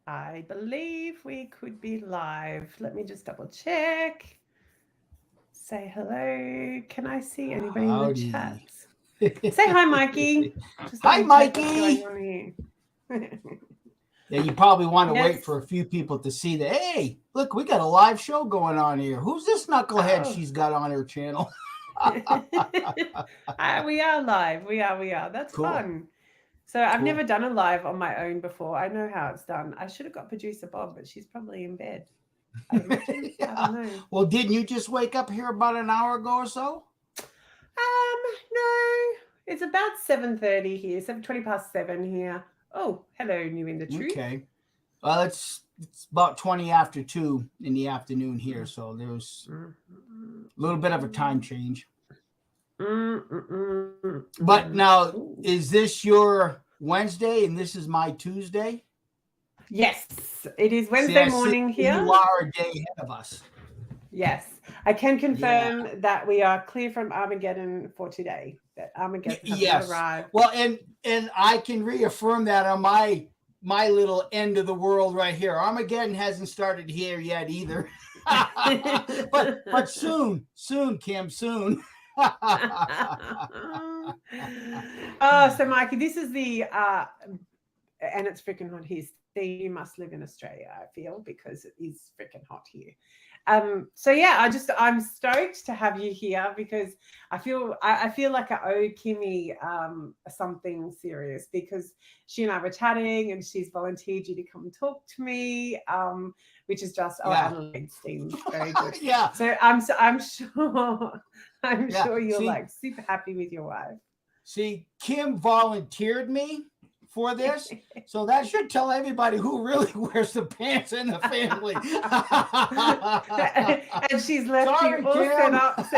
I believe we could be live. Let me just double check. Say hello. Can I see anybody in the Howdy. chats? Say hi, Mikey. Just Hi, double check what's going Mikey. on here. Yeah, you probably want to wait Yes. for a few people to see that. Hey, look, we got a live show going on here. Who's this knucklehead Oh. she's got on her channel? We are live. We are. That's Cool, fun. So I've never cool. done a live on my own before. I know how it's done. I should have got producer Bob, but she's probably in bed. I imagine. I don't Yeah. know. Well, didn't you just wake up here about an hour ago or so? No. It's about 7:30 here. 7:20 past 7 here. Oh, hello, new in the truth. Okay. Well, it's about 20 after 2 in the afternoon here, so there's Mm, mm, a little bit of a time mm, change. But now, Ooh. is this your Wednesday and this is my Tuesday? Yes, it is See, Wednesday I see morning you here. are a day ahead of us. Yes, I can Yeah. confirm that we are clear from Armageddon for today. That Armageddon has not Yes. arrived. Well, and I can reaffirm that on my little end of the world right here. Armageddon hasn't started here yet either. but soon, Kim, soon. Oh, so Mikey, this is the and it's freaking hot here. Steve, you must live in Australia, I feel, because it is freaking hot here. So yeah, I'm stoked to have you here because I feel like I owe Kimmy something serious because she and I were chatting and she's volunteered you to come talk to me, which is just Yeah. Adelaide seems very good. Yeah. I'm sure I'm Yeah. sure you're See, like super happy with your wife. See, Kim volunteered me for this, so that should tell everybody who really wears the pants in the family. And she's left you Sorry, all set Kim. up so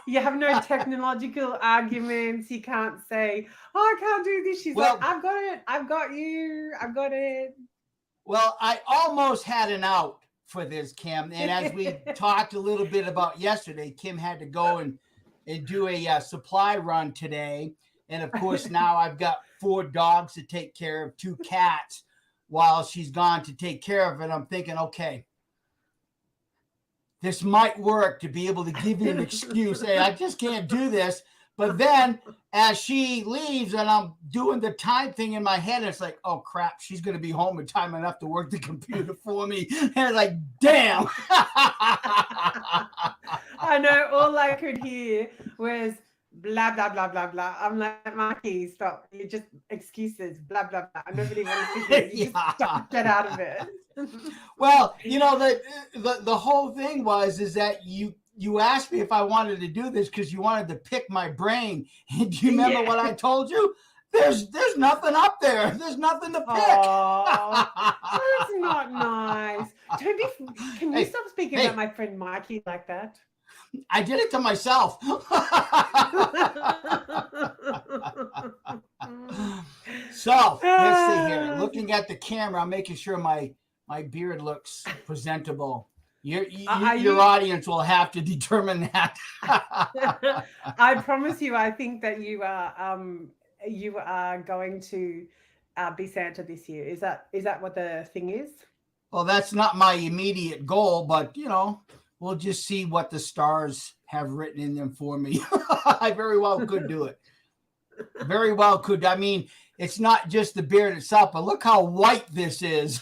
you have no technological arguments. You can't say, oh, I can't do this. She's like, well, I've got it. I've got you. I've got it. well, I almost had an out for this, Kim. And as we talked a little bit about yesterday, Kim had to go and do a supply run today. And of course, now I've got 4 dogs to take care of, 2 cats while she's gone to take care of it. I'm thinking, okay, this might work to be able to give you an excuse. Hey, I just can't do this. But then as she leaves and I'm doing the time thing in my head, it's like, oh crap, she's going to be home in time enough to work the computer for me. And like, damn. I know all I could hear was blah blah blah blah blah. I'm like, Mikey, stop. You just excuses, blah blah blah. Nobody wants to hear it. You just Yeah. get out of it. Well, the whole thing is that you asked me if I wanted to do this because you wanted to pick my brain. And do you remember Yeah. what I told you? There's nothing up there. There's nothing to pick. Oh, that's not nice. Don't be. Can you Hey, stop speaking about hey, my friend Mikey like that? I did it to myself. So let's see here. Ah, Looking at the camera, I'm making sure my beard looks presentable. are Your you? audience will have to determine that. I promise you. I think that you are going to be Santa this year. Is that what the thing is? Well, that's not my immediate goal, but we'll just see what the stars have written in them for me. I very well could do it. Very well could. I mean, it's not just the beard itself, but look how white this is.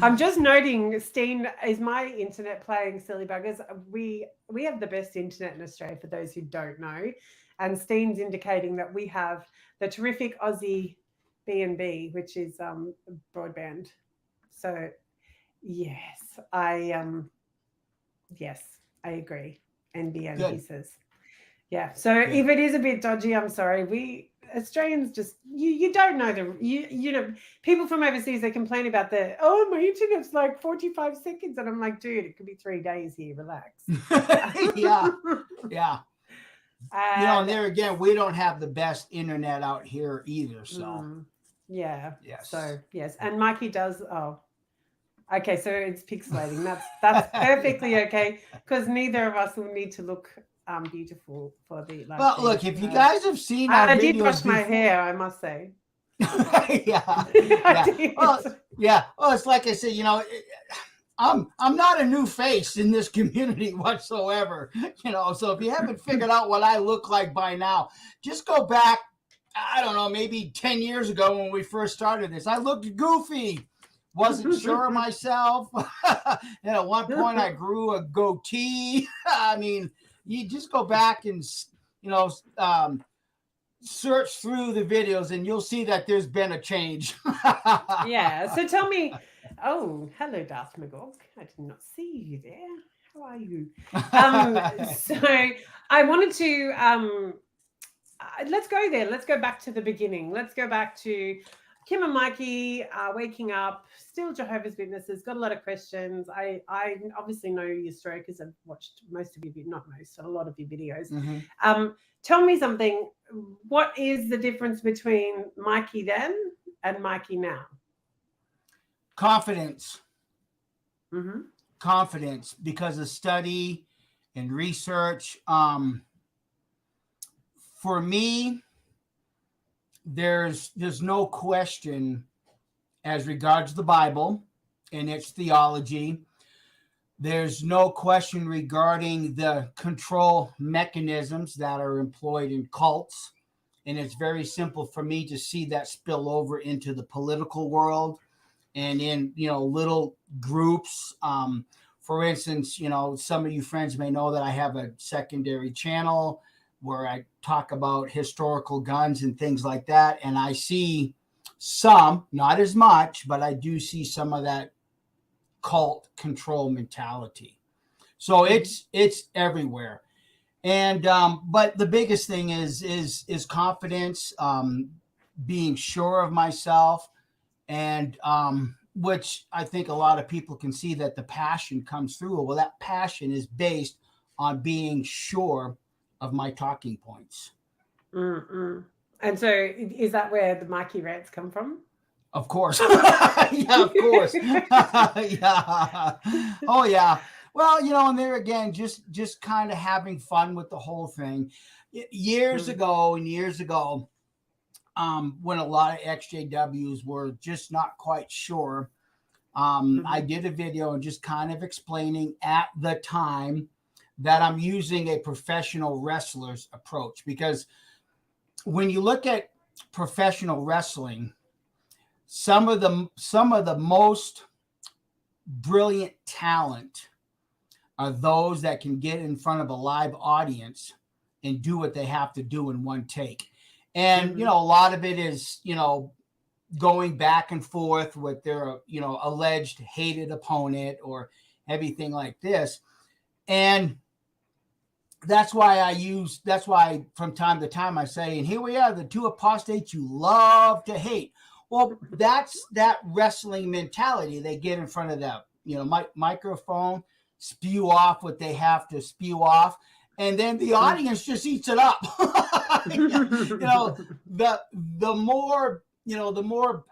I'm just noting, Steen, is my internet playing silly buggers? We have the best internet in Australia for those who don't know, and Steen's indicating that we have the terrific Aussie B&B, which is broadband. So yes, yes, I agree. NBN, he Good, says. Yeah. So if good. it is a bit dodgy, I'm sorry. We Australians just you don't know the people from overseas they complain about the my internet's like 45 seconds and I'm like, dude, it could be 3 days here. Relax. Yeah, yeah. And And there again, we don't have the best internet out here either. So, mm, yeah. yes. So yes, and Mikey does. Oh, okay. So it's pixelating. That's perfectly okay because neither of us will need to look beautiful for the live Well, stream. look, if you guys have seen our I did videos brush my before, hair, I must say. Yeah, I yeah. did. Well, yeah. Well, it's like I said, I'm not a new face in this community whatsoever. So if you haven't figured out what I look like by now, just go back. I don't know, maybe 10 years ago when we first started this. I looked goofy. Wasn't sure of myself. And at one point I grew a goatee. I mean, you just go back and, search through the videos and you'll see that there's been a change. Yeah. So tell me, oh, hello, Darth McGawk. I did not see you there. How are you? So I wanted to let's go there. Let's go back to the beginning. Let's go back to Kim and Mikey waking up, still Jehovah's Witnesses, got a lot of questions. I obviously know your story because I've watched most of your, not most, a lot of your videos. Mm-hmm. Tell me something. What is the difference between Mikey then and Mikey now? Confidence. Mm-hmm. Confidence because of study and research. For me, there's no question as regards the Bible and its theology. There's no question regarding the control mechanisms that are employed in cults. And it's very simple for me to see that spill over into the political world and in, little groups. For instance, some of you friends may know that I have a secondary channel where I talk about historical guns and things like that. And I see some, not as much, but I do see some of that cult control mentality. So it's everywhere. And but the biggest thing is confidence, being sure of myself, and which I think a lot of people can see that the passion comes through. Well, that passion is based on being sure of my talking points. Mm-mm. And so is that where the Mikey rants come from? Of course. Yeah, of course. Yeah. Oh, yeah. Well, and there again, just kind of having fun with the whole thing. Years ago, when a lot of XJWs were just not quite sure, I did a video and just kind of explaining at the time that I'm using a professional wrestler's approach, because when you look at professional wrestling, some of the most brilliant talent are those that can get in front of a live audience and do what they have to do in one take. And a lot of it is going back and forth with their alleged hated opponent or everything like this. And that's why from time to time I say, and here we are, the two apostates you love to hate. Well, that's that wrestling mentality. They get in front of the microphone, spew off what they have to spew off, and then the audience just eats it up. The more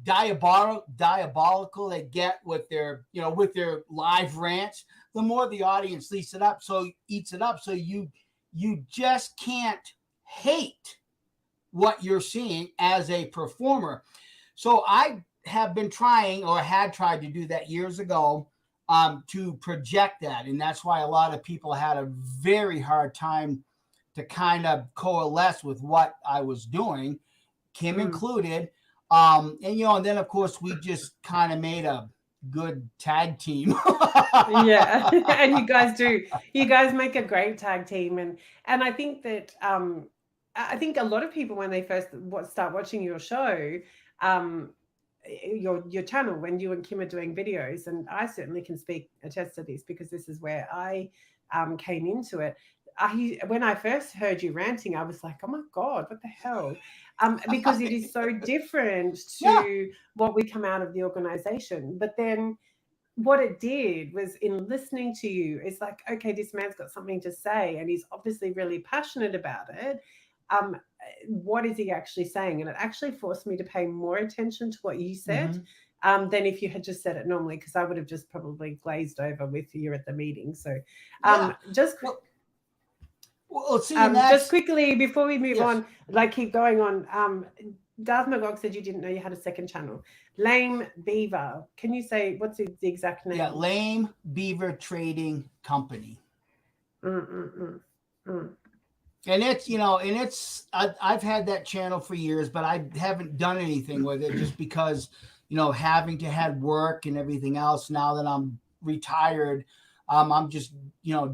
diabolical they get with their live rants, the more the audience eats it up. So you just can't hate what you're seeing as a performer. So I have been trying, or had tried to do that years ago, to project that. And that's why a lot of people had a very hard time to kind of coalesce with what I was doing, Kim included. And then of course we just kind of made a good tag team. Yeah. And you guys make a great tag team. And I think that I think a lot of people, when they first start watching your show, your channel, when you and Kim are doing videos, and I certainly can attest to this because this is where I came into it. When I first heard you ranting, I was like, oh my God, what the hell? Because it is so different to what we come out of the organization. But then what it did was, in listening to you, it's like, okay, this man's got something to say and he's obviously really passionate about it. What is he actually saying? And it actually forced me to pay more attention to what you said than if you had just said it normally, because I would have just probably glazed over with you at the meeting. So just quickly before we move on, like keep going on, Darth McGog said you didn't know you had a second channel. Lame Beaver. Can you say what's the exact name? Yeah, Lame Beaver Trading Company. Mm. And it's, I've had that channel for years, but I haven't done anything with it just because, having to have work and everything else. Now that I'm retired, I'm just,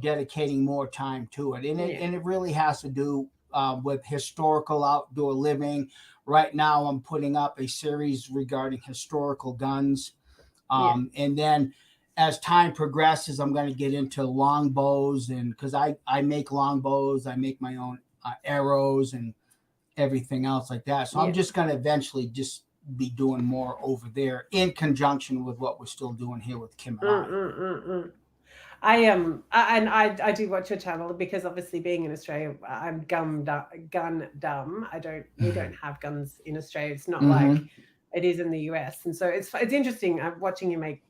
dedicating more time to it. And it really has to do with historical outdoor living. Right now, I'm putting up a series regarding historical guns. And then as time progresses, I'm going to get into longbows, and because I make longbows, I make my own arrows and everything else like that. So I'm just going to eventually just be doing more over there in conjunction with what we're still doing here with Kim and I. I do watch your channel because obviously being in Australia, I'm gun dumb. We don't have guns in Australia. It's not like it is in the US, and so it's interesting. I'm watching you make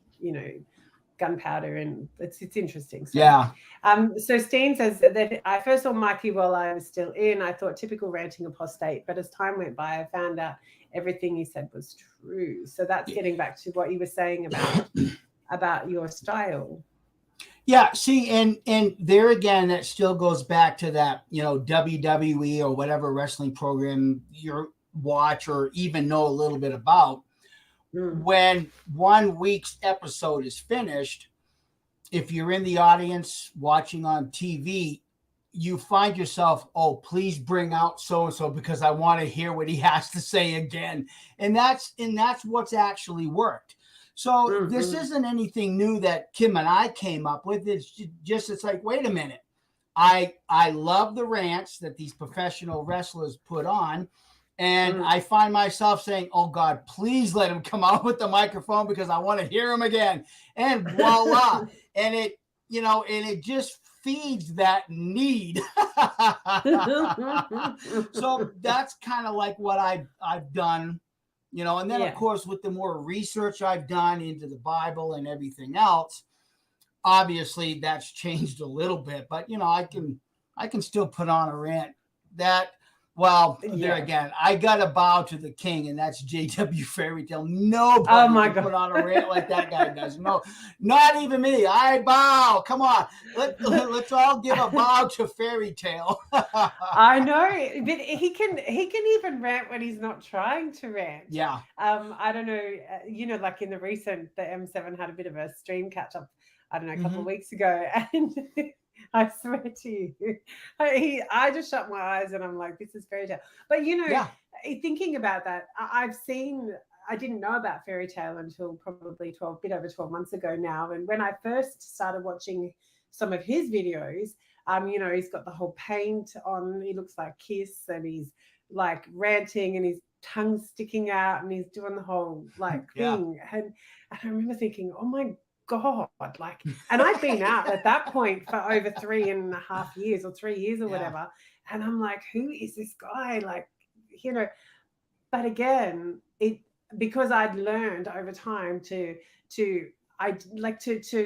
gunpowder, and it's interesting. So, yeah. So Steen says that I first saw Mikey while I was still in. I thought typical ranting apostate, but as time went by, I found out everything he said was true. So that's getting back to what you were saying about your style. Yeah, see, and there again, that still goes back to that, WWE or whatever wrestling program you watch or even know a little bit about. When 1 week's episode is finished, if you're in the audience watching on TV, you find yourself, oh, please bring out so-and-so because I want to hear what he has to say again. And that's what's actually worked. So this isn't anything new that Kim and I came up with. It's like, wait a minute. I love the rants that these professional wrestlers put on. And I find myself saying, oh, God, please let him come out with the microphone because I want to hear him again. And voila. And it just feeds that need. So that's kind of like what I've done, and then, of course, with the more research I've done into the Bible and everything else, obviously that's changed a little bit. But, I can still put on a rant that. Well, there again, I got to bow to the king, and that's JW Fairytale. Nobody can put on a rant like that guy does. No, not even me. I bow. Come on. Let's all give a bow to Fairytale. I know, but he can even rant when he's not trying to rant. Yeah. I don't know, like in the M7 had a bit of a stream catch up, I don't know, a couple of weeks ago, and I swear to you, I just shut my eyes and I'm like, this is fairy tale. But thinking about that, I didn't know about fairy tale until probably a bit over 12 months ago now. And when I first started watching some of his videos, he's got the whole paint on. He looks like Kiss, and he's like ranting, and his tongue sticking out, and he's doing the whole thing. And I remember thinking, oh my God, and I'd been out at that point for over 3.5 years or 3 years or whatever. And I'm like, who is this guy? But again, because I'd learned over time to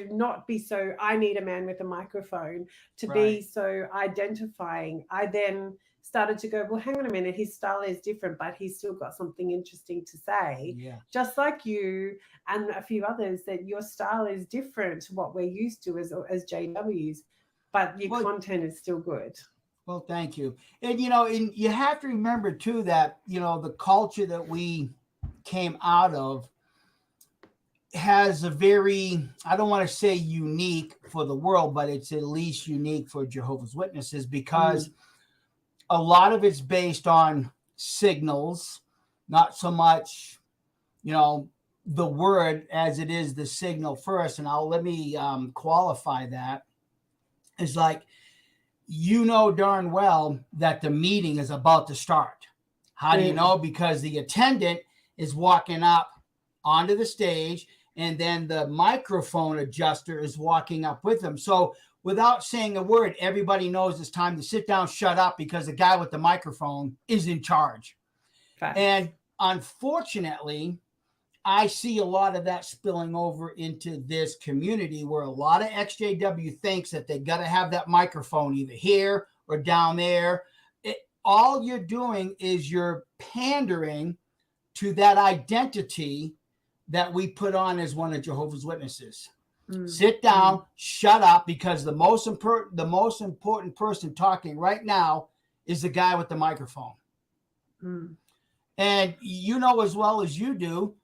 not be so, I need a man with a microphone, to be so identifying. I then started to go, well, hang on a minute, his style is different, but he's still got something interesting to say. Just like you and a few others, that your style is different to what we're used to as JWs, but your content is still good. Well, thank you. And, and you have to remember too that, the culture that we came out of has a very, I don't want to say unique for the world, but it's at least unique for Jehovah's Witnesses, because a lot of it's based on signals, not so much, the word as it is the signal first. And let me qualify that. It's like, darn well that the meeting is about to start. How do you know? Because the attendant is walking up onto the stage, and then the microphone adjuster is walking up with them. So without saying a word, everybody knows it's time to sit down, shut up, because the guy with the microphone is in charge. And unfortunately, I see a lot of that spilling over into this community, where a lot of XJW thinks that they got to have that microphone either here or down there. all you're doing is you're pandering to that identity that we put on as one of Jehovah's Witnesses. Sit down, shut up, because the most important person talking right now is the guy with the microphone. And you know as well as you do,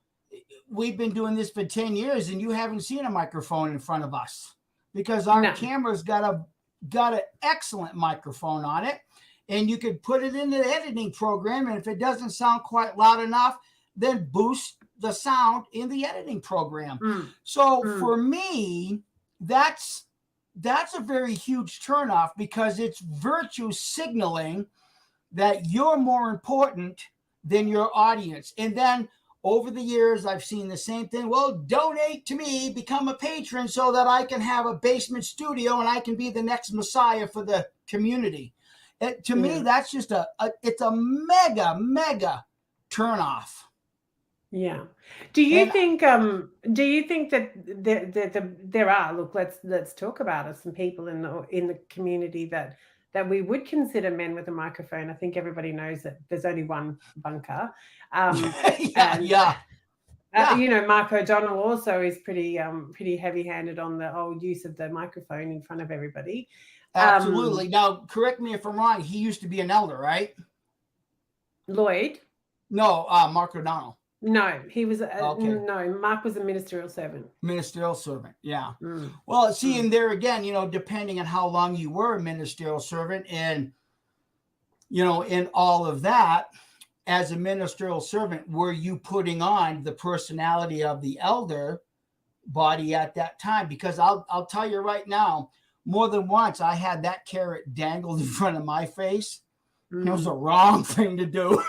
we've been doing this for 10 years and you haven't seen a microphone in front of us because our camera's got an excellent microphone on it, and you could put it in the editing program, and if it doesn't sound quite loud enough, then boost the sound in the editing program. So for me, that's a very huge turnoff, because it's virtue signaling that you're more important than your audience. And then over the years, I've seen the same thing. Well, donate to me, become a patron so that I can have a basement studio and I can be the next messiah for the community. To me, that's just it's a mega turnoff. Yeah. Do you think that there are, look, let's talk about it, some people in the community that we would consider men with a microphone? I think everybody knows that there's only one bunker. You know, Mark O'Donnell also is pretty heavy-handed on the whole use of the microphone in front of everybody. Absolutely. Now, correct me if I'm wrong. He used to be an elder, right? Lloyd? No, Mark O'Donnell. No, he was. No, Mark was a ministerial servant. Ministerial servant, yeah. Well, see, and there again, you know, depending on how long you were a ministerial servant, and you know, in all of that, as a ministerial servant, were you putting on the personality of the elder body at that time? Because I'll tell you right now, more than once I had that carrot dangled in front of my face. It was the wrong thing to do.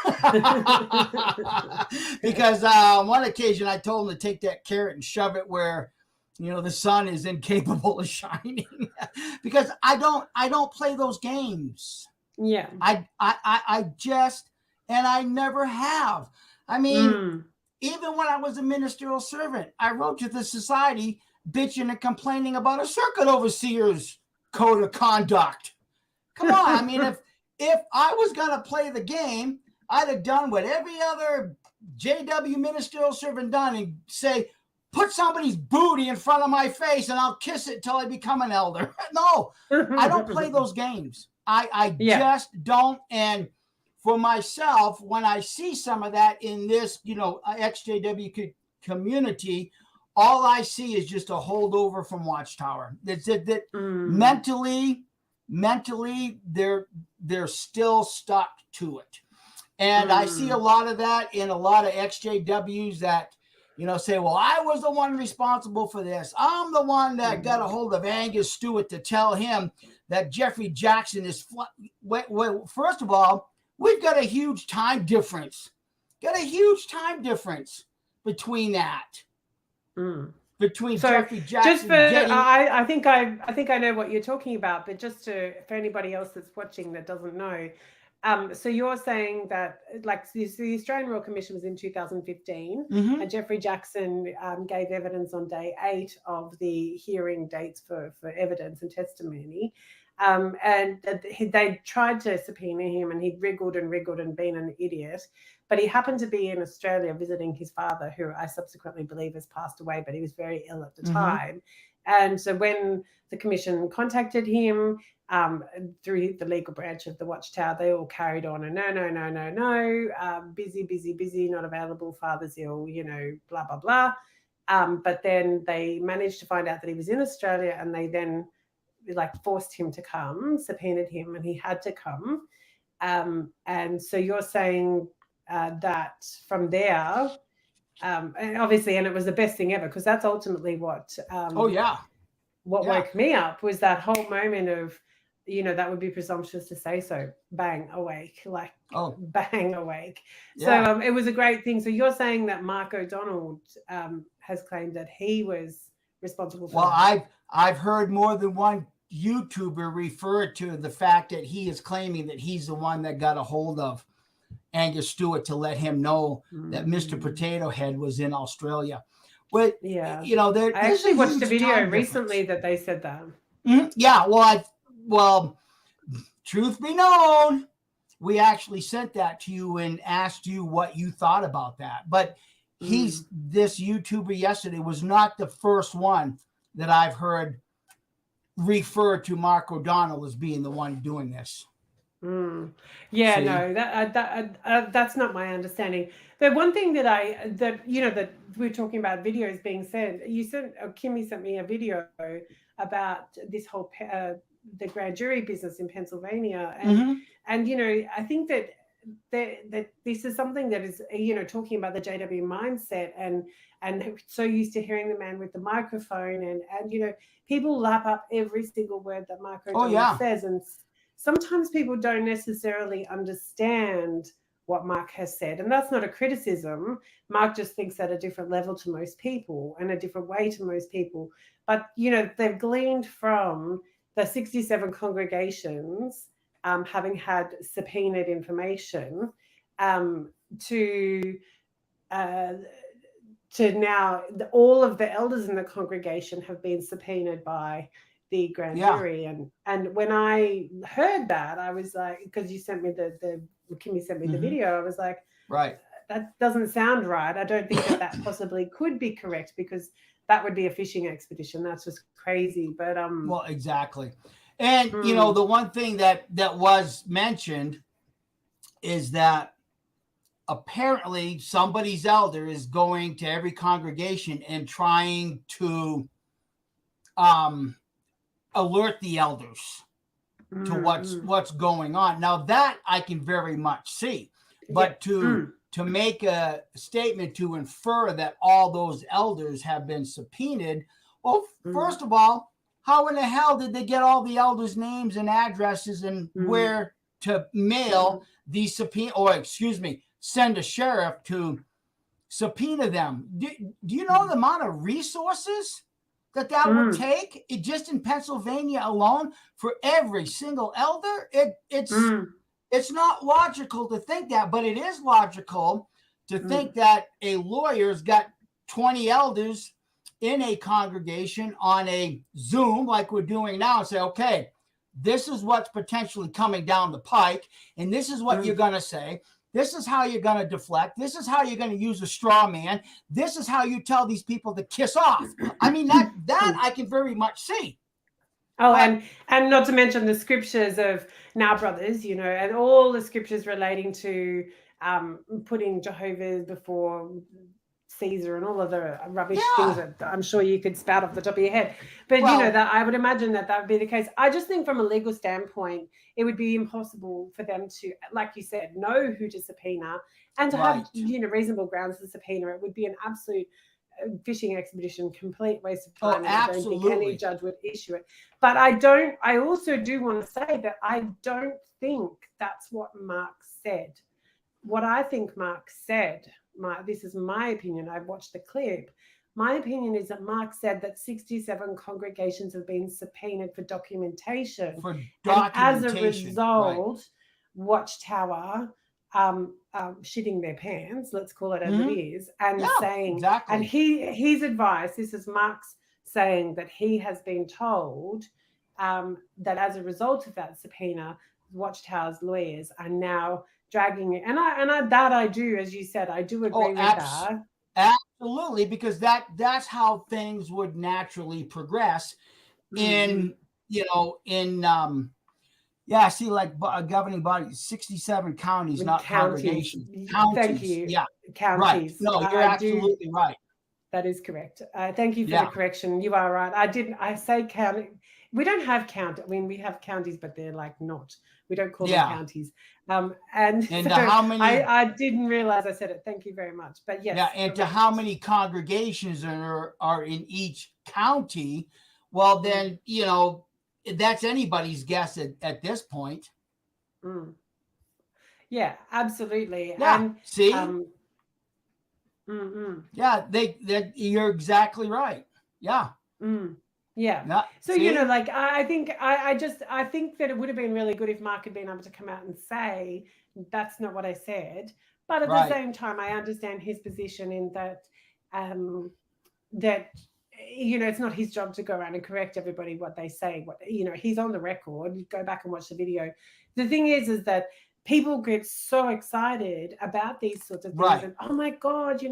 Because on one occasion I told him to take that carrot and shove it where, you know, the sun is incapable of shining. Because I don't play those games. Yeah. I just, and I never have. I mean, even when I was a ministerial servant, I wrote to the society bitching and complaining about a circuit overseer's code of conduct. Come on. I mean, if I was going to play the game, I'd have done what every other JW ministerial servant done and say, put somebody's booty in front of my face and I'll kiss it till I become an elder. No, I don't play those games. I just don't. And for myself, when I see some of that in this, you know, XJW community, all I see is just a holdover from Watchtower. That's it. That mentally, they're still stuck to it. And I see a lot of that in a lot of XJWs that, you know, say, well, I was the one responsible for this. I'm the one that got a hold of Angus Stewart to tell him that Jeffrey Jackson is well, first of all, we've got a huge time difference. Between that. Between Jeffrey Jackson. Just for I think I know what you're talking about, but just for anybody else that's watching that doesn't know, so you're saying that, like, the Australian Royal Commission was in 2015, and Jeffrey Jackson gave evidence on day 8 of the hearing dates for evidence and testimony, and they tried to subpoena him, and he'd wriggled and been an idiot. But he happened to be in Australia visiting his father, who I subsequently believe has passed away, but he was very ill at the time. And so when the commission contacted him through the legal branch of the Watchtower, they all carried on. And no, busy, not available, father's ill, you know, blah, blah, blah. But then they managed to find out that he was in Australia, and they then forced him to come, subpoenaed him, and he had to come. And so you're saying that from there, and obviously, and it was the best thing ever, because that's ultimately what woke me up, was that whole moment of, you know, that would be presumptuous to say so, bang, awake, bang, awake. So it was a great thing. So you're saying that Mark O'Donnell has claimed that he was responsible for that. I've heard more than one YouTuber refer to the fact that he is claiming that he's the one that got a hold of Angus Stewart to let him know that Mr. Potato Head was in Australia. But you know, I actually watched a video recently that they said that. Yeah, well, truth be known, we actually sent that to you and asked you what you thought about that. But this YouTuber yesterday was not the first one that I've heard refer to Mark O'Donnell as being the one doing this. Yeah, See? no, that's not my understanding. The one thing that we're talking about videos being sent. Kimmy sent me a video about this whole the grand jury business in Pennsylvania, and I think that this is something that is talking about the JW mindset and so used to hearing the man with the microphone and people lap up every single word that Mark O'Donnell says, and sometimes people don't necessarily understand what Mark has said, and that's not a criticism. Mark just thinks at a different level to most people and a different way to most people, but they've gleaned from the 67 congregations having had subpoenaed information to now all of the elders in the congregation have been subpoenaed by the grand jury. And when I heard that, I was like, because you sent me Kimmy sent me the video, I was like, right, that doesn't sound right. I don't think that possibly could be correct, because that would be a fishing expedition. That's just crazy. But well, exactly. And the one thing that was mentioned is that apparently somebody's elder is going to every congregation and trying to alert the elders to what's going on. Now that I can very much see, but to make a statement to infer that all those elders have been subpoenaed, well, first of all, how in the hell did they get all the elders' names and addresses and where to mail the subpoena, or send a sheriff to subpoena them? Do you know the amount of resources that would take just in Pennsylvania alone for every single elder? It's not logical to think that, but it is logical to think that a lawyer's got 20 elders in a congregation on a Zoom like we're doing now and say, okay, this is what's potentially coming down the pike, and this is what you're going to say. This is how you're going to deflect. This is how you're going to use a straw man. This is how you tell these people to kiss off. I mean, that I can very much see. Oh, and not to mention the scriptures of now, brothers, and all the scriptures relating to putting Jehovah before Caesar and all of the rubbish things that I'm sure you could spout off the top of your head. But that I would imagine that would be the case. I just think from a legal standpoint, it would be impossible for them to, like you said, know who to subpoena and to have reasonable grounds to subpoena. It would be an absolute fishing expedition, complete waste of time. Oh, absolutely. I don't think any judge would issue it. But I also do want to say that I don't think that's what Mark said. What I think Mark said, this is my opinion, I've watched the clip. My opinion is that Mark said that 67 congregations have been subpoenaed for documentation. And as a result, Watchtower shitting their pants, let's call it as it is, and saying, and his advice, this is Mark's saying that he has been told that as a result of that subpoena, Watchtower's lawyers are now dragging it. And I do, as you said, I do agree with that. Absolutely, because that's how things would naturally progress in see, like a governing body, 67 counties, not congregations. Counties. Thank you. Yeah. Counties. Right. No, you're absolutely right. That is correct. Thank you for the correction. You are right. I say county. We don't have count. I mean, we have counties, but they're like not. We don't call them counties. And so how many? I didn't realize I said it. Thank you very much. But yes. Yeah, and to how many congregations are in each county? Well, then that's anybody's guess at this point. Yeah, absolutely. Yeah. And, see. Yeah, you're exactly right. Yeah. Yeah. So I think I think that it would have been really good if Mark had been able to come out and say that's not what I said. But at the same time, I understand his position in that that it's not his job to go around and correct everybody what they say. He's on the record. You go back and watch the video. The thing is that people get so excited about these sorts of things. Right. And, oh my God,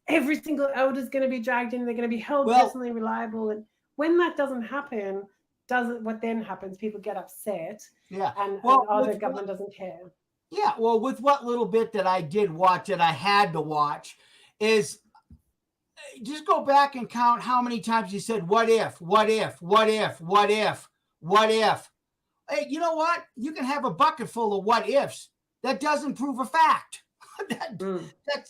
every single elder is going to be dragged in. They're going to be held Well- personally reliable. And when that doesn't happen, what then happens? People get upset. Yeah. And the government doesn't care. Yeah. Well, with what little bit that I did watch, that I had to watch, is just go back and count how many times he said, what if, what if, what if, what if, what if. Hey, you know what? You can have a bucket full of what ifs. That doesn't prove a fact.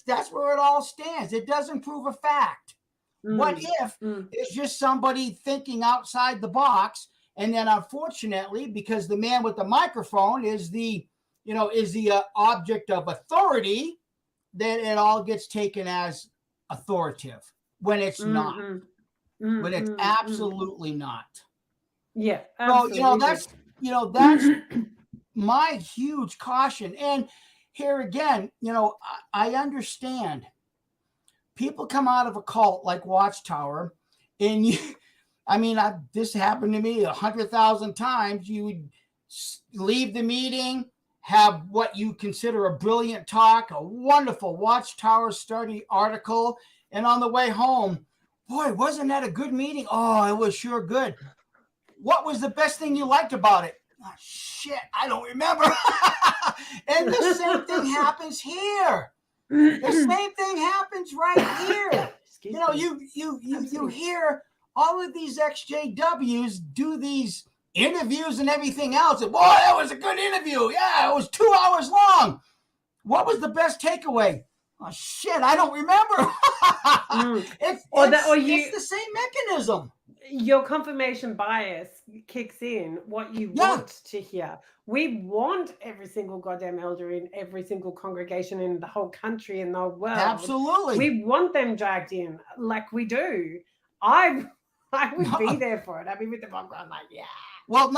That's where it all stands. It doesn't prove a fact. What if is just somebody thinking outside the box, and then unfortunately, because the man with the microphone is the object of authority, then it all gets taken as authoritative when it's not. When it's absolutely not. Yeah. Absolutely. So that's my huge caution. And here again, I understand people come out of a cult like Watchtower, and this happened to me 100,000 times. You would leave the meeting, have what you consider a brilliant talk, a wonderful Watchtower study article, and on the way home, boy, wasn't that a good meeting? Oh, it was sure good. What was the best thing you liked about it? Oh, shit, I don't remember. And the same thing happens here. The same thing happens right here. You hear all of these XJWs do these interviews and everything else. And, boy, that was a good interview. Yeah, it was 2 hours long. What was the best takeaway? Oh, shit, I don't remember. It's the same mechanism. Your confirmation bias kicks in what you want to hear. We want every single goddamn elder in every single congregation in the whole country and the whole world. Absolutely. We want them dragged in like we do. I would be there for it. I'd be with the popcorn like, yeah. Well,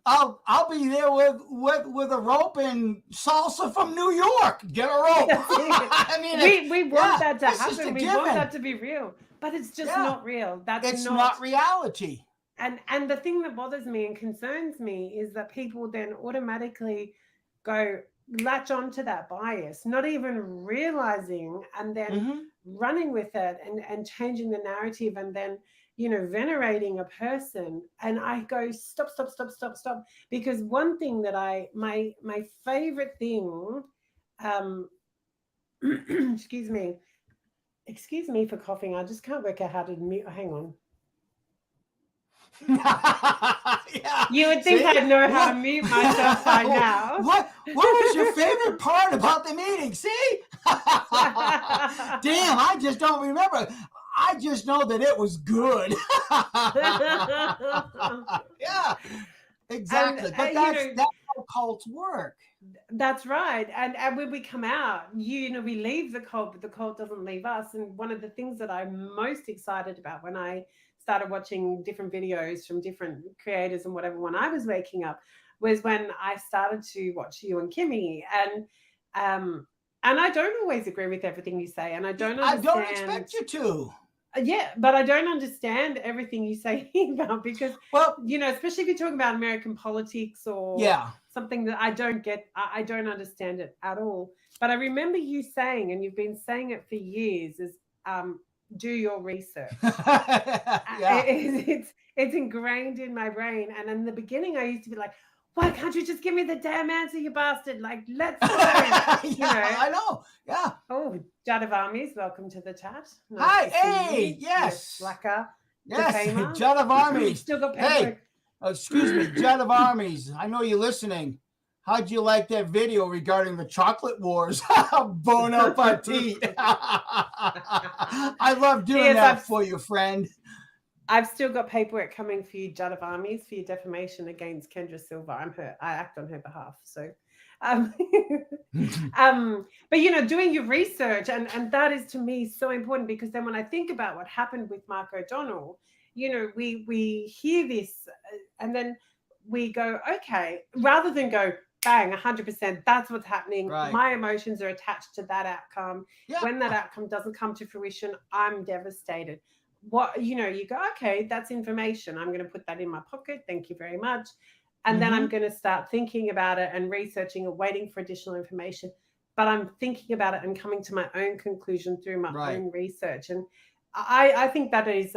I'll be there with a rope and salsa from New York. Get a rope. We want that to happen. We want that to be real. But it's just not real. It's not reality. And the thing that bothers me and concerns me is that people then automatically latch onto that bias, not even realizing, and then running with it and changing the narrative, and then venerating a person. And I go, stop. Because one thing that my favorite thing, excuse me for coughing. I just can't work out how to mute. Hang on. You would think I'd know how to mute myself by now. What was your favorite part about the meeting? See? Damn, I just don't remember. I just know that it was good. Yeah, exactly. But that's how cults work. That's right. And when we come out, we leave the cult, but the cult doesn't leave us. And one of the things that I'm most excited about when I started watching different videos from different creators and whatever when I was waking up was when I started to watch you and Kimmy. And I don't always agree with everything you say, and I don't understand. I don't expect you to. Yeah, but I don't understand everything you say about, because, especially if you're talking about American politics or something that I don't get, I don't understand it at all. But I remember you saying, and you've been saying it for years, is do your research. It's ingrained in my brain. And in the beginning, I used to be like, why can't you just give me the damn answer, you bastard? Like, let's go. I know. Yeah. Oh, Judd of Armies, welcome to the chat. Nice. Hi. Hey. Yes. Slacker. Yes. Judd of Armies. Still got paperwork. Hey. Excuse me, Judd of Armies. I know you're listening. How'd you like that video regarding the chocolate wars? Bon appetit. I love doing that for you, friend. I've still got paperwork coming for you, Judd of Armies, for your defamation against Kendra Silver. I act on her behalf. So, but doing your research, and that is to me so important, because then when I think about what happened with Mark O'Donnell, we hear this and then we go, okay, rather than go, bang, 100%, that's what's happening. Right. My emotions are attached to that outcome. Yeah. When that outcome doesn't come to fruition, I'm devastated. You go, okay, that's information. I'm going to put that in my pocket. Thank you very much. And then I'm going to start thinking about it and researching and waiting for additional information. But I'm thinking about it and coming to my own conclusion through my own research. And I think that is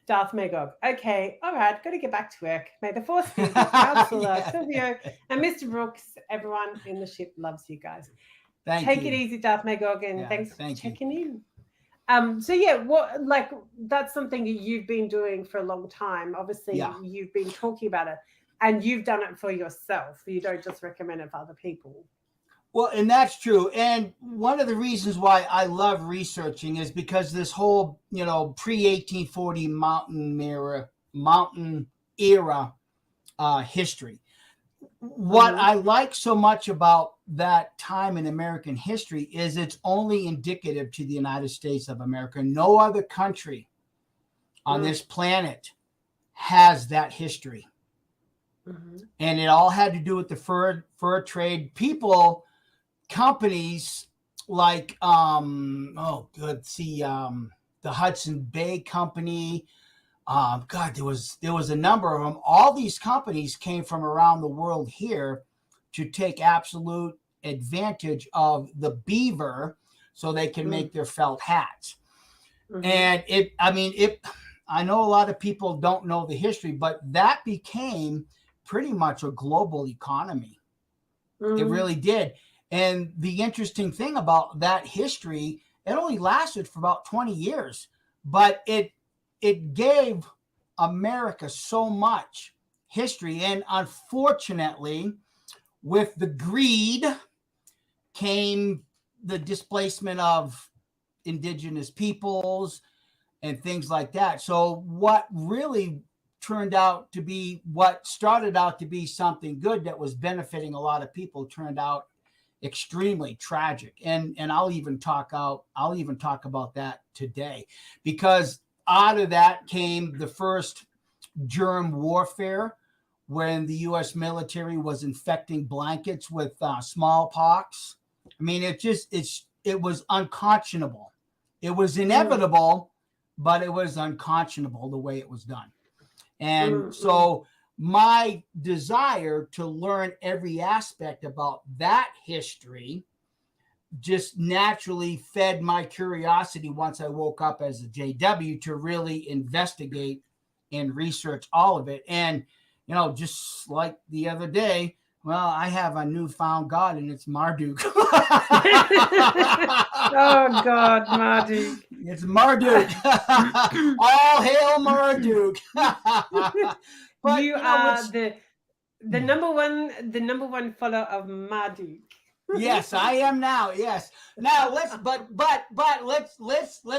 Darth Magog. Okay, all right, got to get back to work. May the force be with you, Counselor Silvio and Mr. Brooks. Everyone in the ship loves you guys. Take it easy, Darth Magog, and thanks for checking in. So yeah, that's something you've been doing for a long time. Obviously, you've been talking about it, and you've done it for yourself. You don't just recommend it for other people. Well, and that's true. And one of the reasons why I love researching is because this whole, pre-1840 mountain era history. What I like so much about that time in American history is it's only indicative to the United States of America. No other country on this planet has that history. And it all had to do with the fur trade. Companies like the Hudson Bay Company. There was a number of them. All these companies came from around the world here to take absolute advantage of the beaver so they can make their felt hats. And I know a lot of people don't know the history, but that became pretty much a global economy. It really did. And the interesting thing about that history, it only lasted for about 20 years, but it gave America so much history. And unfortunately, with the greed came the displacement of indigenous peoples and things like that. So what started out to be something good that was benefiting a lot of people turned out extremely tragic. And I'll even talk about that today, because out of that came the first germ warfare, when the U.S. military was infecting blankets with smallpox. I mean, it was unconscionable. It was inevitable, but it was unconscionable the way it was done. And so my desire to learn every aspect about that history just naturally fed my curiosity once I woke up as a JW to really investigate and research all of it. And, just like the other day, well, I have a newfound God, and it's Marduk. Oh, God, Marduk. It's Marduk. All hail Marduk. But you are the number one follower of Marduk. Yes, I am now. Yes. Now let's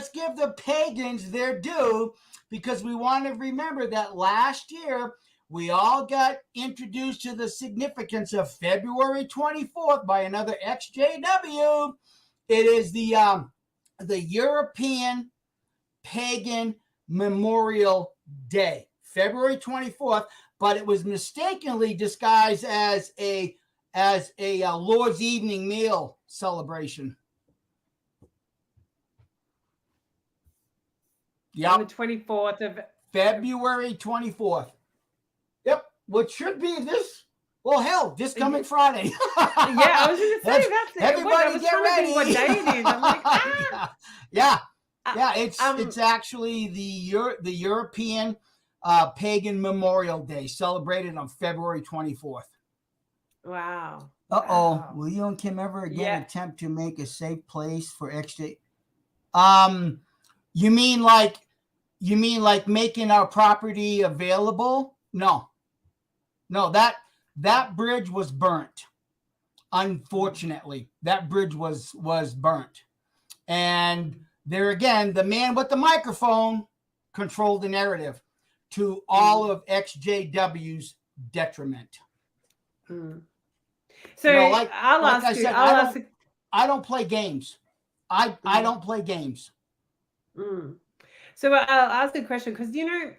give the pagans their due, because we want to remember that last year we all got introduced to the significance of February 24th by another XJW. It is the European Pagan Memorial Day, February 24th, but it was mistakenly disguised as a Lord's evening meal celebration. Yeah, the 24th of February 24th. Yep, which should be this. Well, hell, this coming Friday. Yeah, I was going to say that's everybody get ready. What day it is? I'm like, yeah. It's actually the European Pagan Memorial Day, celebrated on February 24th. Wow. Wow. Will you and Kim ever again attempt to make a safe place for XJ? You mean like making our property available? No, that bridge was burnt. Unfortunately, that bridge was burnt. And there again, the man with the microphone controlled the narrative to all of XJW's detriment. So I don't play games. I don't play games. So I'll ask a question, because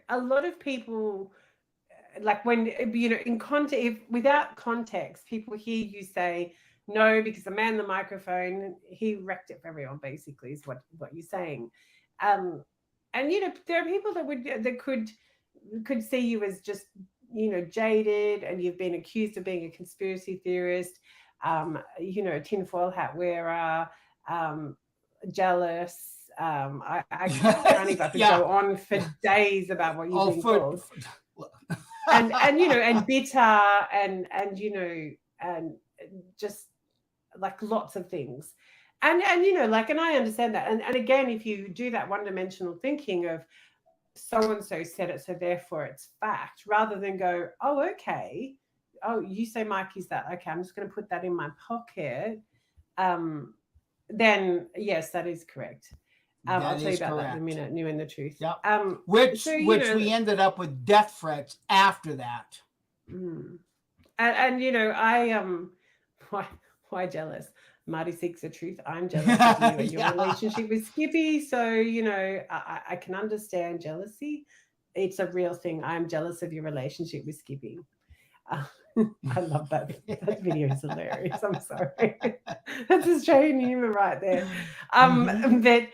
a lot of people, like, when in context, without context, people hear you say no because the man in the microphone, he wrecked it for everyone, basically, is what you're saying. And there are people that could could see you as just, jaded, and you've been accused of being a conspiracy theorist, tinfoil hat wearer, jealous. I can't even, I could go on for days about what you've been called. and bitter, and and just like lots of things. And I understand that. And again, if you do that one-dimensional thinking of so-and-so said it, so therefore it's fact, rather than go, oh, okay, oh, you say Mikey's that, okay, I'm just going to put that in my pocket, then yes, that is correct. I'll tell you about that in a minute, New and the Truth. Yep. Which we ended up with death threats after that. I why jealous? Marty seeks the truth. I'm jealous of you and your relationship with Skippy. So, I can understand jealousy. It's a real thing. I'm jealous of your relationship with Skippy. I love that. That video is hilarious. I'm sorry. That's Australian humor right there. But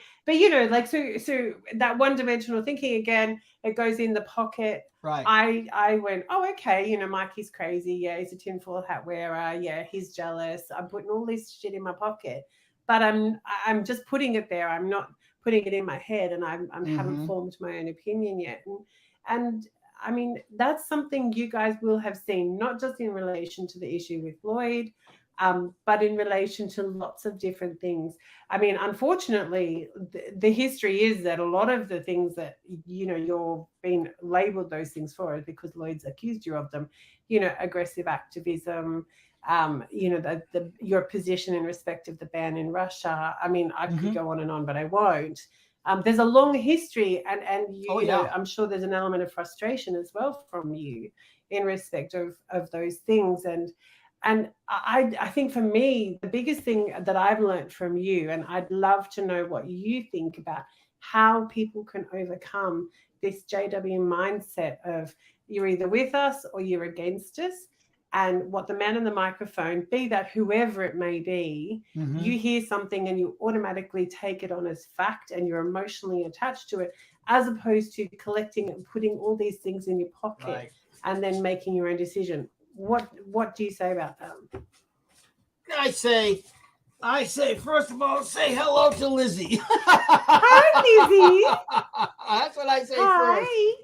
so that one-dimensional thinking again, it goes in the pocket. Right. I went, oh, okay, Mikey's crazy. Yeah, he's a tinfoil hat wearer. Yeah, he's jealous. I'm putting all this shit in my pocket, but I'm just putting it there. I'm not putting it in my head, and I haven't formed my own opinion yet. And I mean, that's something you guys will have seen, not just in relation to the issue with Lloyd, but in relation to lots of different things. I mean, unfortunately, the history is that a lot of the things that, you're being labeled those things for is because Lloyd's accused you of them, aggressive activism, your position in respect of the ban in Russia. I mean, I could go on, but I won't. There's a long history, and I'm sure there's an element of frustration as well from you in respect of those things. And I think for me, the biggest thing that I've learned from you, and I'd love to know what you think about how people can overcome this JW mindset of you're either with us or you're against us. And what the man in the microphone, be that whoever it may be, you hear something and you automatically take it on as fact and you're emotionally attached to it, as opposed to collecting and putting all these things in your pocket and then making your own decision. What do you say about that? I say, first of all, say hello to Lizzie. Hi, Lizzie. That's what I say first. Hi.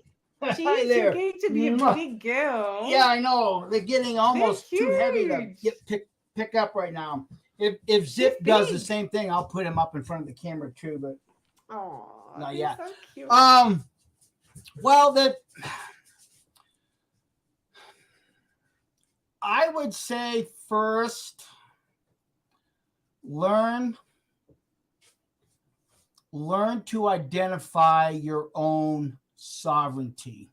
Jeez, you're getting to be a big girl. Yeah, I know. They're getting almost too heavy to pick up right now. If Zip does the same thing, I'll put him up in front of the camera too, but not yet. So cute. Well, I would say first, learn to identify your own sovereignty,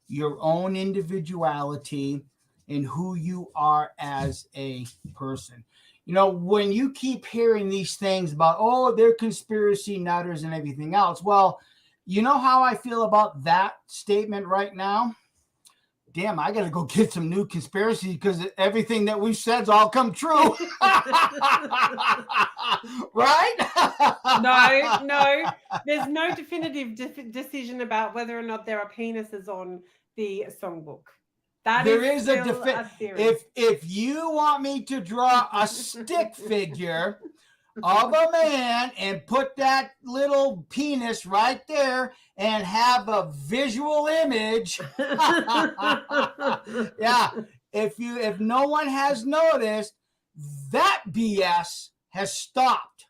your own individuality, and who you are as a person. When you keep hearing these things about, oh, they're conspiracy nutters and everything else. Well, you know how I feel about that statement right now? Damn, I got to go get some new conspiracy because everything that we've said's all come true. Right? No. There's no definitive decision about whether or not there are penises on the songbook. There is a theory. If you want me to draw a stick figure of a man and put that little penis right there and have a visual image, yeah. If no one has noticed, that BS has stopped.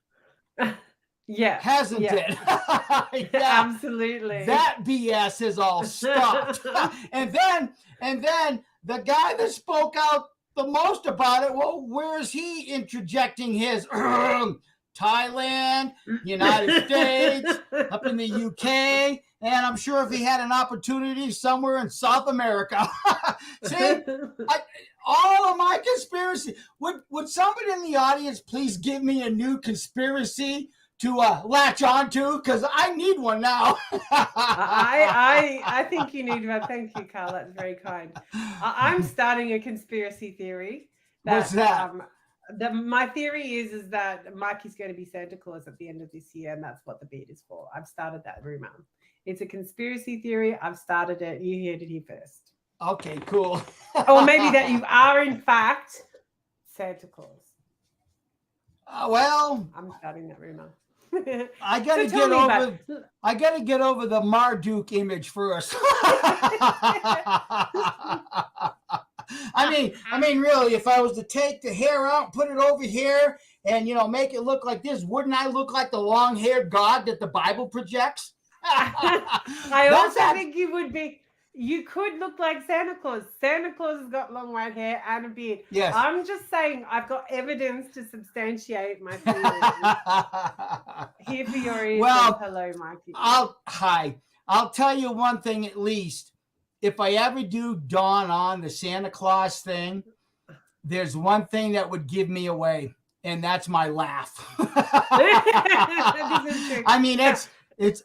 Yeah. Hasn't it? Yeah. Absolutely. That BS has all stopped. And then the guy that spoke out the most about it, well, where is he interjecting his Thailand, United States, up in the UK, and I'm sure if he had an opportunity somewhere in South America. See, all of my conspiracy. Would somebody in the audience please give me a new conspiracy to latch onto? Because I need one now. I think you need one. Thank you, Carl. That's very kind. I'm starting a conspiracy theory. What's that? My theory is that Mikey's going to be Santa Claus at the end of this year, and that's what the beard is for. I've started that rumor. It's a conspiracy theory. I've started it. You heard it here first. Okay, cool. Or maybe that you are, in fact, Santa Claus. Well, I'm starting that rumor. I gotta So tell get me over. about- I gotta get over the Marduk image first. I mean, really, if I was to take the hair out, and put it over here, and make it look like this, wouldn't I look like the long-haired God that the Bible projects? I also think you would be. You could look like Santa Claus. Santa Claus has got long white hair and a beard. Yes. I'm just saying I've got evidence to substantiate my feelings. Here for your ears. Well, hello, Mikey. I'll tell you one thing at least. If I ever do dawn on the Santa Claus thing, there's one thing that would give me away, and that's my laugh. I mean, it's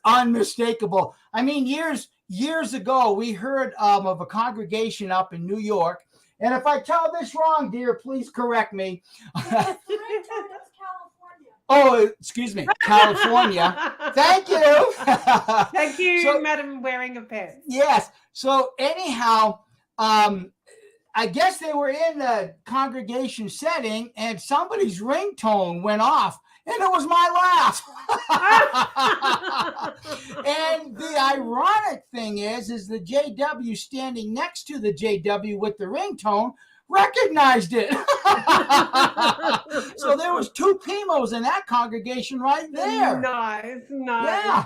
unmistakable. I mean, years ago, we heard of a congregation up in New York. And if I tell this wrong, dear, please correct me. Oh, excuse me, California. Thank you. Thank you, Madam Wearing a Pants. Yes. So anyhow, I guess they were in the congregation setting, and somebody's ringtone went off. And it was my laugh. And the ironic thing is the JW standing next to the JW with the ringtone recognized it. So there was two Pimos in that congregation right there. Nice. Yeah.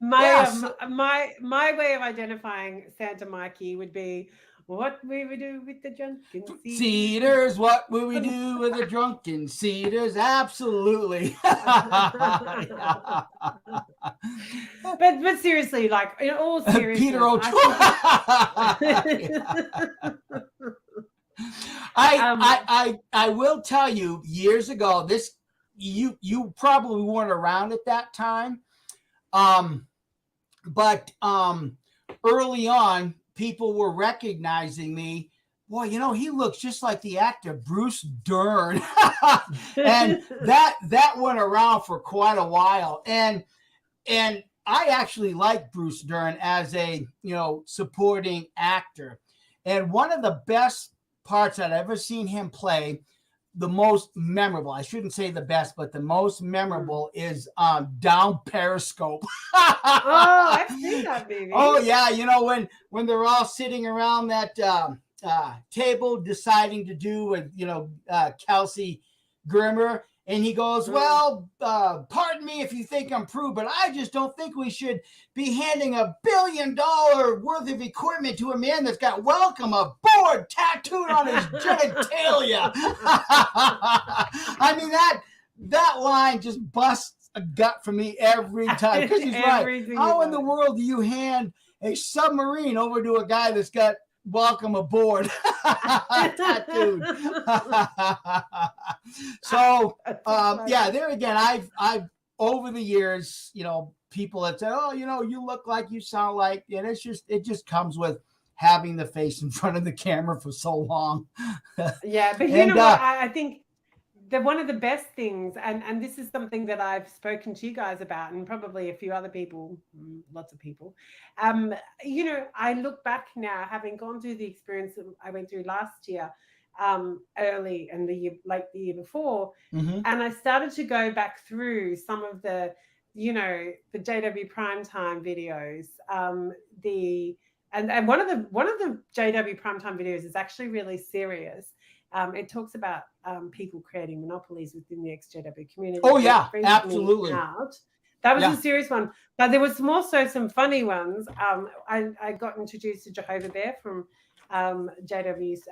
My way of identifying Santa Mikey would be, what will we do with the drunken cedars? What will we do with the drunken cedars? Absolutely. But seriously, like in all seriousness, Peter O'Toole. I will tell you, years ago, this you probably weren't around at that time, but early on, people were recognizing me. Boy, he looks just like the actor Bruce Dern. And that went around for quite a while. And I actually like Bruce Dern as a, supporting actor. And one of the best parts that I've ever seen him play, the most memorable, I shouldn't say the best, but the most memorable is Down Periscope. Oh, I've seen that movie. Oh, yeah. When they're all sitting around that table deciding to do with, Kelsey Grimmer. And he goes, well, pardon me if you think I'm prude, but I just don't think we should be handing $1 billion worth of equipment to a man that's got welcome aboard tattooed on his genitalia. I mean, that line just busts a gut for me every time. Because he's right. How in the world do you hand a submarine over to a guy that's got welcome aboard tattooed? So yeah, there again, I've over the years, people that say, oh, you look like, you sound like, and it just comes with having the face in front of the camera for so long. Yeah, but you know what, I think that one of the best things, and this is something that I've spoken to you guys about, and probably a few other people, lots of people, I look back now, having gone through the experience that I went through last year, early in the year, like the year before, and I started to go back through some of the, the JW Primetime videos, and one of the JW Primetime videos is actually really serious. It talks about people creating monopolies within the ex-JW community. Oh yeah, absolutely. That was a serious one, but there was also some funny ones. I got introduced to Jehovah Bear from JW's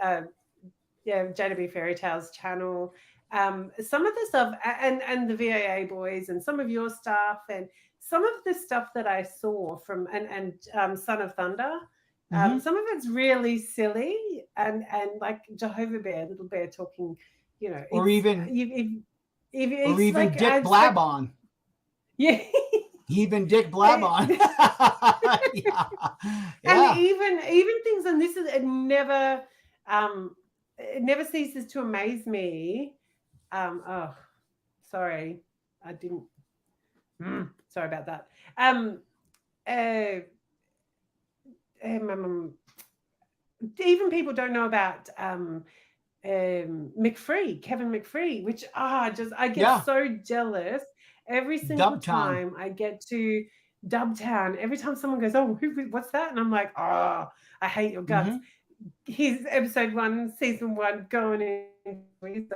JW Fairy Tales channel. Some of the stuff and the VAA boys and some of your stuff and some of the stuff that I saw from and Son of Thunder. Some of it's really silly and like Jehovah Bear, Little Bear talking, or even like, Dick Blabon. Yeah. Even Dick Blabon. Yeah. And even things, and this is it never ceases to amaze me. Sorry, I didn't. Sorry about that. uh, um, um, even people don't know about McFree, Kevin McFree, which just I get Yeah. so jealous every single Dubtown. time I get to Dubtown. Every time someone goes, "Oh, what's that?" and I'm like, "Oh, I hate your guts." Mm-hmm. He's episode 1, season 1, going in.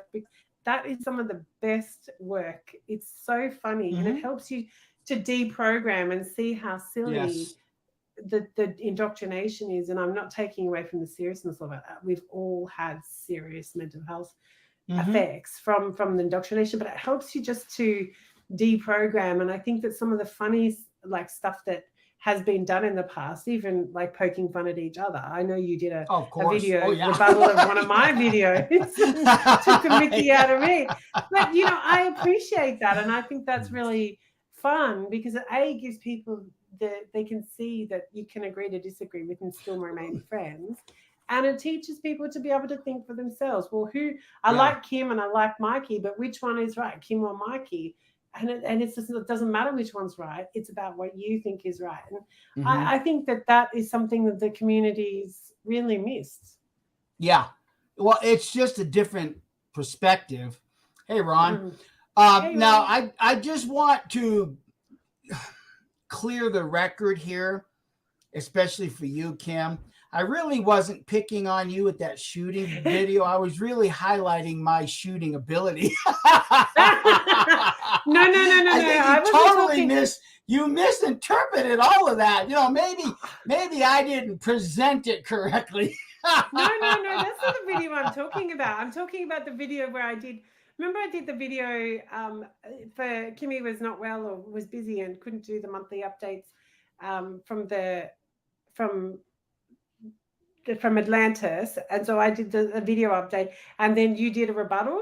That is some of the best work. It's so funny, and it Mm-hmm. helps you to deprogram and see how silly Yes. the indoctrination is. And I'm not taking away from the seriousness of it. We've all had serious mental health Mm-hmm. effects from the indoctrination, but it helps you just to deprogram. And I think that some of the funny like stuff that has been done in the past, even like poking fun at each other. I know you did Oh, of a course. Oh, video yeah. rebuttal of one of my videos and took the Mickey out of me. But I appreciate that, and I think that's really fun because it gives people they can see that you can agree to disagree with and still remain friends. And it teaches people to be able to think for themselves. Well, I Yeah. like Kim and I like Mikey, but which one is right, Kim or Mikey? And it's just, it doesn't matter which one's right. It's about what you think is right. And Mm-hmm. I think that is something that the communities really missed. Yeah. Well, it's just a different perspective. Hey, Ron. Mm. Hey, Now, Ron. I just want to clear the record here, especially for you, Kim. I really wasn't picking on you with that shooting video. I was really highlighting my shooting ability. No, no, no, no, I no. think I you wasn't totally talking. misinterpreted all of that. Maybe I didn't present it correctly. No, no, no. That's not the video I'm talking about. I'm talking about the video where I did. Remember, I did the video for Kimmy was not well or was busy and couldn't do the monthly updates from from from Atlantis, and so I did the video update, and then you did a rebuttal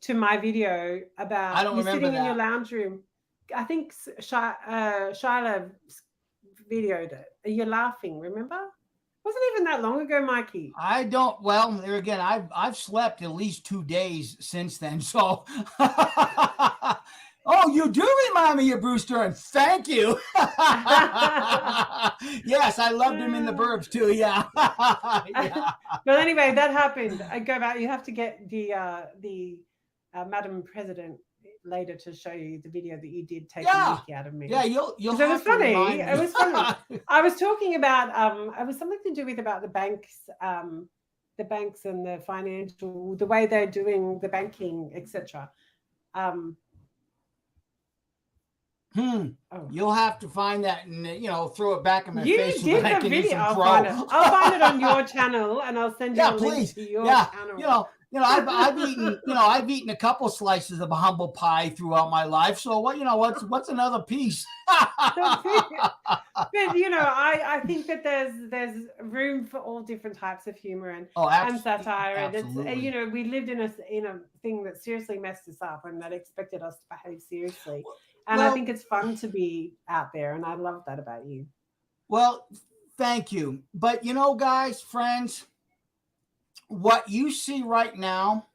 to my video I about don't you remember sitting in your that. lounge room. I think Shyla videoed it. You're laughing, remember? Wasn't even that long ago, Mikey. I don't. Well, there again, I've slept at least 2 days since then. So, oh, you do remind me of Bruce Dern. Thank you. Yes, I loved him in the Burbs too. Yeah. Yeah. But anyway, that happened. I go back. You have to get the Madam President later to show you the video that you did take the Yeah. mickey out of me. Yeah. You'll Because it was have to funny. remind me. It was funny. I was talking about it was something to do with about the banks and the financial, the way they're doing the banking, etc. Oh. You'll have to find that and throw it back in my You face so did that I the can eat video. some I'll crow. find it. I'll find it on your channel, and I'll send you Yeah, a link please. to your Yeah. channel. I've eaten a couple slices of a humble pie throughout my life. So what's another piece? But I think that there's room for all different types of humor and satire, absolutely. and it's we lived in a thing that seriously messed us up and that expected us to behave seriously. And I think it's fun to be out there, and I love that about you. Well, thank you. But guys, friends, what you see right now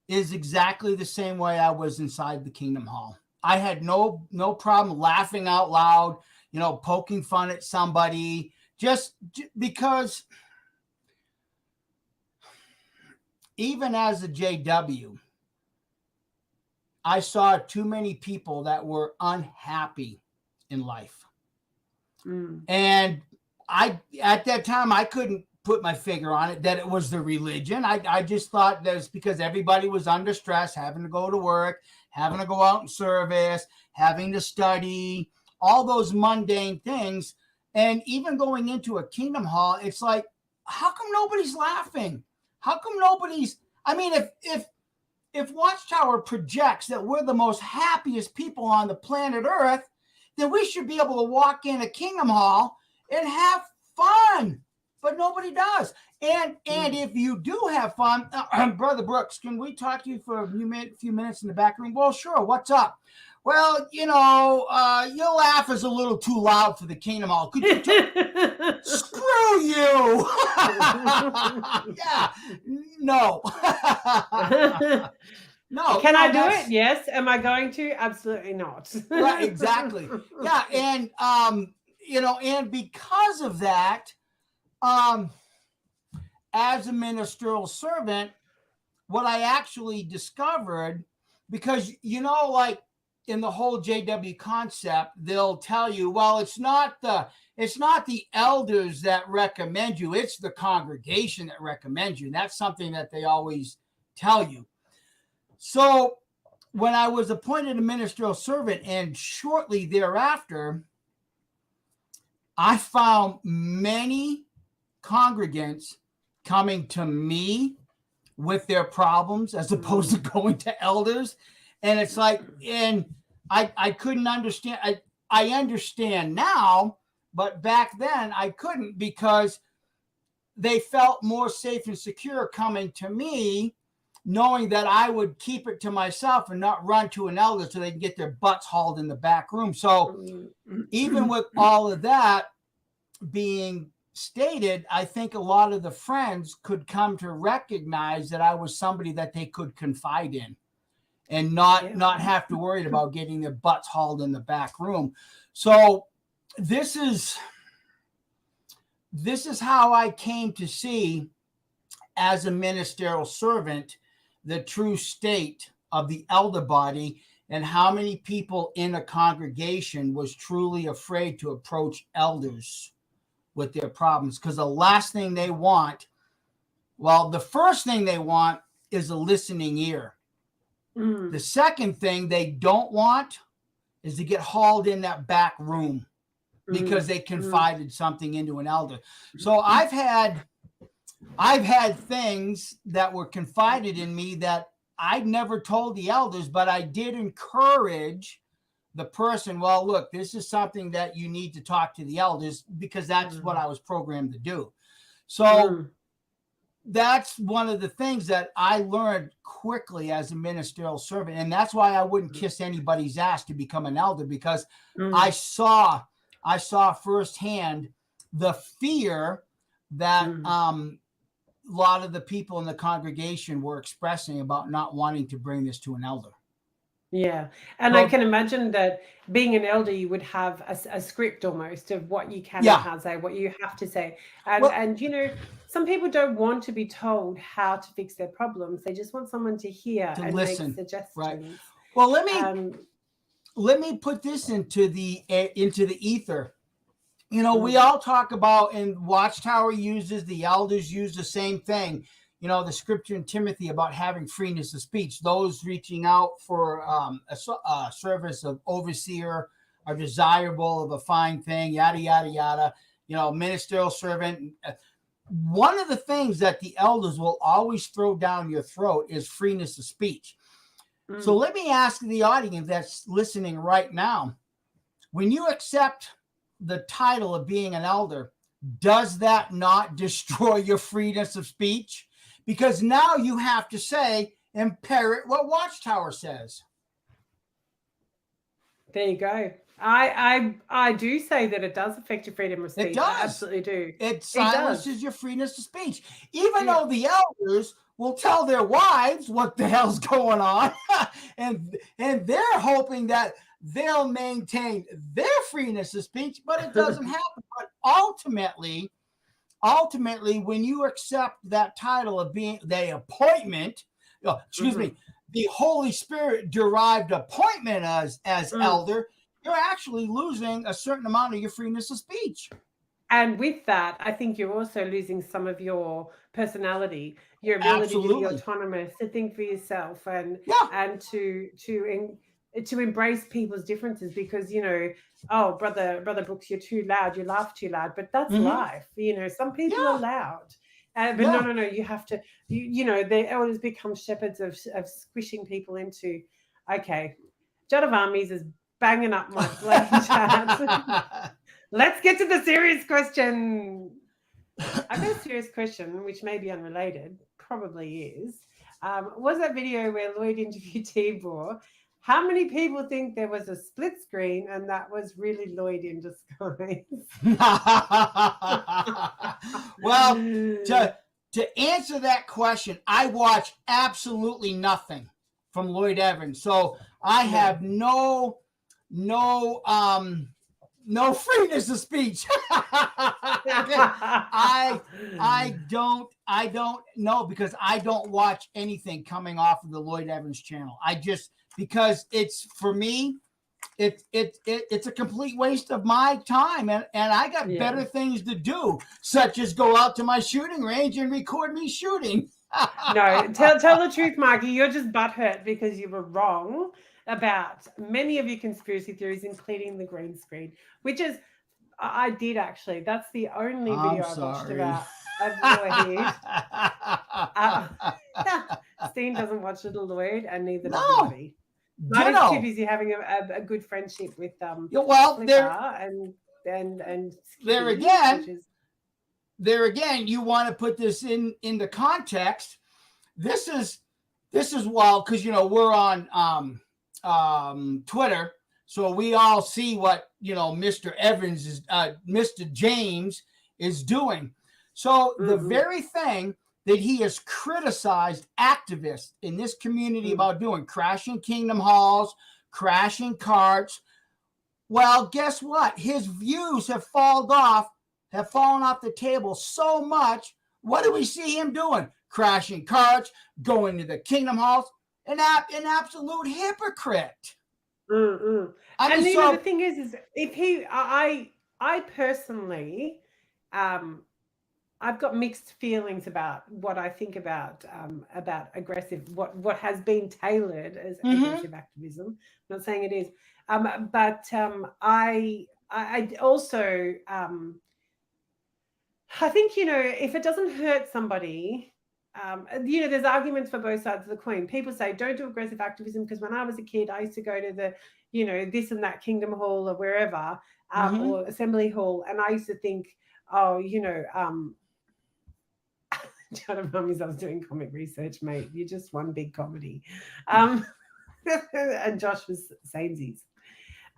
is exactly the same way I was inside the Kingdom Hall. I had no problem laughing out loud, poking fun at somebody, just because even as a JW, I saw too many people that were unhappy in life. And at that time, I couldn't put my finger on it that it was the religion. I just thought that it's because everybody was under stress, having to go to work, having to go out in service, having to study, all those mundane things. And even going into a Kingdom Hall, it's like, how come nobody's laughing? How come nobody's, I mean, if Watchtower projects that we're the most happiest people on the planet Earth, then we should be able to walk in a Kingdom Hall and have fun. But nobody does. And if you do have fun, Brother Brooks, can we talk to you for a few minutes in the back room? Well, sure. What's up? Well, your laugh is a little too loud for the Kingdom Hall. Could you screw you? Yeah. No. No. Can I do it? Yes. Am I going to? Absolutely not. Right, exactly. Yeah. And and because of that, as a ministerial servant, what I actually discovered, because, like in the whole JW concept, they'll tell you, well, it's not the elders that recommend you, it's the congregation that recommends you. And that's something that they always tell you. So when I was appointed a ministerial servant, and shortly thereafter, I found many congregants coming to me with their problems as opposed to going to elders. And it's like, and I couldn't understand. I understand now, but back then I couldn't, because they felt more safe and secure coming to me, knowing that I would keep it to myself and not run to an elder so they can get their butts hauled in the back room. So even with all of that being stated, I think a lot of the friends could come to recognize that I was somebody that they could confide in and not have to worry about getting their butts hauled in the back room. So this is how I came to see, as a ministerial servant, the true state of the elder body, and how many people in a congregation was truly afraid to approach elders with their problems. Because the last thing they want, the first thing they want is a listening ear. The second thing they don't want is to get hauled in that back room because they confided something into an elder. So I've had things that were confided in me that I'd never told the elders, but I did encourage the person, well, look, this is something that you need to talk to the elders, because that's what I was programmed to do. So that's one of the things that I learned quickly as a ministerial servant. And that's why I wouldn't kiss anybody's ass to become an elder, because I saw firsthand the fear that a lot of the people in the congregation were expressing about not wanting to bring this to an elder. Yeah. And I can imagine that being an elder, you would have a script almost of what you can and can't say, what you have to say. And some people don't want to be told how to fix their problems. They just want someone to hear and listen, make suggestions. Right. Well, let me put this into the ether. We all talk about, and Watchtower uses, the elders use the same thing. The scripture in Timothy about having freeness of speech. Those reaching out for a service of overseer are desirable of a fine thing, yada, yada, yada. Ministerial servant. One of the things that the elders will always throw down your throat is freeness of speech. So let me ask the audience that's listening right now, when you accept the title of being an elder, does that not destroy your freeness of speech? Because now you have to say and parrot what Watchtower says. There you go. I do say that it does affect your freedom of speech. It does. I absolutely do. It silences your freeness of speech. Even though the elders will tell their wives what the hell's going on, and they're hoping that they'll maintain their freeness of speech, but it doesn't happen. But ultimately, when you accept that title of being the appointment, the Holy Spirit derived appointment as elder, you're actually losing a certain amount of your freeness of speech. And with that, I think you're also losing some of your personality, your ability to be autonomous, to think for yourself, and to embrace people's differences, because brother Brooks, you're too loud, you laugh too loud, but that's life. Some people are loud, but no, you have to. The elders become shepherds of squishing people into. Okay, Jud of Armies is banging up my blade chat. Let's get to the serious question. I've got a serious question, which may be unrelated, probably is. Was that video where Lloyd interviewed Tibor? How many people think there was a split screen and that was really Lloyd in disguise? Well, to answer that question, I watch absolutely nothing from Lloyd Evans. So I have no no freeness of speech. I don't know, because I don't watch anything coming off of the Lloyd Evans channel. Because it's, for me, it's a complete waste of my time, and I got better things to do, such as go out to my shooting range and record me shooting. No, tell the truth, Mikey. You're just butthurt because you were wrong about many of your conspiracy theories, including the green screen, which is, I did actually. That's the only video I watched about. Go ahead. Steen doesn't watch Little Lloyd, and neither does Marty. Marty's too busy having a good friendship with and there again, you want to put this into context. This is wild, because we're on Twitter, so we all see what Mr. Evans is, Mr. James is doing. So the very thing that he has criticized activists in this community about doing, crashing Kingdom Halls, crashing carts. Well, guess what? His views have fallen off the table so much. What do we see him doing? Crashing carts, going to the Kingdom Halls, an absolute hypocrite. The thing is if he, I personally, I've got mixed feelings about what I think about aggressive, what has been tailored as aggressive activism. I'm not saying it is, but I also I think, if it doesn't hurt somebody, there's arguments for both sides of the coin. People say don't do aggressive activism because when I was a kid, I used to go to the, this and that Kingdom Hall or wherever, or Assembly Hall, and I used to think, John Mummies, I was doing comic research, mate. You're just one big comedy. And Josh was samesies.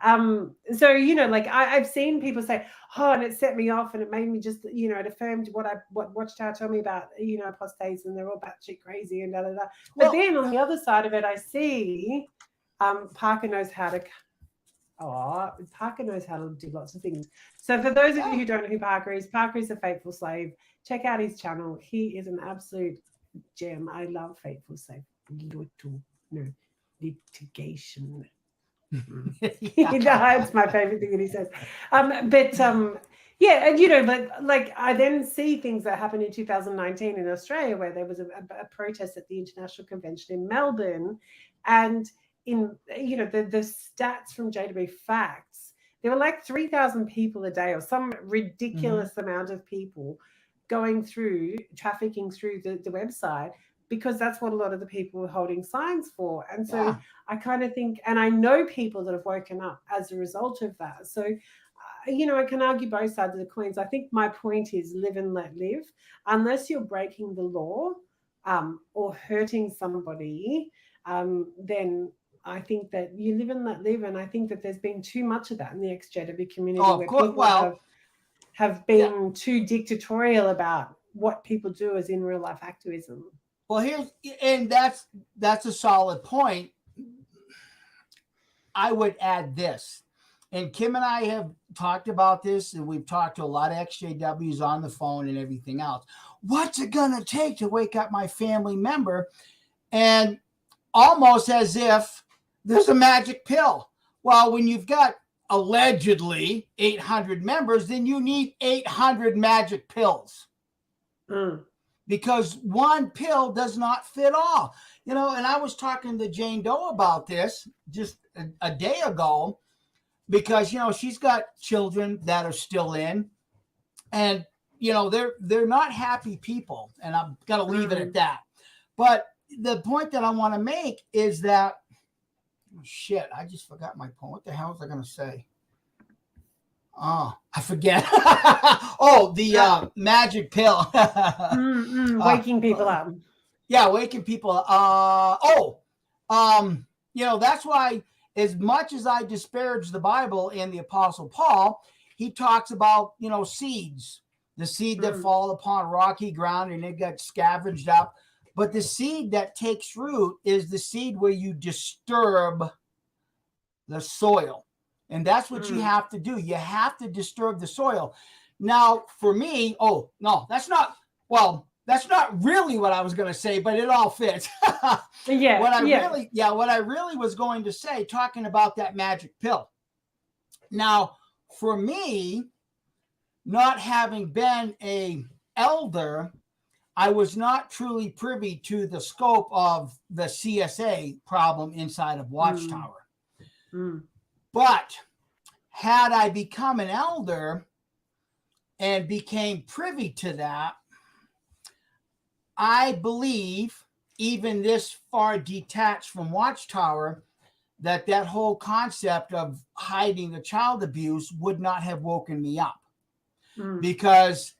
I've seen people say, and it set me off, and it made me just, it affirmed what Watchtower told me about, apostates, and they're all batshit crazy and da da da. But then on the other side of it, I see Parker knows how to do lots of things. So for those of you who don't know who Parker is a Faithful Slave. Check out his channel. He is an absolute gem. I love Faithful Slave. Litigation. That's my favorite thing that he says. And I then see things that happened in 2019 in Australia, where there was a protest at the International Convention in Melbourne, and in the stats from JW Facts, there were like 3,000 people a day, or some ridiculous amount of people trafficking through the website, because that's what a lot of the people were holding signs for. And so I kind of think, and I know people that have woken up as a result of that. So, I can argue both sides of the coins. I think my point is live and let live. Unless you're breaking the law or hurting somebody, then I think that you live and let live. And I think that there's been too much of that in the ex-JW community, where people have been too dictatorial about what people do as in real life activism. Well, that's a solid point. I would add this, and Kim and I have talked about this, and we've talked to a lot of ex-JWs on the phone and everything else. What's it gonna take to wake up my family member? And almost as if there's a magic pill. Well, when you've got allegedly 800 members, then you need 800 magic pills. Because one pill does not fit all. And I was talking to Jane Doe about this just a day ago, because she's got children that are still in, and they're not happy people, and I'm gonna leave it at that. But the point that I want to make is that, I just forgot my point. What the hell was I gonna say? Oh, I forget. The magic pill. Waking people up. Yeah, waking people up. That's why, as much as I disparage the Bible and the Apostle Paul, he talks about, seeds. The seed that fall upon rocky ground and it got scavenged up. But the seed that takes root is the seed where you disturb the soil. And that's what you have to do. You have to disturb the soil. Now, for me, oh, no, that's not really what I was going to say, but it all fits. What I really was going to say, talking about that magic pill. Now, for me, not having been an elder, I was not truly privy to the scope of the CSA problem inside of Watchtower. But had I become an elder and became privy to that, I believe, even this far detached from Watchtower, that whole concept of hiding the child abuse would not have woken me up. Because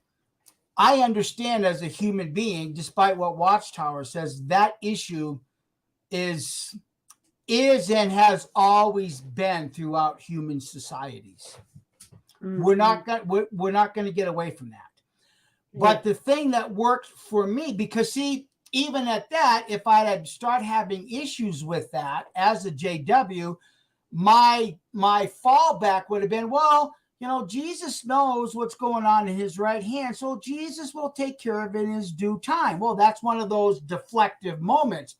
I understand as a human being, despite what Watchtower says, that issue is and has always been throughout human societies. We're not going to get away from that. But the thing that worked for me, because see, even at that, if I had started having issues with that as a JW, my fallback would have been, well, you know, Jesus knows what's going on in his right hand, so Jesus will take care of it in his due time. Well, that's one of those deflective moments.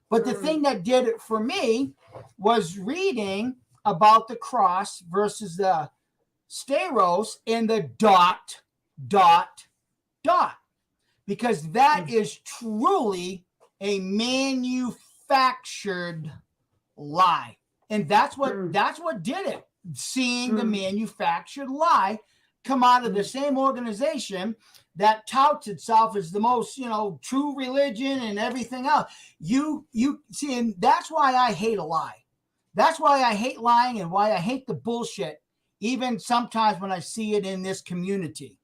But the thing that did it for me was reading about the cross versus the steros and the ... Because that is truly a manufactured lie. And that's what did it. Seeing the manufactured lie come out of the same organization that touts itself as the most, you know, true religion and everything else. You see, and that's why I hate a lie. That's why I hate lying and why I hate the bullshit, even sometimes when I see it in this community,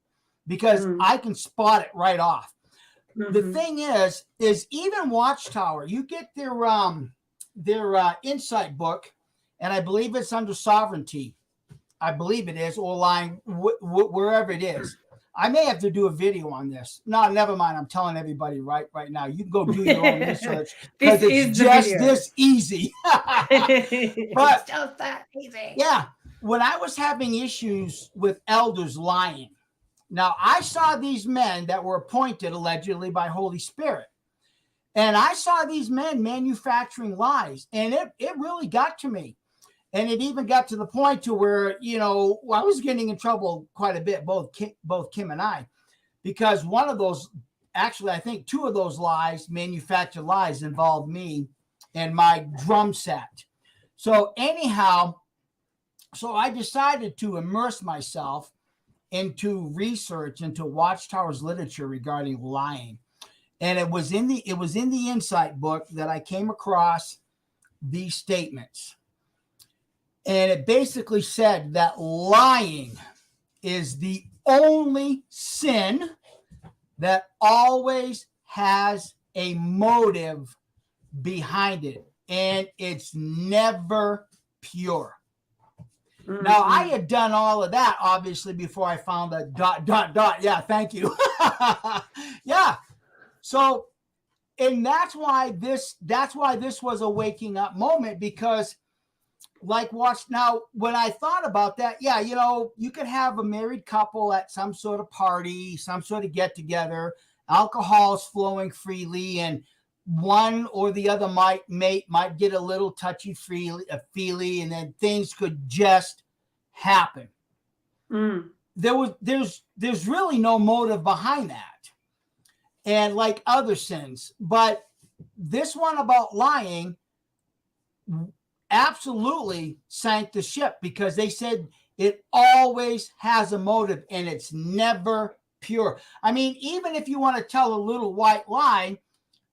because I can spot it right off. The thing is even Watchtower, you get their insight book, and I believe it's under sovereignty. I believe it is, or lying, wherever it is. I may have to do a video on this. No, never mind. I'm telling everybody right now. You can go do your own research because it's just this easy. But it's just that easy. Yeah. When I was having issues with elders lying, now I saw these men that were appointed allegedly by Holy Spirit. And I saw these men manufacturing lies. And it really got to me. And it even got to the point to where, you know, I was getting in trouble quite a bit, both Kim and I, because one of those, actually, I think two of those lies, manufactured lies, involved me and my drum set. So anyhow, so I decided to immerse myself into research into Watchtower's literature regarding lying. And it was in the insight book that I came across these statements. And it basically said that lying is the only sin that always has a motive behind it. And it's never pure. Now, I had done all of that, obviously, before I found the ... Yeah, thank you. Yeah. So, and that's why this was a waking up moment, because now, when I thought about that, yeah, you know, you could have a married couple at some sort of party, some sort of get together, alcohol's flowing freely, and one or the other mate might get a little touchy-feely, and then things could just happen. There's really no motive behind that, and like other sins, but this one about lying absolutely sank the ship, because they said it always has a motive and it's never pure. I mean, even if you want to tell a little white lie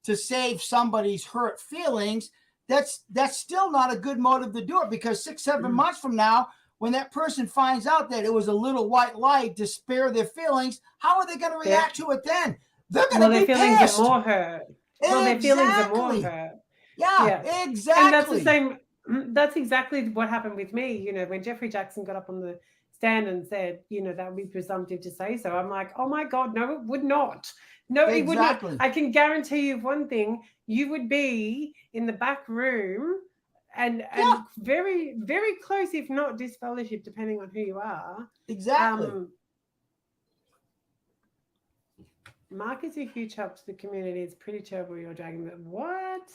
to save somebody's hurt feelings, that's still not a good motive to do it, because 6-7 months from now, when that person finds out that it was a little white lie to spare their feelings, how are they going to react to it then? They're going to be their feelings pissed. are more hurt. Well, their feelings are more hurt. Yeah, exactly. And that's the same. That's exactly what happened with me. You know, when Jeffrey Jackson got up on the stand and said, you know, that would be presumptive to say so, I'm like, oh my God, no, it would not. No, it would not. I can guarantee you one thing: you would be in the back room and very, very close, if not disfellowship, depending on who you are. Exactly. Mark is a huge help to the community. It's pretty terrible you're dragging them. What?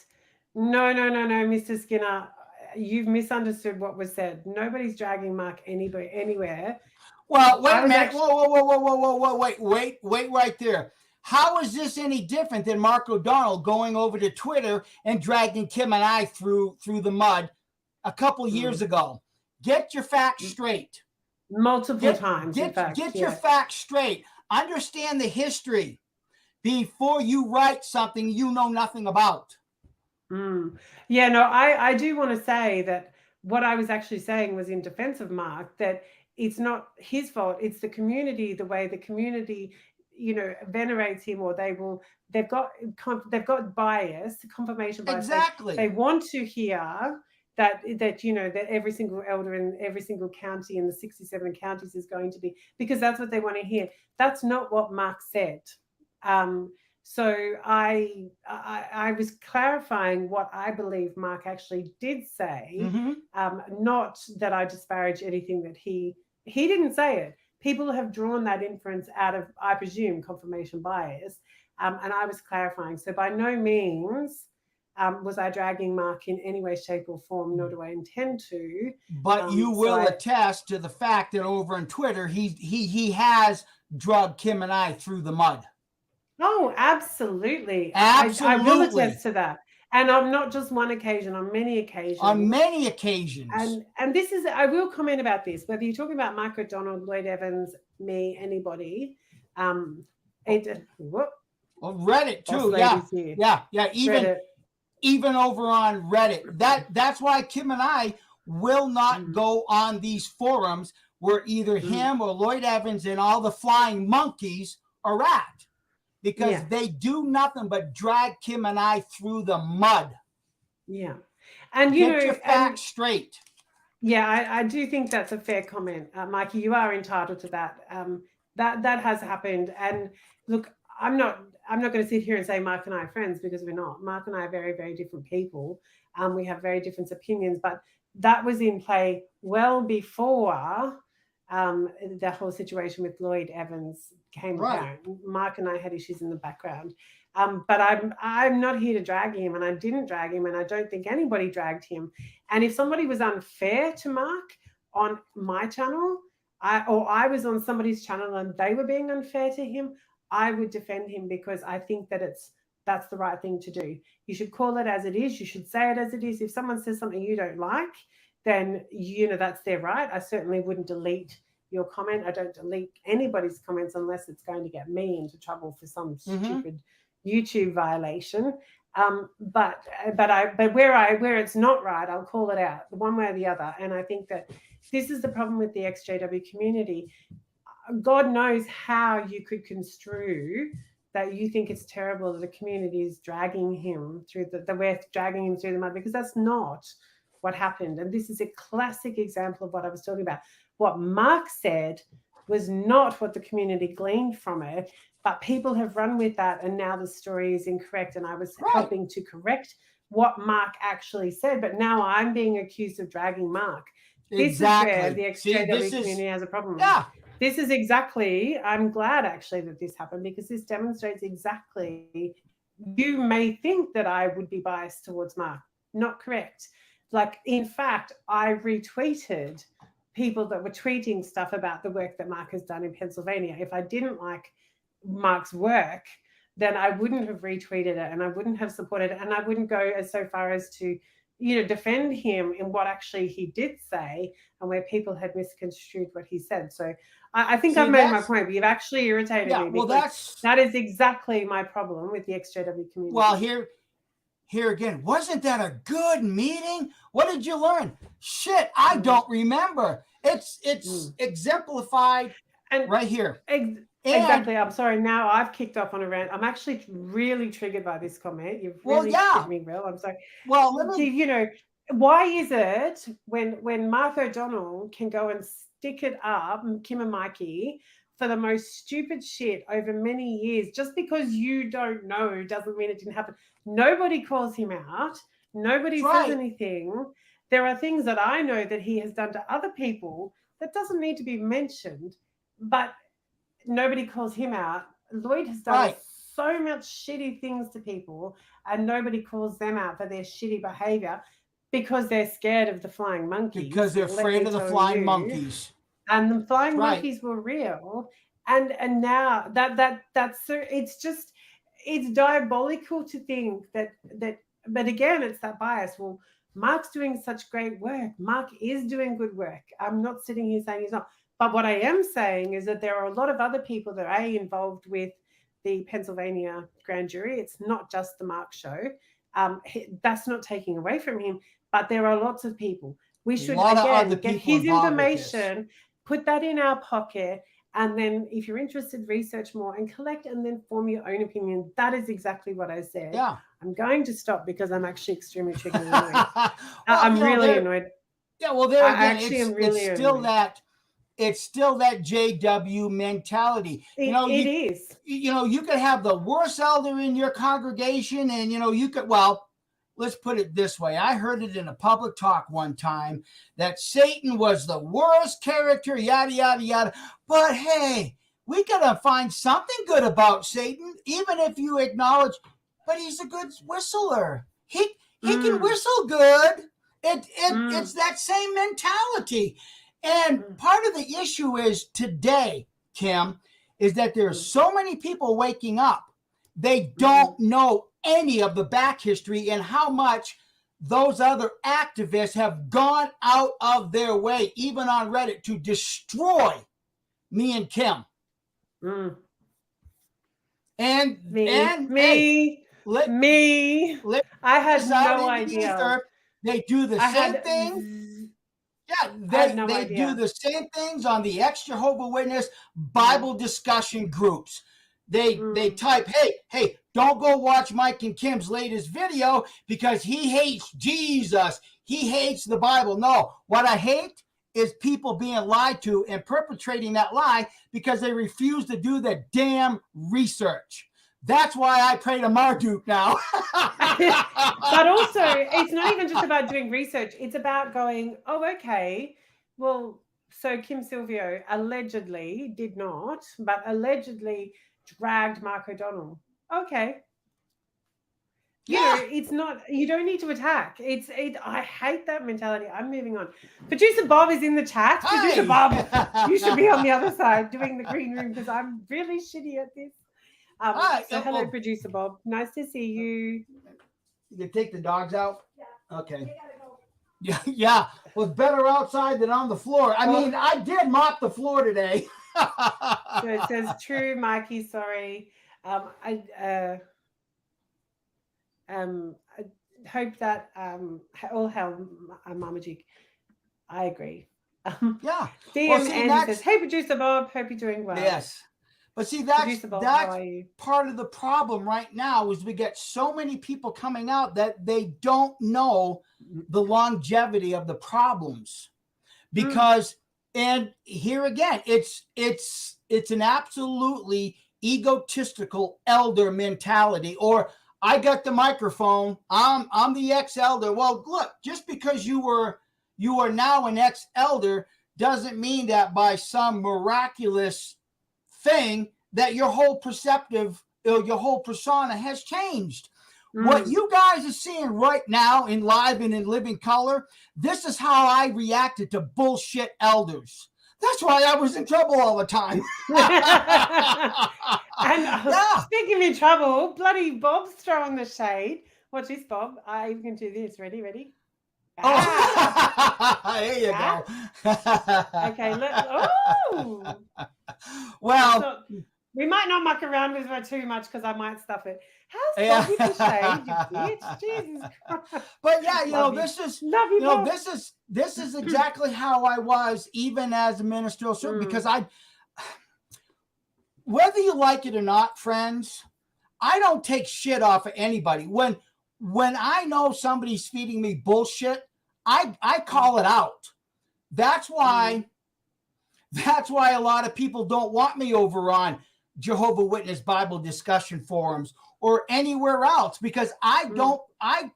No, Mr. Skinner. You've misunderstood what was said. Nobody's dragging Mark anywhere. Well, wait a minute. Whoa, wait right there. How is this any different than Mark O'Donnell going over to Twitter and dragging Kim and I through the mud a couple years ago? Get your facts straight. Multiple times. Get your facts straight. Understand the history before you write something you know nothing about. Yeah, no, I do want to say that what I was actually saying was in defense of Mark, that it's not his fault. It's the community, the way the community, venerates him, or they've got bias, confirmation bias. Exactly. They want to hear that every single elder in every single county in the 67 counties is going to be, because that's what they want to hear. That's not what Mark said. So I was clarifying what I believe Mark actually did say, not that I disparage anything that he didn't say it. People have drawn that inference out of, I presume, confirmation bias, and I was clarifying. So by no means was I dragging Mark in any way, shape, or form, nor do I intend to. But you will attest to the fact that over on Twitter, he has drugged Kim and I through the mud. Oh, absolutely. I will attest to that. And on not just one occasion, on many occasions. On many occasions. And this is, I will comment about this, whether you're talking about Mark O'Donnell, Lloyd Evans, me, anybody. Reddit too. Yeah. Even over on Reddit. That's why Kim and I will not go on these forums where either him or Lloyd Evans and all the flying monkeys are at. Because they do nothing but drag Kim and I through the mud. Yeah. And get your facts straight. Yeah, I do think that's a fair comment. Mikey, you are entitled to that. That has happened. And look, I'm not going to sit here and say Mark and I are friends, because we're not. Mark and I are very, very different people. We have very different opinions, but that was in play well before the whole situation with Lloyd Evans came apparent. Mark and I had issues in the background, but I'm not here to drag him, and I didn't drag him, and I don't think anybody dragged him. And if somebody was unfair to Mark on my channel, or I was on somebody's channel and they were being unfair to him, I would defend him, because I think that that's the right thing to do. You should call it as it is. You should say it as it is. If someone says something you don't like, then that's their right. I certainly wouldn't delete your comment. I don't delete anybody's comments unless it's going to get me into trouble for some stupid YouTube violation. But where it's not right, I'll call it out one way or the other. And I think that this is the problem with the XJW community. God knows how you could construe that you think it's terrible that the community is dragging him through we're dragging him through the mud, because that's not what happened. And this is a classic example of what I was talking about. What Mark said was not what the community gleaned from it, but people have run with that, and now the story is incorrect. And I was helping to correct what Mark actually said, but now I'm being accused of dragging Mark. This is where the XJW community has a problem. Yeah. This is exactly, I'm glad actually that this happened, because this demonstrates exactly, you may think that I would be biased towards Mark. Not correct. Like, in fact, I retweeted people that were tweeting stuff about the work that Mark has done in Pennsylvania. If I didn't like Mark's work, then I wouldn't have retweeted it, and I wouldn't have supported it, and I wouldn't go so far as to, defend him in what actually he did say, and where people had misconstrued what he said. So I think I've made my point, but you've actually irritated me. Well, that is exactly my problem with the XJW community. Well, here again, wasn't that a good meeting? What did you learn? Shit, I don't remember. It's exemplified right here. Exactly. I'm sorry. Now I've kicked off on a rant. I'm actually really triggered by this comment. You've really hit me well. I'm sorry. Well, why is it when Mark O'Donnell can go and stick it up, Kim and Mikey, for the most stupid shit over many years, just because you don't know doesn't mean it didn't happen. Nobody calls him out. Nobody Right. says anything. There are things that I know that he has done to other people that doesn't need to be mentioned, but nobody calls him out. Lloyd has done Right. so much shitty things to people, and nobody calls them out for their shitty behavior because they're scared of the flying monkeys. Because they're afraid of the flying monkeys. And the flying Right. monkeys were real. And now that's so, it's diabolical to think that but again, it's that bias. Well, Mark's doing such great work. Mark is doing good work. I'm not sitting here saying he's not. But what I am saying is that there are a lot of other people that are involved with the Pennsylvania grand jury. It's not just the Mark show. That's not taking away from him, but there are lots of people. We should again get his information, put that in our pocket, and then if you're interested, research more and collect and then form your own opinion. That is exactly what I said. Yeah. I'm going to stop because I'm actually extremely triggered and annoyed. I'm really annoyed. Yeah, well, there again, it's still that JW mentality. It is. You could have the worst elder in your congregation, and you could. Well, let's put it this way. I heard it in a public talk one time that Satan was the worst character, yada yada yada. But hey, we gotta find something good about Satan, even if you acknowledge. But he's a good whistler. He can whistle good. It's that same mentality. And part of the issue is today, Kim, is that there's so many people waking up. They don't know any of the back history and how much those other activists have gone out of their way, even on Reddit, to destroy me and Kim. And me. I had no idea. They do the same thing. Yeah, they do the same things on the ex-Jehovah Witness Bible discussion groups. They type, hey, don't go watch Mike and Kim's latest video because he hates Jesus. He hates the Bible. No, what I hate is people being lied to and perpetrating that lie because they refuse to do the damn research. That's why I pray to Marduk now. But also, it's not even just about doing research. It's about going, oh, okay, well, so Kim Silvio allegedly did not, but allegedly dragged Mark O'Donnell. Okay. It's not, you don't need to attack. I hate that mentality. I'm moving on. Producer Bob is in the chat. Hey. Producer Bob, you should be on the other side doing the green room because I'm really shitty at this. Hello, Producer Bob. Nice to see you. You can take the dogs out? Yeah. Okay. Yeah. Well, it's better outside than on the floor. I mean, I did mop the floor today. So it says, true, Mikey, sorry. I hope that all hell, Mama Jig. I agree. Yeah. DM says, hey, Producer Bob, hope you're doing well. Yes. But see, that's part of the problem right now is we get so many people coming out that they don't know the longevity of the problems. Because, and here again, it's an absolutely egotistical elder mentality, or I got the microphone, I'm the ex-elder. Well, look, just because you are now an ex-elder doesn't mean that by some miraculous thing that your whole your whole persona has changed. What you guys are seeing right now in live and in living color, this is how I reacted to bullshit elders. That's why I was in trouble all the time. And speaking of in trouble, bloody Bob's throwing the shade. Watch this, Bob. I can do this. Ready? There you go. Okay, well, we might not muck around with her too much because I might stuff it. How's Bobby the shade, you bitch? Jesus Christ. But yeah, this is exactly how I was even as a ministerial servant, because whether you like it or not, friends, I don't take shit off of anybody. When I know somebody's feeding me bullshit, I call it out. That's why a lot of people don't want me over on Jehovah Witness Bible discussion forums or anywhere else, because I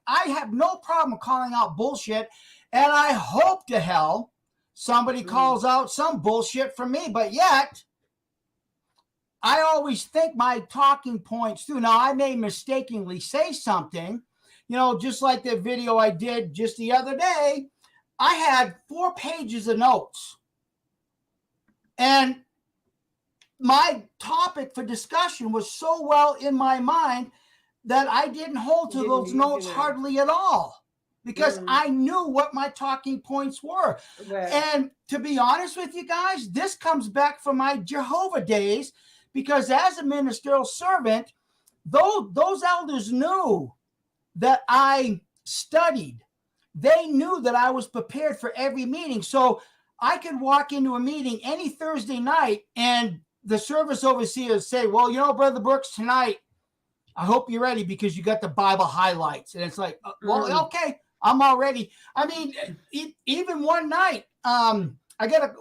have no problem calling out bullshit. And I hope to hell somebody calls out some bullshit from me. But yet, I always think my talking points through. Now, I may mistakenly say something, just like the video I did just the other day. I had 4 pages of notes. And my topic for discussion was so well in my mind that I didn't hold to those notes hardly at all, because I knew what my talking points were. Right. And to be honest with you guys, this comes back from my Jehovah days, because as a ministerial servant, those elders knew that I studied. They knew that I was prepared for every meeting. So I could walk into a meeting any Thursday night and the service overseers say, well, Brother Brooks, tonight, I hope you're ready because you got the Bible highlights. And it's like, well, okay, I'm all ready. I mean, even one night,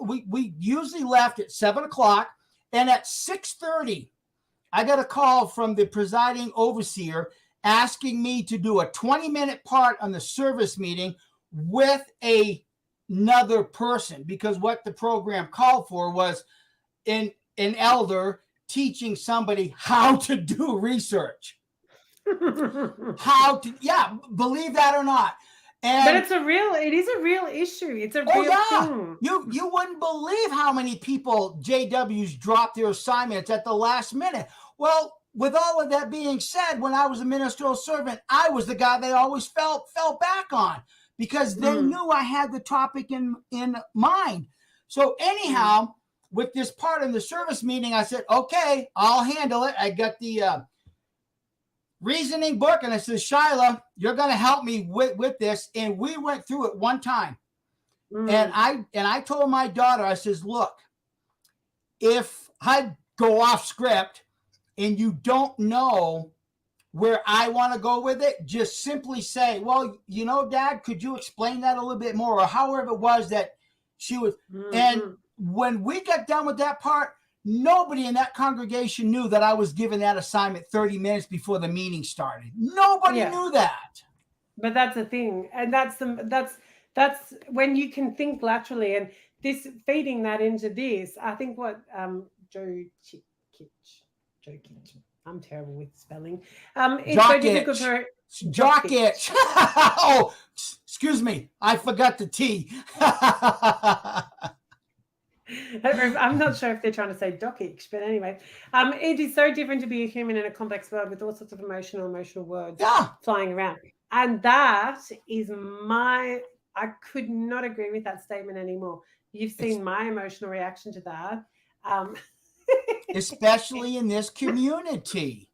we usually left at 7:00, and at 6:30, I got a call from the presiding overseer asking me to do a 20-minute part on the service meeting with another person, because what the program called for was an elder teaching somebody how to do research. Believe that or not. But it is a real issue. It's a real thing. You wouldn't believe how many people JWs dropped their assignments at the last minute. Well, with all of that being said, when I was a ministerial servant, I was the guy they always fell back on, because they knew I had the topic in mind. So anyhow, with this part in the service meeting, I said, okay, I'll handle it. I got the reasoning book, and I said, Shyla, you're going to help me with this. And we went through it one time. And I told my daughter, I says, look, if I go off script and you don't know where I want to go with it, just simply say, well, Dad, could you explain that a little bit more? Or however it was that she was. And when we got done with that part, nobody in that congregation knew that I was given that assignment 30 minutes before the meeting started. Nobody knew that. But that's the thing. And that's when you can think laterally, and this feeding that into this, I think what Joe Kitch, I'm terrible with spelling. It's so difficult for Jock itch. Oh, excuse me. I forgot the T. I'm not sure if they're trying to say dockage, but anyway, it is so different to be a human in a complex world with all sorts of emotional words flying around. And that is I could not agree with that statement anymore. You've seen my emotional reaction to that. Especially in this community.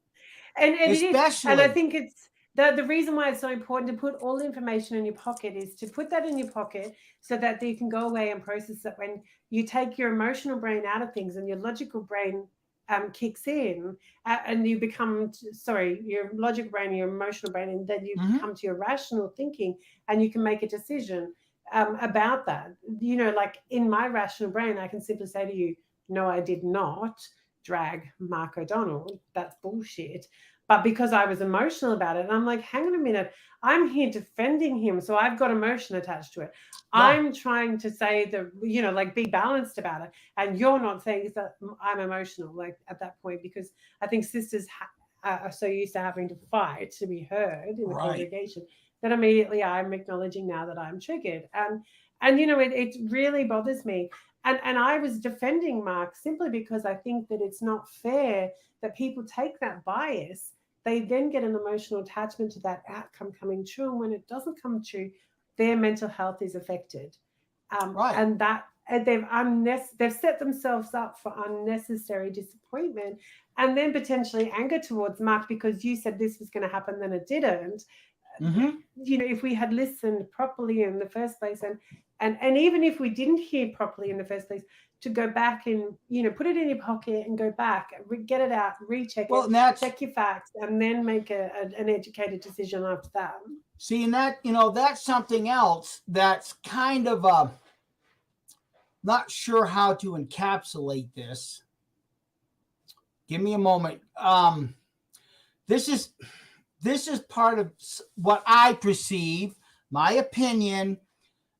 And I think it's the reason why it's so important to put all the information in your pocket is to put that in your pocket so that you can go away and process it. When you take your emotional brain out of things and your logical brain kicks in, and you become, your logical brain, your emotional brain, and then you come to your rational thinking, and you can make a decision about that. Like in my rational brain, I can simply say to you, no, I did not drag Mark O'Donnell. That's bullshit. But because I was emotional about it, and I'm like, hang on a minute, I'm here defending him, so I've got emotion attached to it. Yeah. I'm trying to say be balanced about it, and you're not saying that I'm emotional, like at that point, because I think sisters are so used to having to fight to be heard in the congregation that immediately I'm acknowledging now that I'm triggered, and it really bothers me. And I was defending Mark simply because I think that it's not fair that people take that bias. They then get an emotional attachment to that outcome coming true. And when it doesn't come true, their mental health is affected. And that they've set themselves up for unnecessary disappointment, and then potentially anger towards Mark because you said this was going to happen, then it didn't. If we had listened properly in the first place, and even if we didn't hear properly in the first place, to go back and put it in your pocket and go back, get it out, recheck it, check your facts, and then make an educated decision after that. See, and that that's something else that's kind of not sure how to encapsulate this. Give me a moment. this is part of what I perceive, my opinion.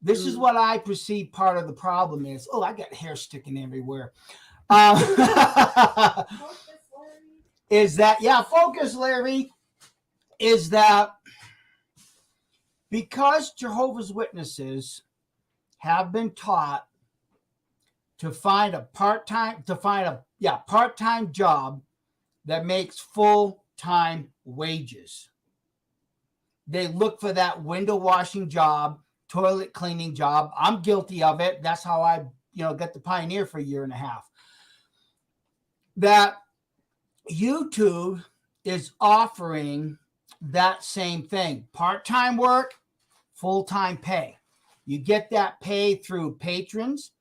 This is what I perceive part of the problem is. Oh, I got hair sticking everywhere. Is that, yeah, focus, Larry, is that because Jehovah's Witnesses have been taught to find a part-time job that makes full-time wages. They look for that window washing job, toilet cleaning job. I'm guilty of it. That's how I, got the Pioneer for a year and a half. That YouTube is offering that same thing. Part-time work, full-time pay. You get that pay through patrons,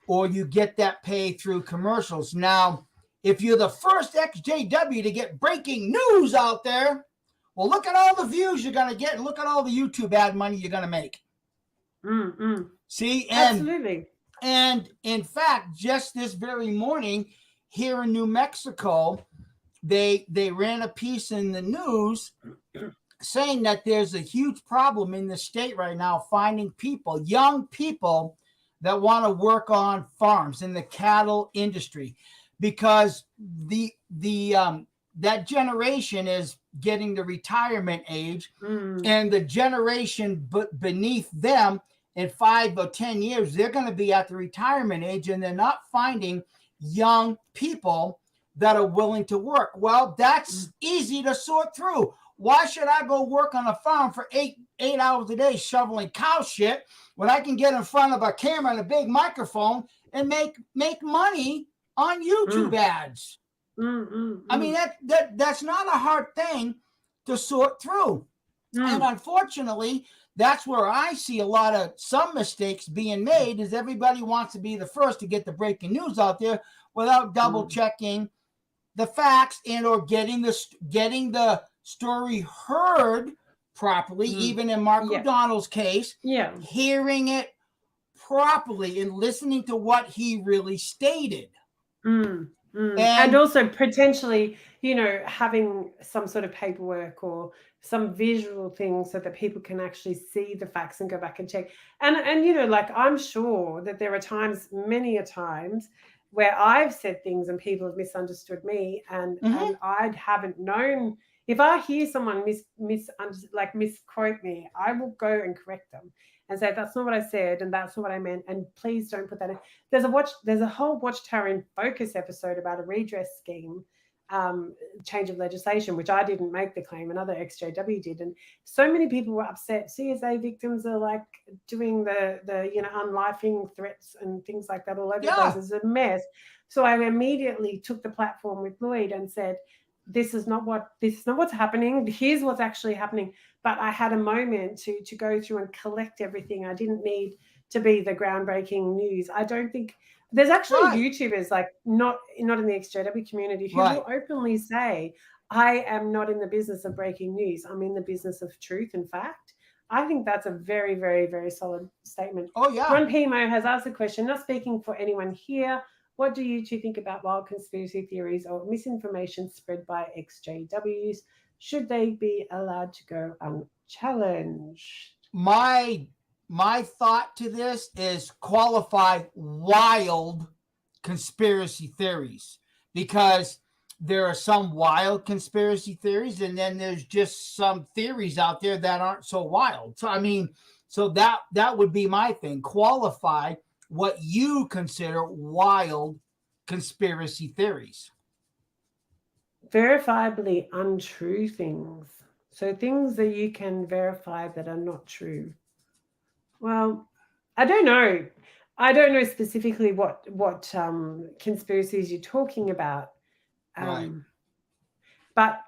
or you get that pay through commercials. Now, if you're the first XJW to get breaking news out there, well, look at all the views you're going to get, and look at all the YouTube ad money you're going to make. See? Absolutely. And in fact, just this very morning here in New Mexico, they ran a piece in the news saying that there's a huge problem in the state right now finding people, young people, that want to work on farms in the cattle industry, because that generation is getting the retirement age, and the generation beneath them in 5 or 10 years, they're going to be at the retirement age, and they're not finding young people that are willing to work. Well, that's easy to sort through. Why should I go work on a farm for eight hours a day shoveling cow shit when I can get in front of a camera and a big microphone and make money on YouTube ads? I mean, that's not a hard thing to sort through. And unfortunately, that's where I see some mistakes being made, is everybody wants to be the first to get the breaking news out there without double checking the facts and or getting the story heard properly, even in Mark O'Donnell's case, hearing it properly and listening to what he really stated. And also potentially, having some sort of paperwork or some visual thing so that people can actually see the facts and go back and check. And I'm sure that there are times, many a times, where I've said things and people have misunderstood me, and I haven't known. If I hear someone misquote me, I will go and correct them and say, that's not what I said, and that's not what I meant, and please don't put that in. There's a whole Watchtower in Focus episode about a redress scheme, change of legislation, which I didn't make the claim, another XJW did, and so many people were upset. CSA victims are like doing the unlifing threats and things like that all over the place. It's a mess. So I immediately took the platform with Lloyd and said, this is not what's happening. Here's what's actually happening. But I had a moment to go through and collect everything. I didn't need to be the groundbreaking news. I don't think there's actually YouTubers, like not in the XJW community, who will openly say, I am not in the business of breaking news. I'm in the business of truth and fact. I think that's a very, very, very solid statement. Oh, yeah. Ron Pimo has asked a question, not speaking for anyone here. What do you two think about wild conspiracy theories or misinformation spread by XJWs? Should they be allowed to go unchallenged? My thought to this is qualify wild conspiracy theories, because there are some wild conspiracy theories, and then there's just some theories out there that aren't so wild. So that would be my thing. Qualify what you consider wild conspiracy theories. Verifiably untrue things. So things that you can verify that are not true. Well, I don't know. I don't know specifically what conspiracies you're talking about. But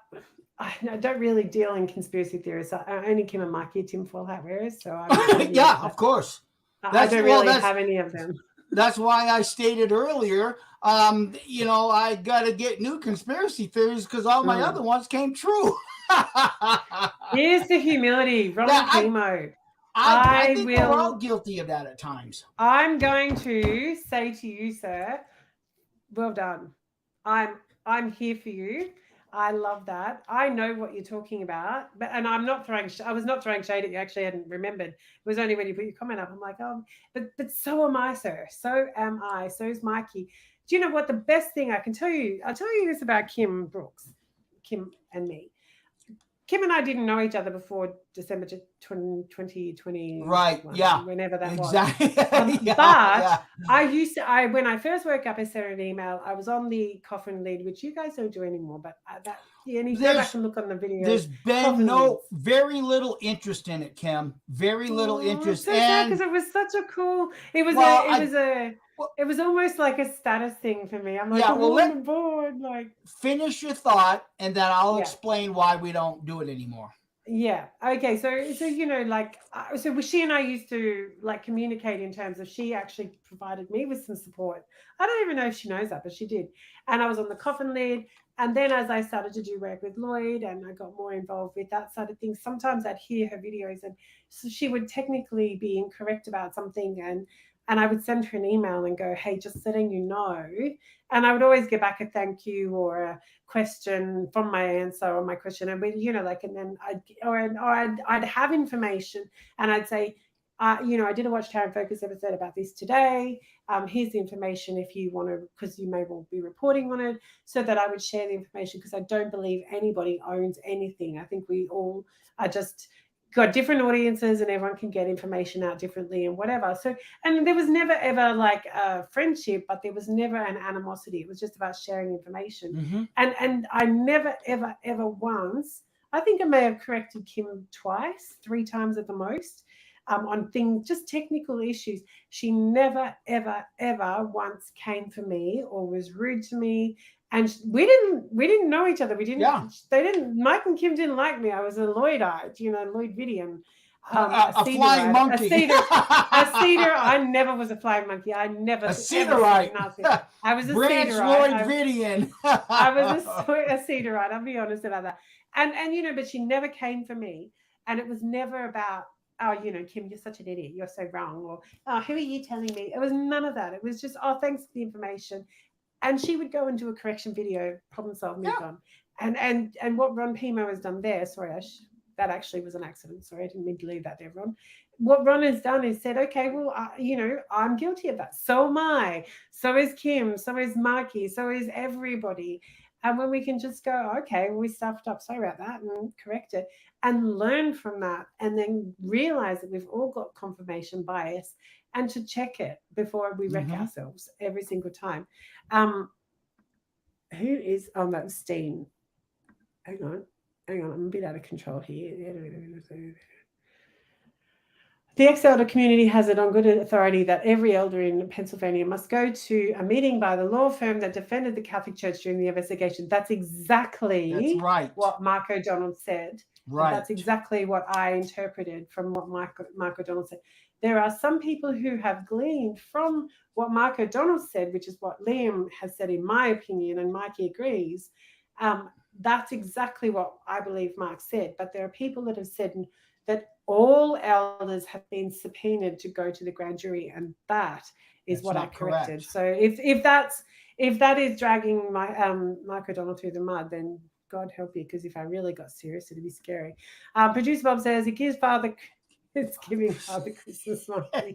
I don't really deal in conspiracy theories. I only Kim and Mikey, tinfoil hat wearers. So of course. I don't really have any of them. That's why I stated earlier, I got to get new conspiracy theories because all my other ones came true. Here's the humility, Ron Pimo. I think we're all guilty of that at times. I'm going to say to you, sir, well done. I'm here for you. I love that. I know what you're talking about, but and I'm not throwing. I was not throwing shade at you. Actually, I hadn't remembered. It was only when you put your comment up. I'm like, oh, but so am I, sir. So am I. So is Mikey. Do you know what the best thing I can tell you? I'll tell you this about Kim Brooks, Kim and me. Kim and I didn't know each other before December 2020, Right. Yeah. whenever that Exactly. was. Yeah, But yeah. when I first woke up, I sent an email. I was on the coffin lead, which you guys don't do anymore. But you need to go back and look on the video. There's been very little interest in it, Kim. Very little interest. So sad because it was such a cool. It was it was almost like a status thing for me. I'm like, I'm on board. Like, finish your thought, and then I'll explain why we don't do it anymore. Yeah. Okay. So you know, like, so she and I used to like communicate in terms of she actually provided me with some support. I don't even know if she knows that, but she did. And I was on the coffin lead. And then as I started to do work with Lloyd and I got more involved with that side of things, sometimes I'd hear her videos and so she would technically be incorrect about something and I would send her an email and go, hey, just letting you know. And I would always get back a thank you or a question from my answer or my question. And we, you know, like, and then I'd have information and I'd say, you know, I did a Watchtower and Focus episode about this today. Here's the information if you want to, because you may well be reporting on it, so that I would share the information because I don't believe anybody owns anything. I think we all are just got different audiences and everyone can get information out differently and whatever. So, and there was never ever like a friendship, but there was never an animosity. It was just about sharing information. Mm-hmm. And I never, ever once, I think I may have corrected Kim twice, 3 times at the most, on things, just technical issues. She never, ever once came for me or was rude to me. And we didn't know each other. Mike and Kim didn't like me. I was a Lloydite, you know, Lloyd Vidian. A flying monkey. A cedar. I never was a flying monkey. I never. A cedarite. I was a Branch cedarite. Lloyd Vidian. I was a cedarite. I'll be honest about that. And you know, but she never came for me. And it was never about, oh, you know, Kim, you're such an idiot. You're so wrong. Or, oh, who are you telling me? It was none of that. It was just, oh, thanks for the information. And she would go and do a correction video, problem solve, move on. And what Ron Pimo has done there, sorry, that actually was an accident. Sorry, I didn't mean to leave that there, Ron. What Ron has done is said, okay, well, you know, I'm guilty of that. So am I. So is Kim. So is Mikey. So is everybody. And when we can just go, okay, well, we stuffed up, sorry about that, and correct it and learn from that and then realize that we've all got confirmation bias and to check it before we wreck ourselves every single time. Who is on that Steen? Hang on, I'm a bit out of control here. The ex-elder community has it on good authority that every elder in Pennsylvania must go to a meeting by the law firm that defended the Catholic Church during the investigation. That's exactly what Mark O'Donnell said. Right. That's exactly what I interpreted from what Mark O'Donnell said. There are some people who have gleaned from what Mark O'Donnell said, which is what Liam has said, in my opinion, and Mikey agrees. That's exactly what I believe Mark said. But there are people that have said that all elders have been subpoenaed to go to the grand jury, and that is what I corrected. Correct. So if that is dragging Mark O'Donnell through the mud, then God help you, because if I really got serious, it'd be scary. Producer Bob says it gives Father. It's giving Father Christmas money.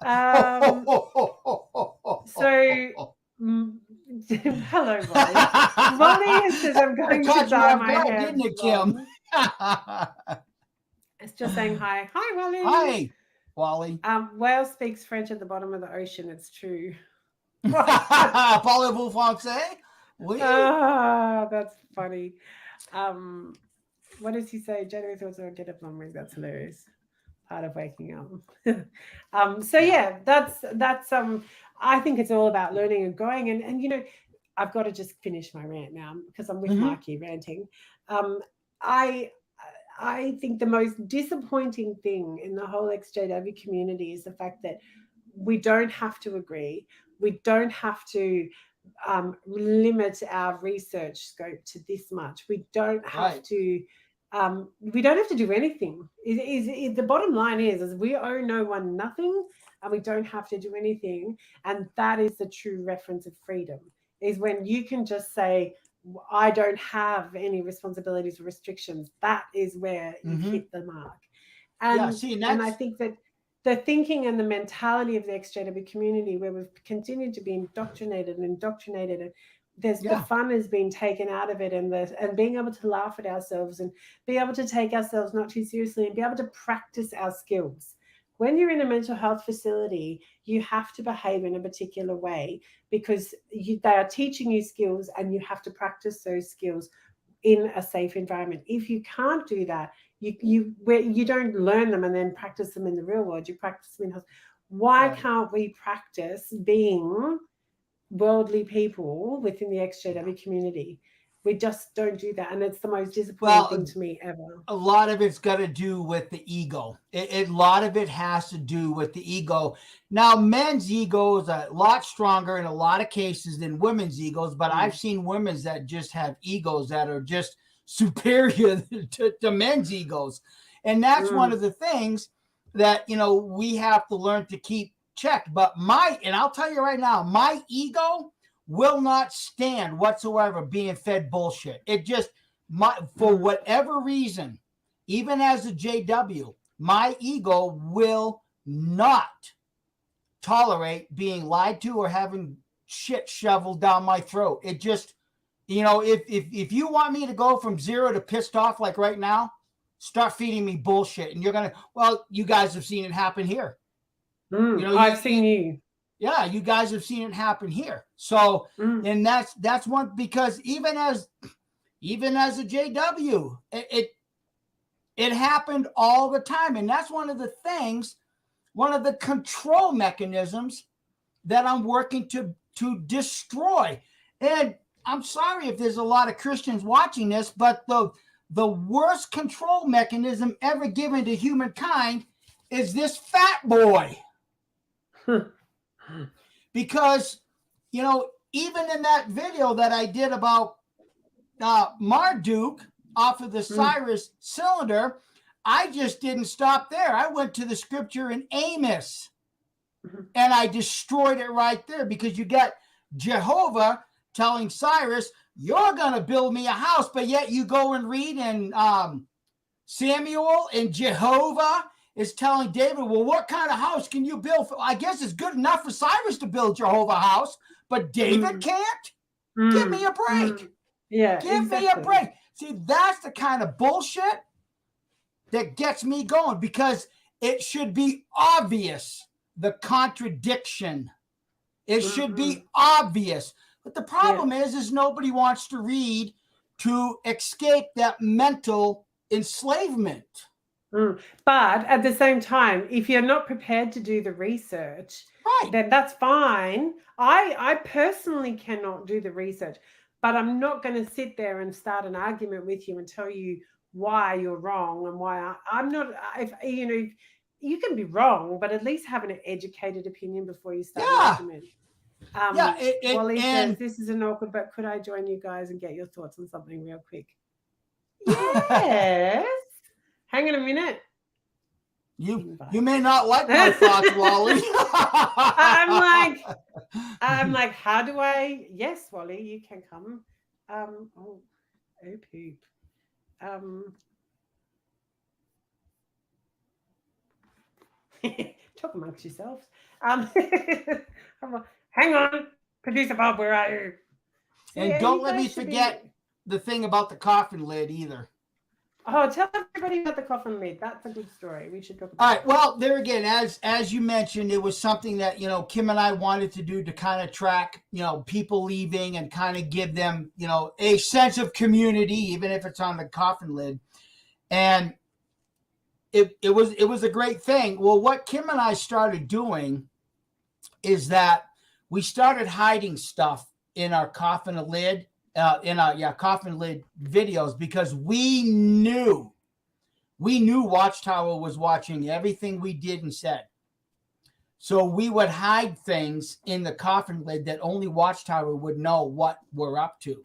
Hello, Wally. Wally says I'm going to dye my hair. Didn't it, Kim? It's just saying hi. Hi, Wally. Hi, Wally. Whale speaks French at the bottom of the ocean. It's true. Parlez-vous français? Oui. That's funny. What does he say? January thoughts on get up long week. That's hilarious. Part of waking up. So yeah, that's I think it's all about learning and growing. And you know, I've got to just finish my rant now because I'm with Mikey ranting. I think the most disappointing thing in the whole XJW community is the fact that we don't have to agree. We don't have to limit our research scope to this much. We don't have to. We don't have to do anything. The bottom line is we owe no one nothing, and we don't have to do anything. And that is the true reference of freedom. Is when you can just say, I don't have any responsibilities or restrictions. That is where you've Mm-hmm. hit the mark. Yeah. And See, and and I that's think that the thinking and the mentality of the XJW community, where we've continued to be indoctrinated, and there's the yeah. fun has been taken out of it, and being able to laugh at ourselves and be able to take ourselves not too seriously and be able to practice our skills. When you're in a mental health facility, you have to behave in a particular way because they are teaching you skills and you have to practice those skills in a safe environment. If you can't do that, you don't learn them and then practice them in the real world. You practice them in hospital. Why Right. can't we practice being worldly people within the XJW community? We just don't do that, and it's the most disappointing thing Well, to me ever. a lot of it's got to do with the ego. A lot of it has to do with the ego. Now, men's ego is a lot stronger in a lot of cases than women's egos, but I've seen women's that just have egos that are just superior to men's egos. And that's one of the things that, we have to learn to keep checked. But and I'll tell you right now, my ego will not stand whatsoever being fed bullshit. It just, for whatever reason, even as a JW, my ego will not tolerate being lied to or having shit shoveled down my throat. It just, if you want me to go from 0 to pissed off like right now, start feeding me bullshit, and you're gonna. Well, you guys have seen it happen here. I've seen you. Yeah, you guys have seen it happen here. So, and that's one, because even as a JW, it happened all the time. And that's one of the things, one of the control mechanisms that I'm working to destroy. And I'm sorry if there's a lot of Christians watching this, but the worst control mechanism ever given to humankind is this fat boy. Because, even in that video that I did about Marduk off of the Cyrus cylinder, I just didn't stop there. I went to the scripture in Amos and I destroyed it right there, because you got Jehovah telling Cyrus, you're going to build me a house, but yet you go and read in Samuel, and Jehovah is telling David, well, what kind of house can you build? I guess it's good enough for Cyrus to build Jehovah house, but David can't? Give me a break. Yeah, Give me a break. See, that's the kind of bullshit that gets me going, because it should be obvious, the contradiction. It should be obvious. But the problem is nobody wants to read to escape that mental enslavement. But at the same time, if you're not prepared to do the research, then that's fine. I personally cannot do the research, but I'm not going to sit there and start an argument with you and tell you why you're wrong and why I'm not. If you can be wrong, but at least have an educated opinion before you start an argument. Wally says, this is an awkward, but could I join you guys and get your thoughts on something real quick? Yes. Hang on a minute. You may not like my thoughts, Wally. I'm like, how do I? Yes, Wally, you can come. Oh poop. Talk amongst yourselves. Hang on, producer Bob, where are you? And don't let me forget the thing about the coffin lid either. Oh, tell everybody about the coffin lid. That's a good story. We should talk about. All right. Well, there again, as you mentioned, it was something that Kim and I wanted to do to kind of track people leaving and kind of give them a sense of community, even if it's on the coffin lid. And it was a great thing. Well, what Kim and I started doing is that we started hiding stuff in our coffin lid. Coffin lid videos, because we knew Watchtower was watching everything we did and said. So we would hide things in the coffin lid that only Watchtower would know what we're up to.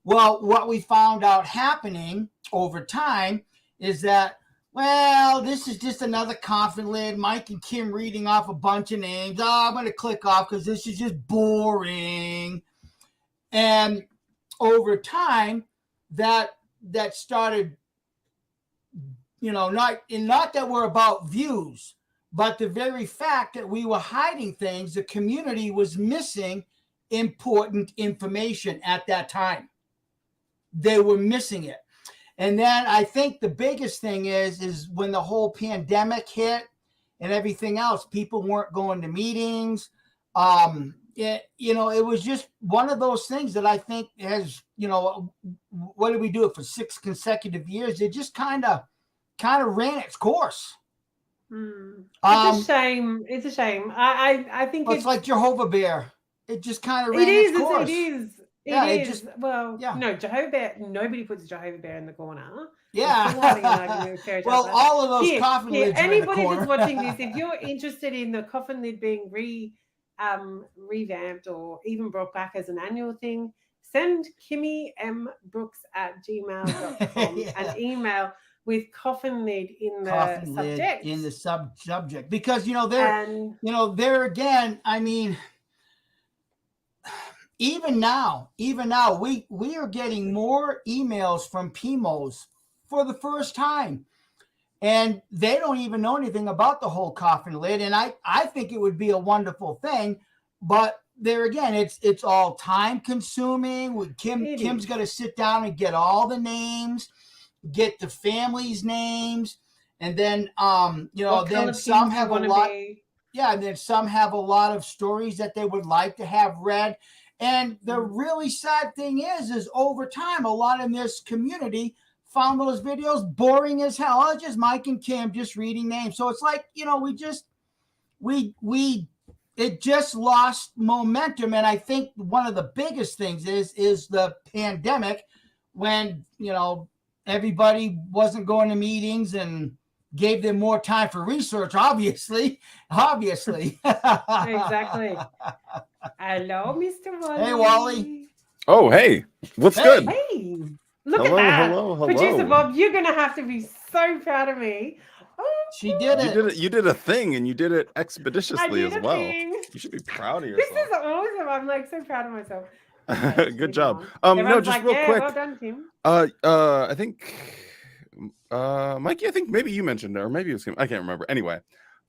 Well, what we found out happening over time is that, well, this is just another coffin lid. Mike and Kim reading off a bunch of names. Oh, I'm going to click off because this is just boring. And over time that started, not that we're about views, but the very fact that we were hiding things, the community was missing important information at that time. They were missing it. And then I think the biggest thing is when the whole pandemic hit and everything else, people weren't going to meetings. It was just one of those things that I think has, what did we do it for 6 consecutive years? It just kind of ran its course. It's a shame. It's a shame. I think it's like Jehovah Bear. It just kind of ran its course. It is. No, Jehovah Bear. Nobody puts Jehovah Bear in the corner. Yeah. Well, all of those coffin lids. Anybody that's watching this, if you're interested in the coffin lid being revamped or even brought back as an annual thing, send Kimmy M Brooks at gmail.com an email with coffin lid in the subject. In the subject, because there again, I mean, even now, we are getting more emails from PMOs for the first time, and they don't even know anything about the whole coffin lid. And I think it would be a wonderful thing, but there again, it's all time consuming. Kim's got to sit down and get all the names, get the families' names, and then then some have a lot. Yeah, and then some have a lot of stories that they would like to have read. And the really sad thing is over time, a lot in this community found those videos boring as hell. Oh, it's just Mike and Kim just reading names. So it's like, it just lost momentum. And I think one of the biggest things is the pandemic, when, everybody wasn't going to meetings and gave them more time for research, obviously. Exactly. Hello, Mr. Wally. Hey, Wally. Oh, hey. What's good? Hey, look at that. Hello. Producer Bob, you're going to have to be so proud of me. Oh, she did it. You did a thing, and you did it expeditiously as well. Thing. You should be proud of yourself. This is awesome. I'm like so proud of myself. Good job. No, just real quick. Well done, Kim. I think Mikey, I think maybe you mentioned it, or maybe it was him. I can't remember. Anyway,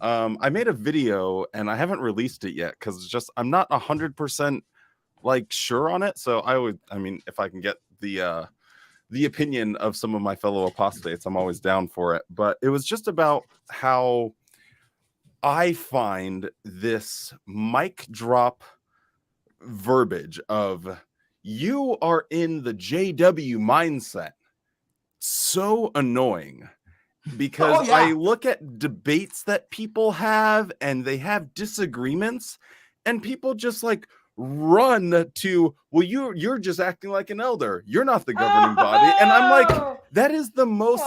I made a video and I haven't released it yet because I'm not 100% sure on it. So if I can get the opinion of some of my fellow apostates, I'm always down for it. But it was just about how I find this mic drop verbiage of "you are in the JW mindset" so annoying, because I look at debates that people have and they have disagreements, and people just run to, well, you're just acting like an elder, you're not the governing body. And I'm like, that is the most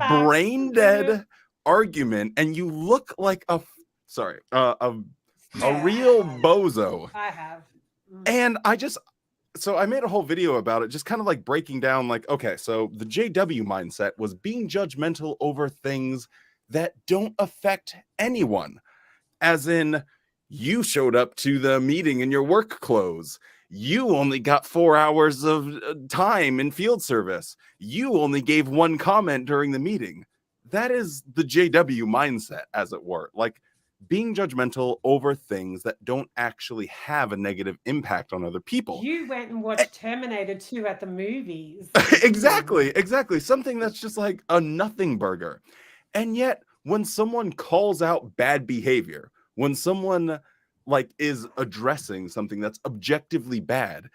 brain dead argument, and you look like a real bozo. I have. And so I made a whole video about it, just kind of breaking down okay, so the JW mindset was being judgmental over things that don't affect anyone. As in, you showed up to the meeting in your work clothes. You only got 4 hours of time in field service. You only gave one comment during the meeting. That is the JW mindset, as it were. Being judgmental over things that don't actually have a negative impact on other people. You went and watched Terminator 2 at the movies. Exactly. Something that's just a nothing burger. And yet, when someone calls out bad behavior, when someone is addressing something that's objectively bad,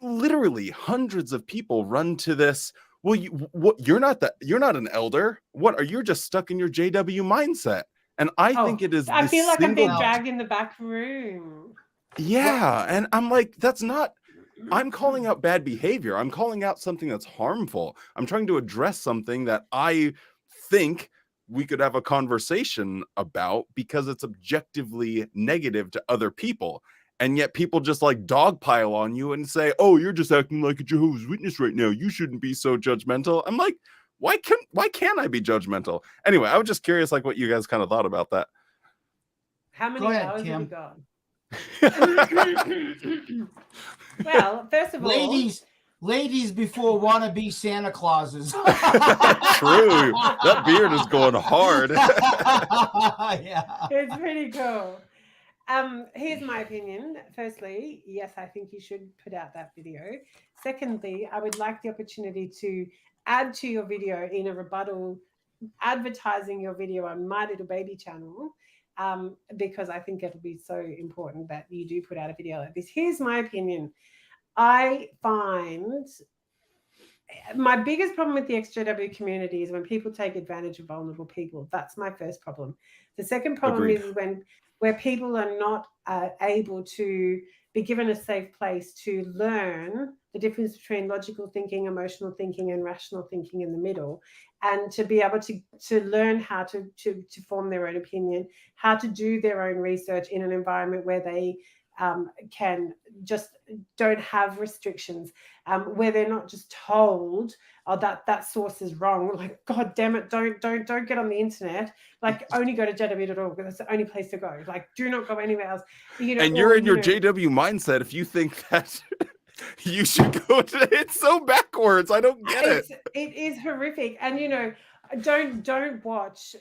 literally hundreds of people run to this. Well, you're not an elder. What are you just stuck in your JW mindset? And I think it is. I feel like I'm being dragged in the back room. Yeah, and I'm like, that's not. I'm calling out bad behavior. I'm calling out something that's harmful. I'm trying to address something that I think we could have a conversation about because it's objectively negative to other people. And yet people just dogpile on you and say, oh, you're just acting like a Jehovah's Witness right now. You shouldn't be so judgmental. I'm like, why can't I be judgmental? Anyway, I was just curious what you guys kind of thought about that. How many hours have you got? Well, first of all, ladies before wannabe Santa Clauses. True. That beard is going hard. Yeah. it's pretty cool. Here's my opinion. Firstly, yes, I think you should put out that video. Secondly, I would like the opportunity to add to your video in a rebuttal, advertising your video on My Little Baby channel, because I think it'll be so important that you do put out a video like this. Here's my opinion. I find my biggest problem with the XJW community is when people take advantage of vulnerable people. That's my first problem. The second problem Agreed. is where people are not able to be given a safe place to learn the difference between logical thinking, emotional thinking, and rational thinking in the middle, and to be able to learn how to form their own opinion, how to do their own research in an environment where they can just don't have restrictions, where they're not just told, oh, that source is wrong. Like, God damn it, don't get on the internet. Like, only go to jw.org. That's the only place to go. Like, do not go anywhere else. You know, and you're in your JW mindset if you think that you should go to it's so backwards. I don't get it. It is horrific. And you know, don't watch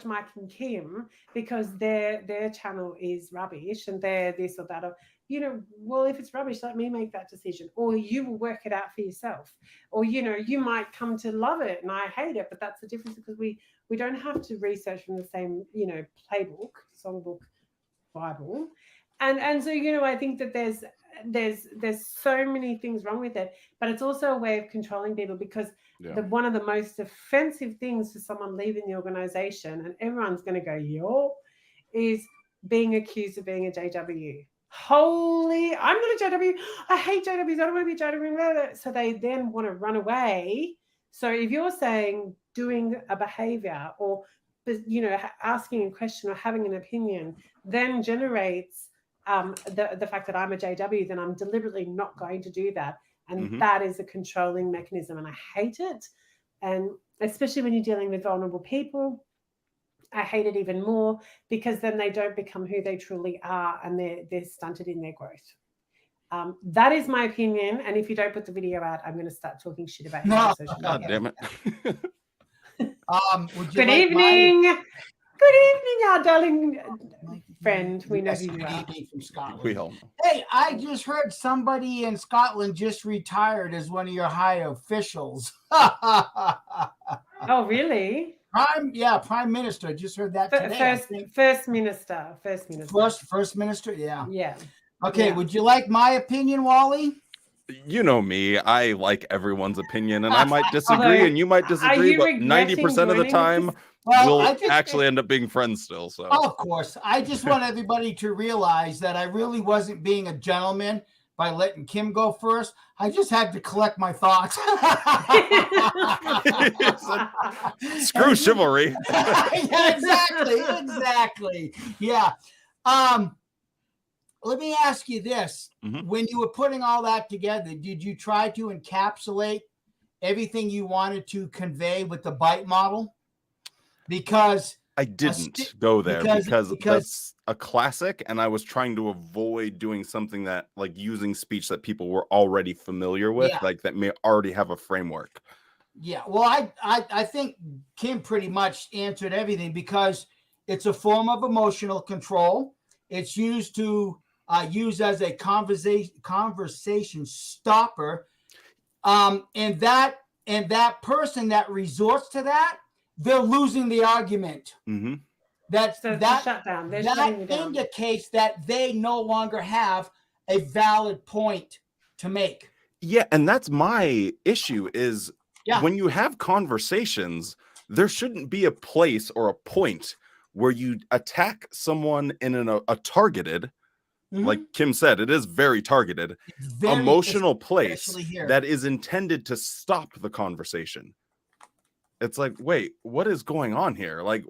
Mike and Kim because their channel is rubbish and they're this or that, or you know, well, if it's rubbish, let me make that decision, or you will work it out for yourself, or you know, you might come to love it and I hate it, but that's the difference, because we don't have to research from the same, you know, playbook, songbook, Bible, and so, you know, I think that there's so many things wrong with it, but it's also a way of controlling people, because one of the most offensive things for someone leaving the organization, and everyone's going to go, yo, is being accused of being a JW. Holy, I'm not a JW. I hate JWs. I don't want to be a JW. So they then want to run away. So if you're saying doing a behavior or, you know, asking a question or having an opinion then generates the fact that I'm a JW, then I'm deliberately not going to do that. And that is a controlling mechanism. And I hate it. And especially when you're dealing with vulnerable people, I hate it even more, because then they don't become who they truly are and they're stunted in their growth. That is my opinion. And if you don't put the video out, I'm going to start talking shit about you on social media. God damn it. Good evening. Good evening, our darling friend. We know who you are. From Scotland. We all know. Hey, I just heard somebody in Scotland just retired as one of your high officials. Oh, really? Prime Minister. Just heard that today. First Minister. First Minister, yeah. Yeah. Okay, would you like my opinion, Wally? You know me, I like everyone's opinion, and I might disagree and you might disagree, but 90% of the time we'll actually end up being friends still. So of course, I just want everybody to realize that I really wasn't being a gentleman by letting Kim go first. I just had to collect my thoughts. Screw chivalry. Yeah, exactly. Yeah. Let me ask you this. When you were putting all that together, did you try to encapsulate everything you wanted to convey with the bite model? Because I didn't go there because that's a classic, and I was trying to avoid doing something that, like, using speech that people were already familiar with, like that may already have a framework. Yeah, well, I think Kim pretty much answered everything, because it's a form of emotional control. It's used to use as a conversation stopper, and that person that resorts to that, they're losing the argument. That shut down. That indicates that they no longer have a valid point to make. Yeah, and that's my issue is when you have conversations, there shouldn't be a place or a point where you attack someone in a targeted, like Kim said, it is very targeted, emotional place that is intended to stop the conversation. It's like, wait, what is going on here? Like,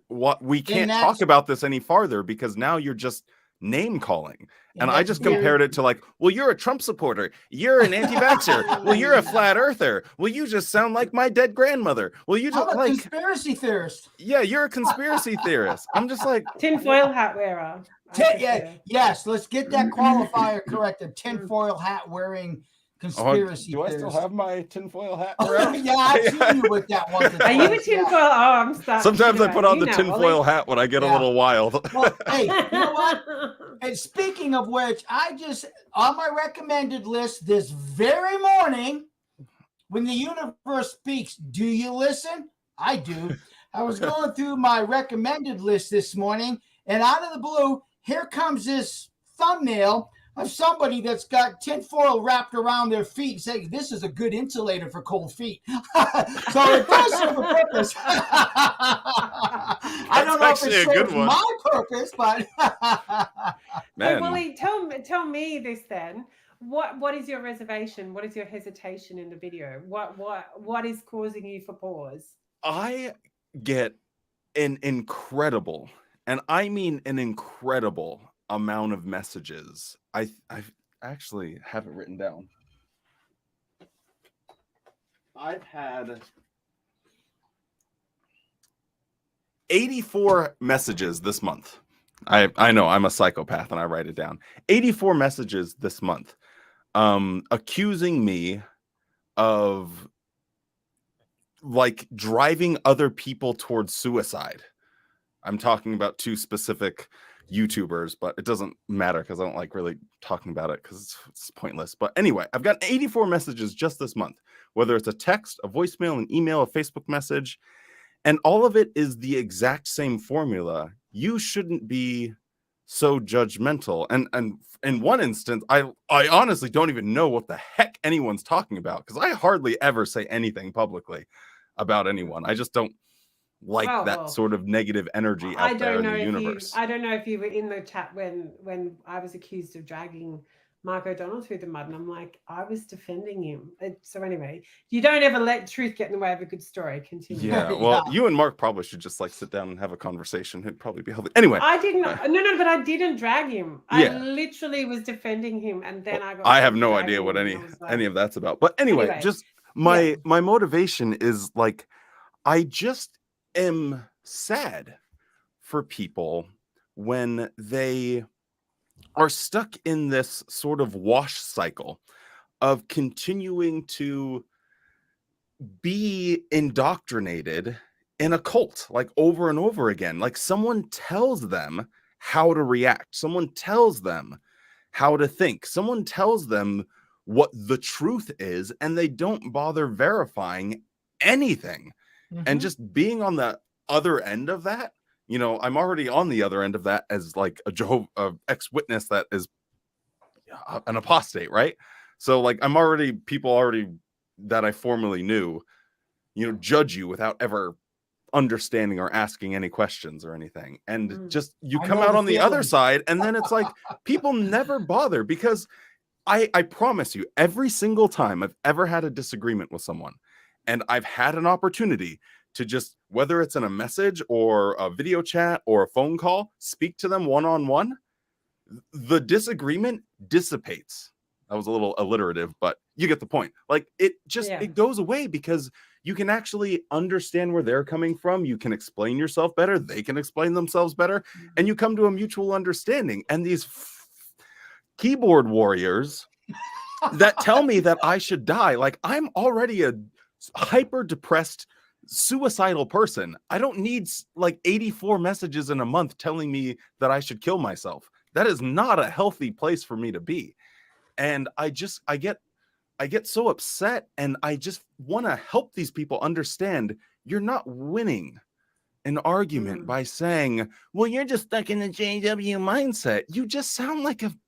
what, we can't talk about this any farther because now you're just name calling. And I just compared it to, like, well, you're a Trump supporter. You're an anti-vaxxer. Well, you're a flat earther. Well, you just sound like my dead grandmother. Well, you just I'm a conspiracy theorist. Yeah, you're a conspiracy theorist. I'm just like, tinfoil hat wearer. Yes, let's get that qualifier correct. A tinfoil hat wearing conspiracy do I theorist. still have my tinfoil hat Oh, around? yeah, I've seen you with that one. Are you a tinfoil? Oh, I'm starting. Sometimes I put on the tinfoil hat when I get a little wild. Well, hey, you know what? And speaking of which, I just, on my recommended list this very morning, when the universe speaks, do you listen? I do. I was going through my recommended list this morning, and out of the blue, here comes this thumbnail of somebody that's got tinfoil wrapped around their feet, saying this is a good insulator for cold feet. So it does serve a purpose. I don't know if it serves my purpose, but Man. Hey, Wally, tell me this then. What is your reservation? What is your hesitation in the video? What is causing you for pause? I get an incredible, and I mean an incredible amount of messages. I actually have it written down. I've had 84 messages this month. I know I'm a psychopath and I write it down. 84 messages this month accusing me of like driving other people towards suicide. I'm talking about two specific YouTubers, but it doesn't matter because I don't like really talking about it because it's pointless. But anyway, I've got 84 messages just this month, whether it's a text, a voicemail, an email, a Facebook message, and all of it is the exact same formula. You shouldn't be so judgmental. And in one instance, I honestly don't even know what the heck anyone's talking about because I hardly ever say anything publicly about anyone. I just don't like that sort of negative energy out there in the universe. I don't know if you were in the chat when I was accused of dragging Mark O'Donnell through the mud, and I'm like, I was defending him. So anyway, you don't ever let truth get in the way of a good story. Continue. Yeah, well, you and Mark probably should just like sit down and have a conversation. It'd probably be healthy. Anyway, I didn't. No, but I didn't drag him. I literally was defending him, and then I have no idea what any of that's about. But anyway, just my motivation is like, I just am sad for people when they are stuck in this sort of wash cycle of continuing to be indoctrinated in a cult, like over and over again. Like someone tells them how to react. Someone tells them how to think. Someone tells them what the truth is, and they don't bother verifying anything. And just being on the other end of that, you know, I'm already on the other end of that as like a ex-witness that is an apostate, right? So like people already that I formerly knew, you know, judge you without ever understanding or asking any questions or anything. And just you come out on the other side, and then it's like people never bother because I promise you, every single time I've ever had a disagreement with someone and I've had an opportunity to just, whether it's in a message or a video chat or a phone call, speak to them one-on-one, the disagreement dissipates. That was a little alliterative, but you get the point. Like it goes away because you can actually understand where they're coming from. You can explain yourself better. They can explain themselves better. And you come to a mutual understanding. And these keyboard warriors that tell me that I should die, like I'm already a hyper depressed suicidal person. I don't need like 84 messages in a month telling me that I should kill myself. That is not a healthy place for me to be. And I get so upset, and I just want to help these people understand you're not winning an argument by saying, well, you're just stuck in the JW mindset. You just sound like an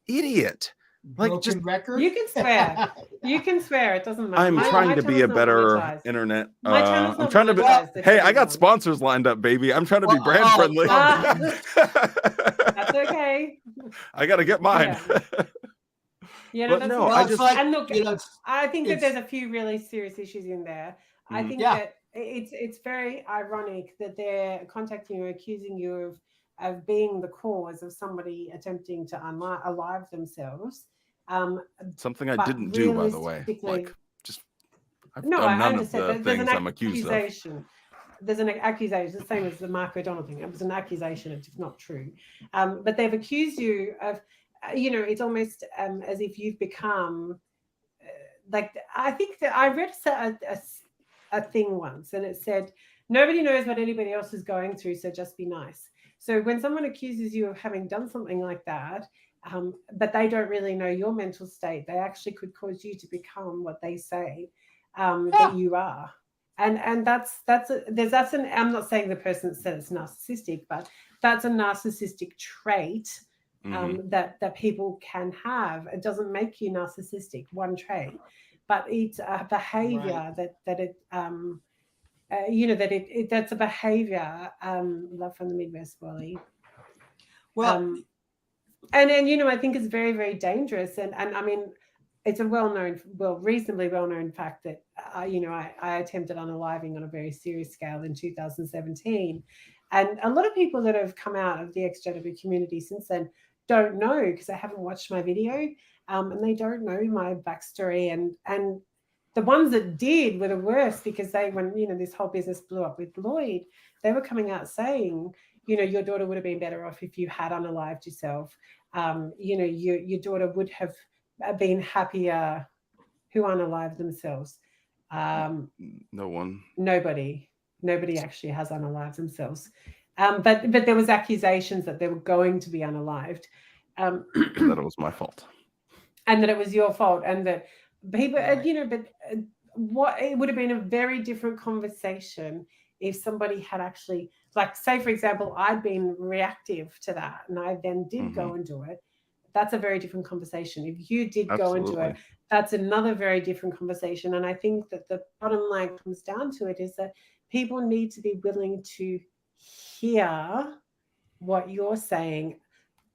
idiot. Like just record. You can swear. You can swear. It doesn't matter. I'm trying to be a better internet. I'm trying to be. Hey, I got sponsors lined up, baby. I'm trying to be brand friendly. That's okay. I got to get mine. Yeah, but no, I just and look, I think that there's a few really serious issues in there. I think that it's very ironic that they're contacting you, accusing you of being the cause of somebody attempting to alive themselves. Something I didn't do, by the way. Like, just I've done none of the things I'm accused of. there's an accusation, the same as the Mark O'Donnell thing. It was an accusation, it's not true. But they've accused you of, it's almost as if you've become like, I think that I read a thing once, and it said, nobody knows what anybody else is going through, so just be nice. So when someone accuses you of having done something like that, but they don't really know your mental state, they actually could cause you to become what they say that you are. And I'm not saying the person said it's narcissistic, but that's a narcissistic trait that people can have. It doesn't make you narcissistic, one trait, but it's a behavior that's a behavior. Love from the Midwest, Wally. Well, and I think it's very, very dangerous. And I mean, it's a reasonably well-known fact that, I attempted unaliving on a very serious scale in 2017. And a lot of people that have come out of the ex-JW community since then don't know, because they haven't watched my video, and they don't know my backstory. And the ones that did were the worst, because when this whole business blew up with Lloyd, they were coming out saying, your daughter would have been better off if you had unalived yourself. Your daughter would have been happier. Who unalived themselves? No one. Nobody actually has unalived themselves. But there was accusations that they were going to be unalived. That it was my fault. And that it was your fault, and that people, what it would have been a very different conversation if somebody had actually, like, say for example, I'd been reactive to that, and I then did go and do it. That's a very different conversation. If you did go and do it, that's another very different conversation. And I think that the bottom line comes down to it is that people need to be willing to hear what you're saying,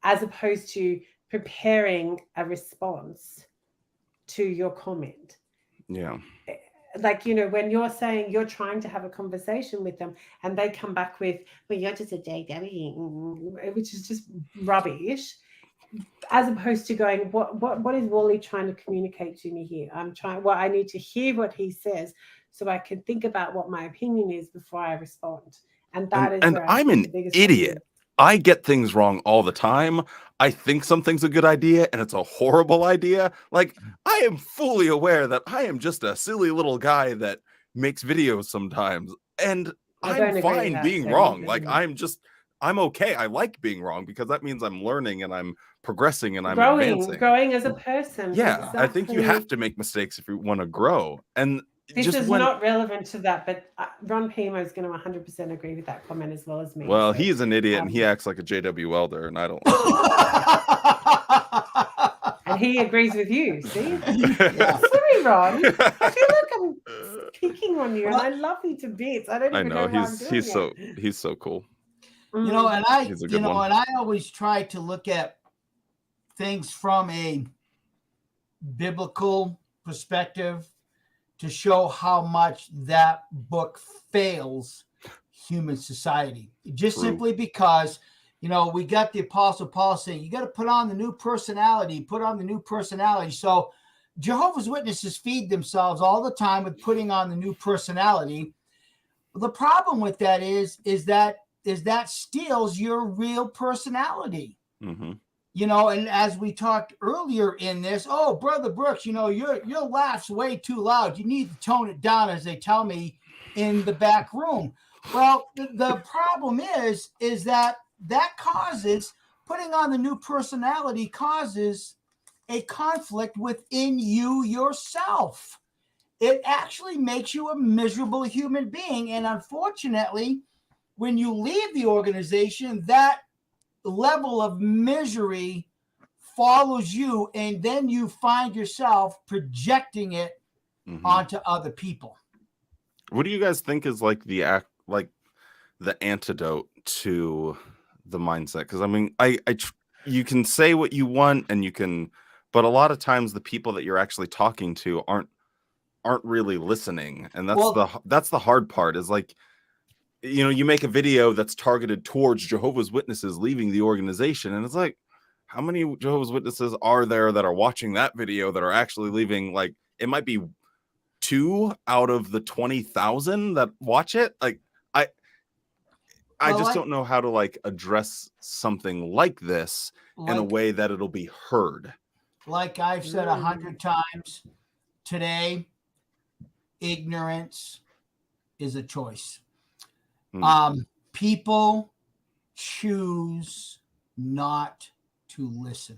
as opposed to preparing a response to your comment. Yeah. Like, when you're saying you're trying to have a conversation with them, and they come back with, well, you're just a JW, which is just rubbish, as opposed to going, what is Wally trying to communicate to me here? I need to hear what he says so I can think about what my opinion is before I respond. And I'm an idiot. I get things wrong all the time. I think something's a good idea and it's a horrible idea. Like, I am fully aware that I am just a silly little guy that makes videos sometimes, and I'm fine being wrong. Like, I'm okay. I like being wrong, because that means I'm learning and I'm progressing and I'm growing as a person. Yeah, exactly. I think you have to make mistakes if you want to grow. And this is not relevant to that, but Ron Pimo is going to 100% agree with that comment as well as me. Well, so, he's an idiot, and he acts like a JW welder, and I don't like And he agrees with you, see? Yeah. Sorry, Ron. I feel like I'm picking on you, and I love you to bits. I don't even know why I'm doing he's so cool. And I always try to look at things from a biblical perspective to show how much that book fails human society. Just simply because, we got the Apostle Paul saying, you got to put on the new personality, So Jehovah's Witnesses feed themselves all the time with putting on the new personality. The problem with that is that steals your real personality. Mm-hmm. And as we talked earlier in this, oh, Brother Brooks, your laugh's way too loud. You need to tone it down, as they tell me in the back room. Well, the problem is that causes, putting on the new personality causes a conflict within you yourself. It actually makes you a miserable human being. And unfortunately, when you leave the organization, that level of misery follows you, and then you find yourself projecting it onto other people. What do you guys think is like the antidote to the mindset? Because I mean, you can say what you want, and but a lot of times the people that you're actually talking to aren't really listening, and that's the hard part. Is like, you make a video that's targeted towards Jehovah's Witnesses leaving the organization, and it's like, how many Jehovah's Witnesses are there that are watching that video that are actually leaving? Like, it might be 2 out of the 20,000 that watch it. Like, I Well, just like- don't know how to like address something like this in a Like- way that it'll be heard. Like I've said 100 times today, ignorance is a choice. People choose not to listen.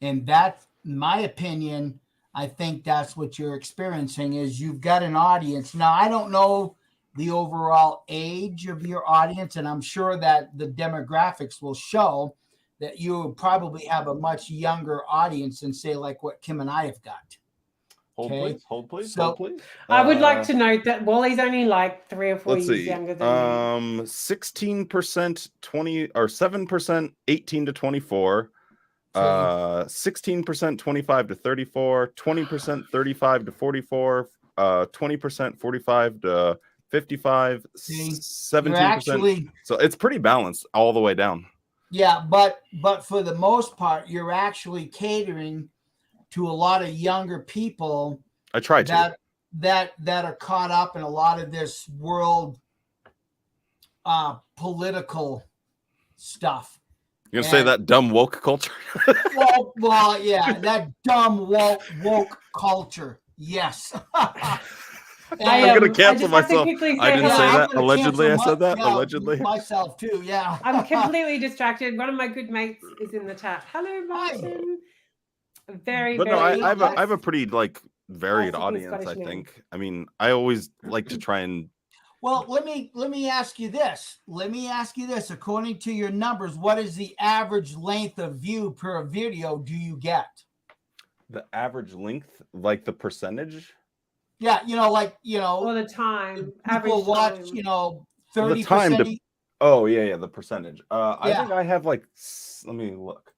And that's my opinion. I think that's what you're experiencing is you've got an audience. Now, I don't know the overall age of your audience, and I'm sure that the demographics will show that you probably have a much younger audience than say like what Kim and I have got. Hold Okay. please, hold please, So- hold please. I would like to note that Wally's only like 3 or 4 Let's years see. younger than me. 16% 20 or 7% 18 to 24. 16% 25 to 34, 20% 35 to 44, 20% 45 to 55, See, 17%. actually, So it's pretty balanced all the way down. yeah, but for the most part, you're actually catering to a lot of younger people I try to. that are caught up in a lot of this world political stuff. You're gonna say that dumb woke culture? well, yeah, that dumb woke culture. Yes. I'm gonna cancel I just have to myself. quickly I didn't hello. say I'm that. gonna Allegedly, I cancel said that. yeah, Allegedly. myself too. Yeah. I'm completely distracted. One of my good mates is in the chat. Hello, Martin. Very, But no, very. I have a pretty like varied Speaking audience. Scottish I name. think. I mean, I always like to try and. Well, let me ask you this. According to your numbers, what is the average length of view per video do you get? The average length, like the percentage. Yeah, All the time. people Average watch, time. 30%. Oh yeah, the percentage. I Yeah. think I have like. Let me look.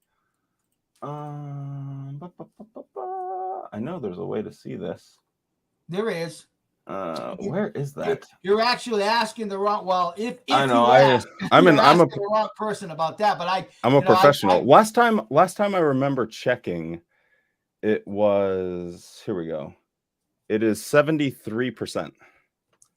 I know there's a way to see this. There is. Where is that? You're actually asking the wrong. Well, if I know. you ask, I'm you're a asking the wrong person about that. But I'm a you know, professional. Last time I remember checking, it was here we go. It is 73%.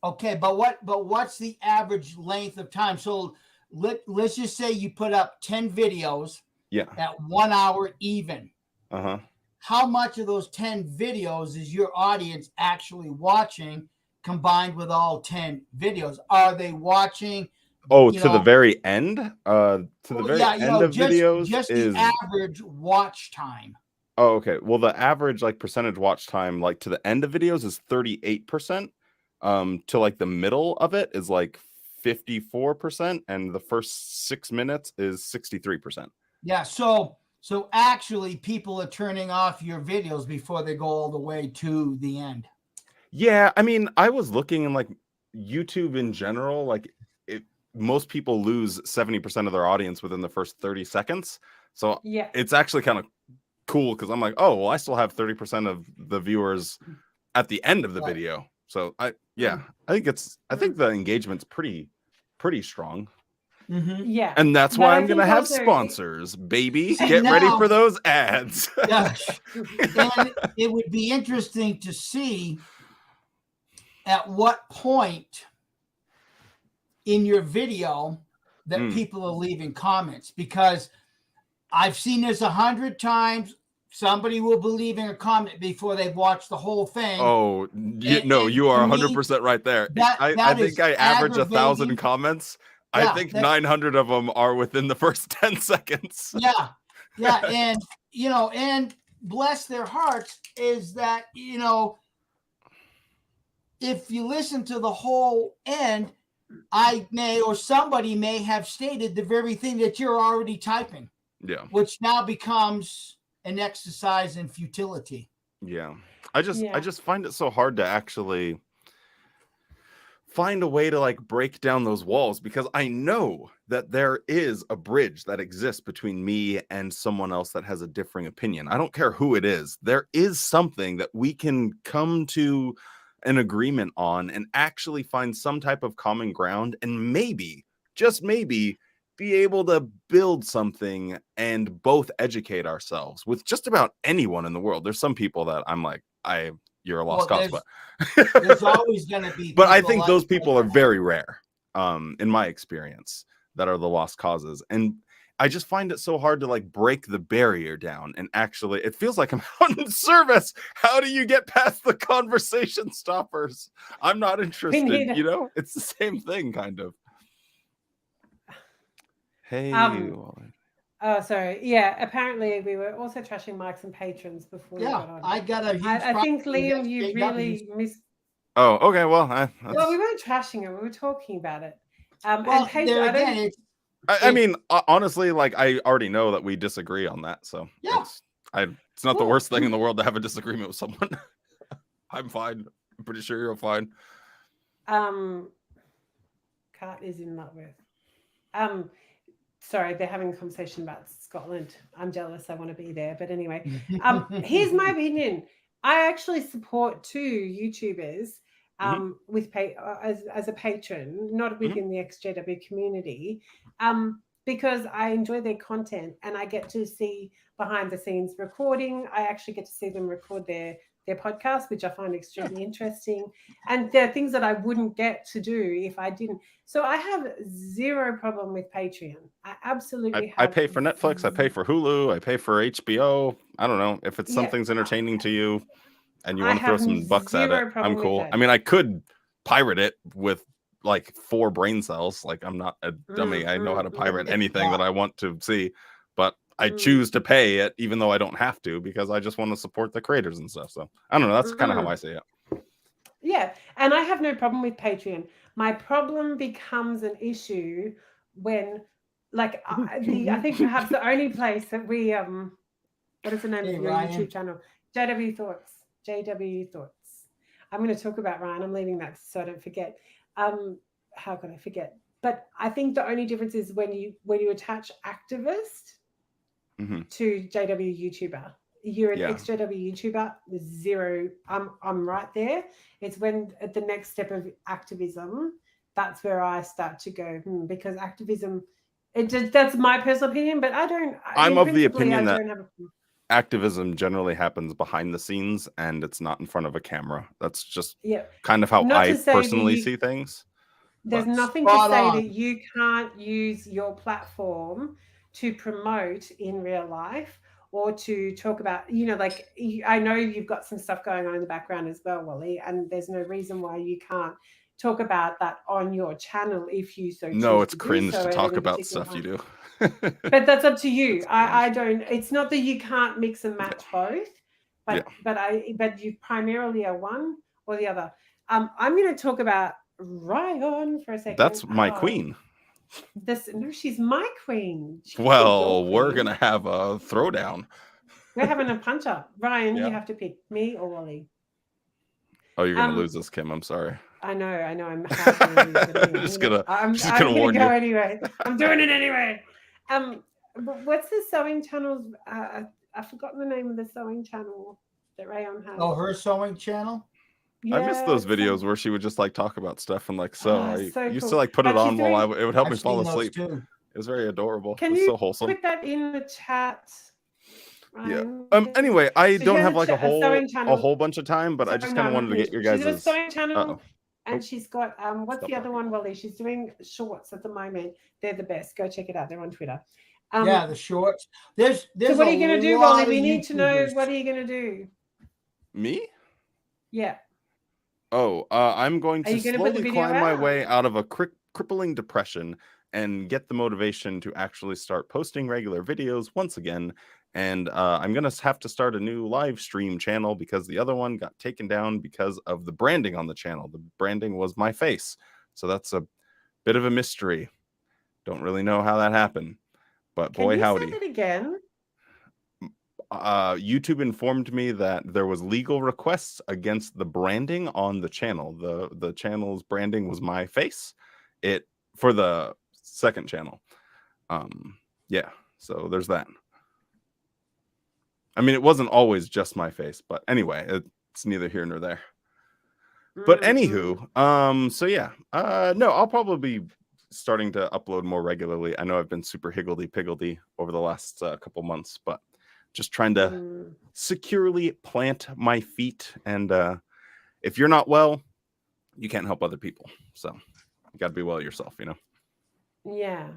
Okay, but what's the average length of time? So let's just say you put up 10 videos. Yeah. At 1 hour even. Uh-huh. How much of those 10 videos is your audience actually watching combined with all 10 videos? Are they watching? Oh, to the very end? To the very end of videos just is the average watch time. Oh, okay. Well, the average like percentage watch time, like to the end of videos is 38%. To like the middle of it is like 54%, and the first 6 minutes is 63%. Yeah, so actually people are turning off your videos before they go all the way to the end. Yeah, I mean, I was looking in like YouTube in general, like most people lose 70% of their audience within the first 30 seconds. So Yeah. it's actually kind of cool because I'm like, oh, well, I still have 30% of the viewers at the end of the video. So I think the engagement's pretty strong. Mm-hmm. Yeah. And that's But why I I'm going to think have also- sponsors, baby. See, Get ready now- for those ads. Yeah. And it would be interesting to see at what point in your video that people are leaving comments, because I've seen this 100 times. Somebody will be leaving a comment before they've watched the whole thing. Oh, no, you are 100% right there. I think I average 1,000 comments. Yeah, I think 900 of them are within the first 10 seconds. Yeah. And, and bless their hearts is that, if you listen to the whole end, somebody may have stated the very thing that you're already typing. Yeah. Which now becomes an exercise in futility. Yeah. I just find it so hard to actually find a way to like break down those walls, because I know that there is a bridge that exists between me and someone else that has a differing opinion. I don't care who it is. There is something that we can come to an agreement on and actually find some type of common ground, and maybe, just maybe, be able to build something and both educate ourselves with just about anyone in the world. There's some people that I'm like, you're a lost cause, but there's always going to be. But I think those people are very rare. in my experience, that are the lost causes. And I just find it so hard to like break the barrier down and actually, it feels like I'm out in service. How do you get past the conversation stoppers? I'm not interested, you know? It's the same thing, kind of. Hey, Wally. Oh, sorry. Yeah, apparently we were also trashing Mike's and patrons before we got on. I got a huge I think, Liam, you really missed. Oh, okay. Well, Well, we weren't trashing it. We were talking about it. Well, and there again, I mean, honestly, like I already know that we disagree on that, so yeah, it's not the worst thing in the world to have a disagreement with someone. I'm fine. I'm pretty sure you're fine. Cart is in that with. Sorry, they're having a conversation about Scotland. I'm jealous. I want to be there, but anyway, here's my opinion. I actually support 2 YouTubers with as a patron, not within the XJW community, because I enjoy their content and I get to see behind the scenes recording. I actually get to see them record their podcast, which I find extremely interesting. And there are things that I wouldn't get to do if I didn't. So I have zero problem with Patreon. I absolutely I pay for Netflix. I pay for Hulu. I pay for HBO. I don't know if it's something's entertaining to you and you want to throw some bucks at it. I'm cool. I mean, I could pirate it with like 4 brain cells. Like I'm not a dummy. I know how to pirate anything that I want to see, but I choose to pay it even though I don't have to because I just want to support the creators and stuff. So I don't know. That's kind of how I see it. Yeah. And I have no problem with Patreon. My problem becomes an issue when, like, I think perhaps the only place that we, what is the name of your YouTube channel? JW Thoughts. I'm going to talk about Ryan. I'm leaving that so I don't forget. How could I forget? But I think the only difference is when you attach activist to JW YouTuber. You're an XJW YouTuber, 0. I'm right there. It's when at the next step of activism, that's where I start to go, because activism, that's my personal opinion, but I'm of the opinion that activism generally happens behind the scenes and it's not in front of a camera. That's just kind of how I personally see things. There's nothing to say that you can't use your platform to promote in real life or to talk about, like, I know you've got some stuff going on in the background as well, Wally, and there's no reason why you can't talk about that on your channel if you so choose. No, it's cringe to talk about stuff you do. But that's up to you. I don't, it's not that you can't mix and match both, but you primarily are one or the other. I'm going to talk about Ryan for a second. That's my queen. No, she's my queen. We're going to have a throwdown. We're having a punch up. Ryan, you have to pick me or Wally. Oh, you're going to lose this, Kim. I'm sorry. I know. I'm just gonna warn you. Anyway. I'm doing it anyway. What's the sewing channel's? I've forgotten the name of the sewing channel that Rayon has. Oh, her sewing channel. Yeah, I missed those videos where she would just like talk about stuff and like I used to like put it on while it would help me fall asleep. It was very adorable. Can it was you so wholesome. Put that in the chat? Yeah. Anyway, I don't have like a whole bunch of time, but I just kind of wanted to get your guys' She's a sewing channel, and she's got what's the other one, Wally? She's doing shorts at the moment. They're the best. Go check it out. They're on Twitter. The shorts. There's so what are you going to do, Wally? We need to know what are you going to do. Me? Yeah. Oh, I'm going to slowly climb my way out of a crippling depression and get the motivation to actually start posting regular videos once again. And I'm going to have to start a new live stream channel because the other one got taken down because of the branding on the channel. The branding was my face. So that's a bit of a mystery. Don't really know how that happened. But boy, howdy. Can you say it again? YouTube informed me that there was legal requests against the branding on the channel. The channel's branding was my face. For the second channel. So there's that. I mean, it wasn't always just my face, but anyway, it's neither here nor there. But anywho, no, I'll probably be starting to upload more regularly. I know I've been super higgledy-piggledy over the last couple months, but just trying to securely plant my feet. And if you're not well, you can't help other people. So You got to be well yourself, you know. Yeah.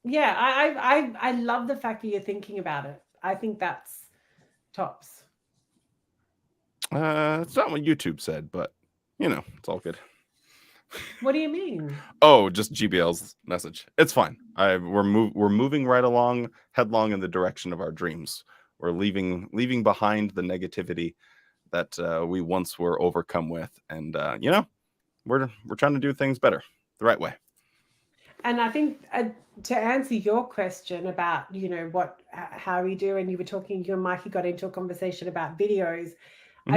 Yeah, I love the fact that you're thinking about it. I think that's tops. It's not what YouTube said, but you know, it's all good. What do you mean? Oh, just GBL's message. It's fine. We're moving right along, headlong in the direction of our dreams. We're leaving behind the negativity that we once were overcome with, and you know, we're trying to do things better, the right way. And I think to answer your question about, you know, how we do, and you were talking, you and Mikey got into a conversation about videos. Mhm.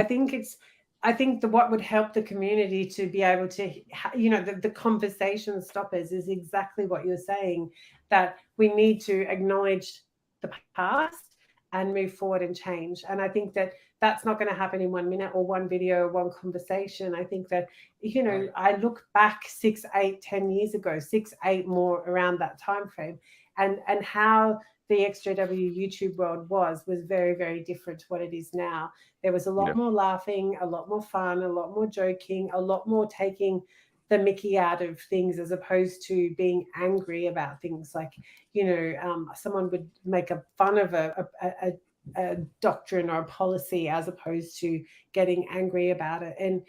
I think what would help the community to be able to, you know, the conversation stoppers is exactly what you're saying, that we need to acknowledge the past and move forward and change. And I think that that's not going to happen in 1 minute or one video or one conversation. I think that, you know, Right. I look back 6, 8, 10 years ago, 6, 8 more around that time frame, and how the Extra W YouTube world was very, very different to what it is now. There was a lot Yeah. more laughing, a lot more fun, a lot more joking, a lot more taking the Mickey out of things, as opposed to being angry about things. Like, you know, someone would make a fun of a doctrine or a policy, as opposed to getting angry about it. And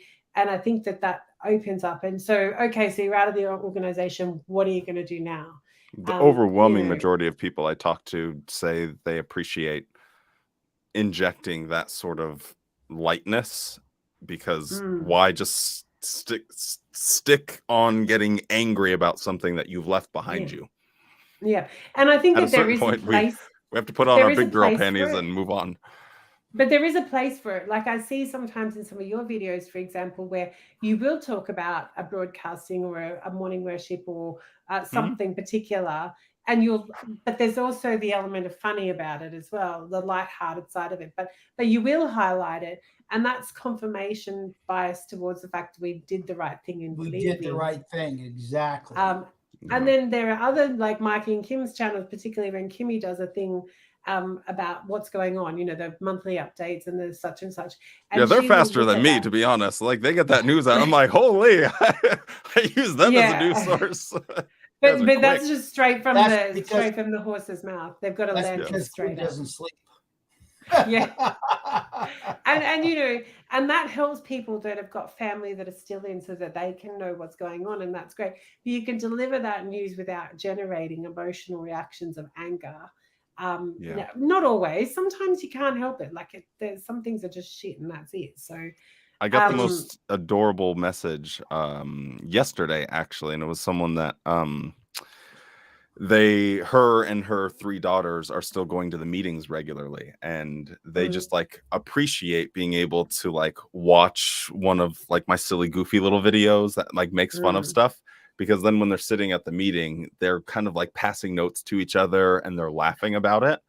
I think that opens up. And so, okay, so you're out of the organization. What are you going to do now? The You overwhelming know, majority of people I talk to say they appreciate injecting that sort of lightness, because why just stick on getting angry about something that you've left behind you? Yeah. And I think At a that there certain is a point, place. we have to put on There our is a big girl place for panties it. and move on. But there is a place for it. Like I see sometimes in some of your videos, for example, where you will talk about a broadcasting or a morning worship or something particular, and but there's also the element of funny about it as well, the lighthearted side of it. But you will highlight it, and that's confirmation bias towards the fact that we did the right thing in We believing. did the right thing, exactly. And then there are other, like Mikey and Kim's channels, particularly when Kimmy does a thing about what's going on, you know, the monthly updates and the such and such. And yeah, they're she will faster look than at me, that. to be honest. Like, they get that news out. I'm like, holy, I use them as a news source. But that's just straight from the horse's mouth. They've got to land it straight up. Doesn't sleep. Yeah. and you know, and that helps people that have got family that are still in, so that they can know what's going on, and that's great. But you can deliver that news without generating emotional reactions of anger. Not always. Sometimes you can't help it. Like, there's some things are just shit, and that's it. So I got the most adorable message yesterday, actually, and it was someone that her and her 3 daughters are still going to the meetings regularly, and they just like appreciate being able to like watch one of like my silly goofy little videos that like makes fun of stuff, because then when they're sitting at the meeting, they're kind of like passing notes to each other and they're laughing about it,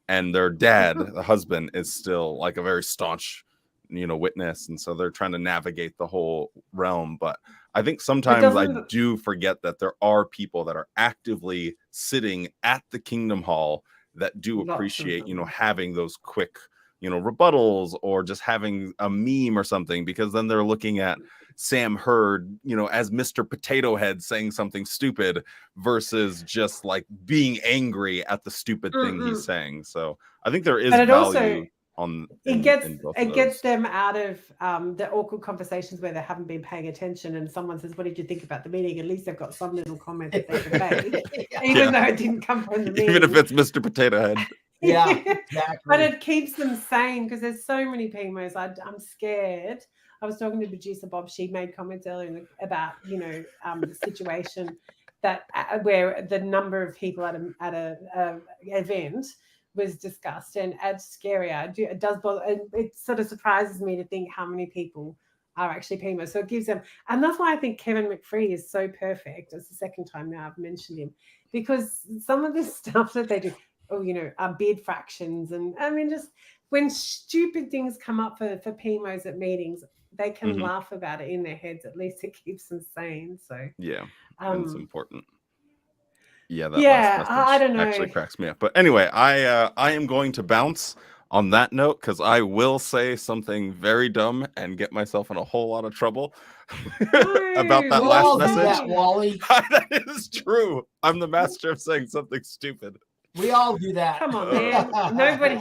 and their dad, the husband, is still like a very staunch, you know, witness, and so they're trying to navigate the whole realm. But I think sometimes I do forget that there are people that are actively sitting at the Kingdom Hall that do appreciate, you know, having those quick, you know, rebuttals, or just having a meme or something, because then they're looking at Sam Hurd, you know, as Mr. Potato Head saying something stupid, versus just like being angry at the stupid thing he's saying. So I think there is value. It gets them out of the awkward conversations where they haven't been paying attention, and someone says, "What did you think about the meeting?" At least they've got some little comment that they can make, even though it didn't come from the meeting. Even if it's Mr. Potato Head. Yeah, exactly. But it keeps them sane, because there's so many PMOs. I'm scared. I was talking to producer Bob. She made comments earlier about, you know, the situation that where the number of people at a event was discussed, and it's scary. It does bother. It sort of surprises me to think how many people are actually PMO. So it gives them, and that's why I think Kevin McFree is so perfect. It's the second time now I've mentioned him, because some of the stuff that they do, you know, bid fractions, and I mean, just when stupid things come up for PMOs at meetings, they can laugh about it in their heads. At least it keeps them sane. So yeah, it's important. Yeah, that last I don't know. actually cracks me up. But anyway, I am going to bounce on that note, because I will say something very dumb and get myself in a whole lot of trouble. about that We last all do message. that, Wally. That is true. I'm the master of saying something stupid. We all do that. Come on, man. Nobody.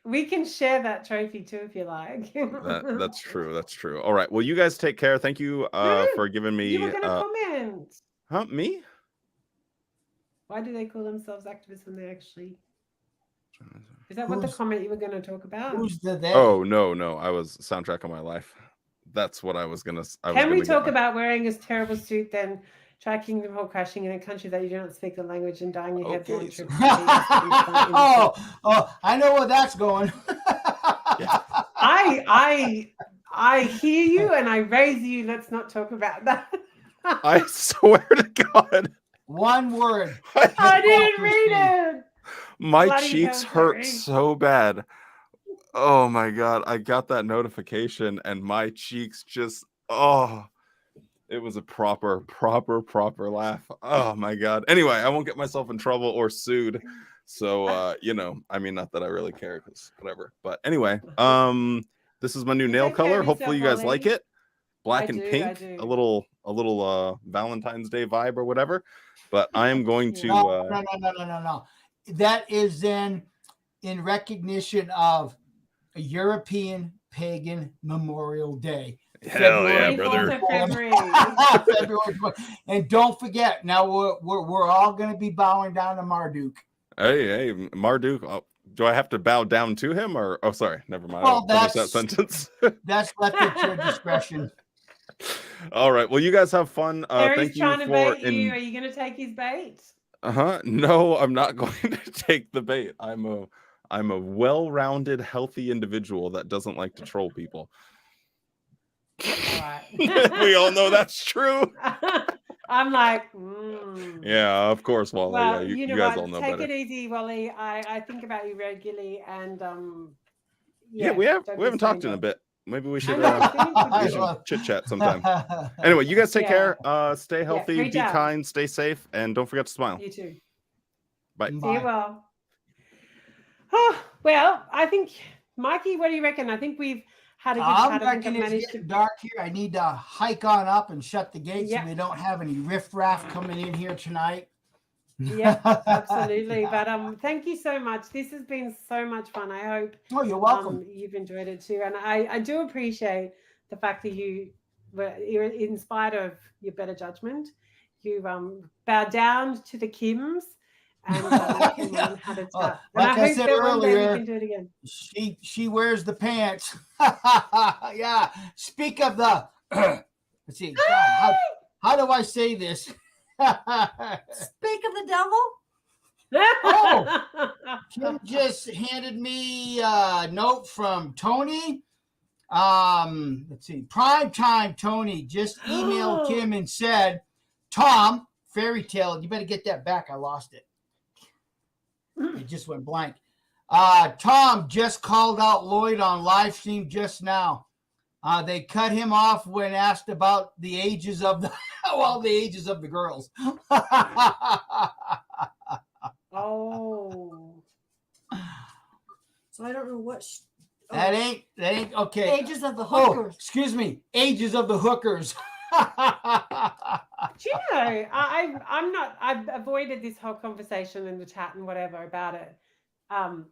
We can share that trophy too if you like. That's true. That's true. All right. Well, you guys take care. Thank you for giving me. You were going to comment. Huh? Me? Why do they call themselves activists when they actually? Is that what the comment you were going to talk about? Who's the they? Oh no! I was soundtrack of my life. That's what I was gonna. Can we talk about wearing a terrible suit, then tracking the whole crashing in a country that you do not speak the language and dying your head on trips? Oh, I know where that's going. Yeah. I hear you and I raise you. Let's not talk about that. I swear to God. One word. I didn't read it. My Bloody cheeks hell, hurt sorry. so bad. Oh my God. I got that notification and my cheeks just, it was a proper laugh. Oh my God. Anyway, I won't get myself in trouble or sued. So, I mean, not that I really care because whatever. But anyway, this is my new nail take care color. of Hopefully you yourself, guys Wally. like it. Black I and do, pink, I do. a little Valentine's Day vibe or whatever. But I am going to No. That is in recognition of a European pagan Memorial Day. Hell yeah, February. brother. February 20th. And don't forget, now we're all going to be bowing down to Marduk. Hey, Marduk. Do I have to bow down to him or? Oh, sorry, never mind. Well, I'll finish that sentence. That's left at your discretion. All right. Well, you guys have fun. Thank you trying to for. bait you. Are you going to take his bait? No, I'm not going to take the bait. I'm a well-rounded, healthy individual that doesn't like to troll people. All right. We all know that's true. I'm like, Yeah, of course, Wally. well, Yeah, you know guys what? all know Take better. it easy, Wally. I think about you regularly, and Yeah, we haven't talked in a bit. Maybe we should chit chat sometime. Anyway, you guys take care. Stay healthy, be kind, stay safe, and don't forget to smile. You too. Bye. See you well. Oh, well, I think, Mikey, what do you reckon? I think we've had a good chat. I think I've managed to. Dark here. I need to hike on up and shut the gates Yep. so we don't have any riffraff coming in here tonight. Yeah, absolutely. But thank you so much. This has been so much fun. I hope you're welcome. You've enjoyed it too. And I do appreciate the fact that you were, in spite of your better judgment, you bowed down to the Kims and came on and had a chat. And like I said earlier, we can do it again. She wears the pants. Yeah. Speak of the let's see. God, how do I say this? Speak of the devil. Oh, Kim just handed me a note from Tony. Let's see. Primetime Tony just emailed Kim and said, Tom, fairy tale, you better get that back. I lost it. It just went blank. Tom just called out Lloyd on live stream just now. They cut him off when asked about the ages of the ages of the girls. Oh. So I don't know what. That ain't okay. Ages of the hookers. Oh, excuse me. Ages of the hookers. Do you know, I've avoided this whole conversation in the chat and whatever about it.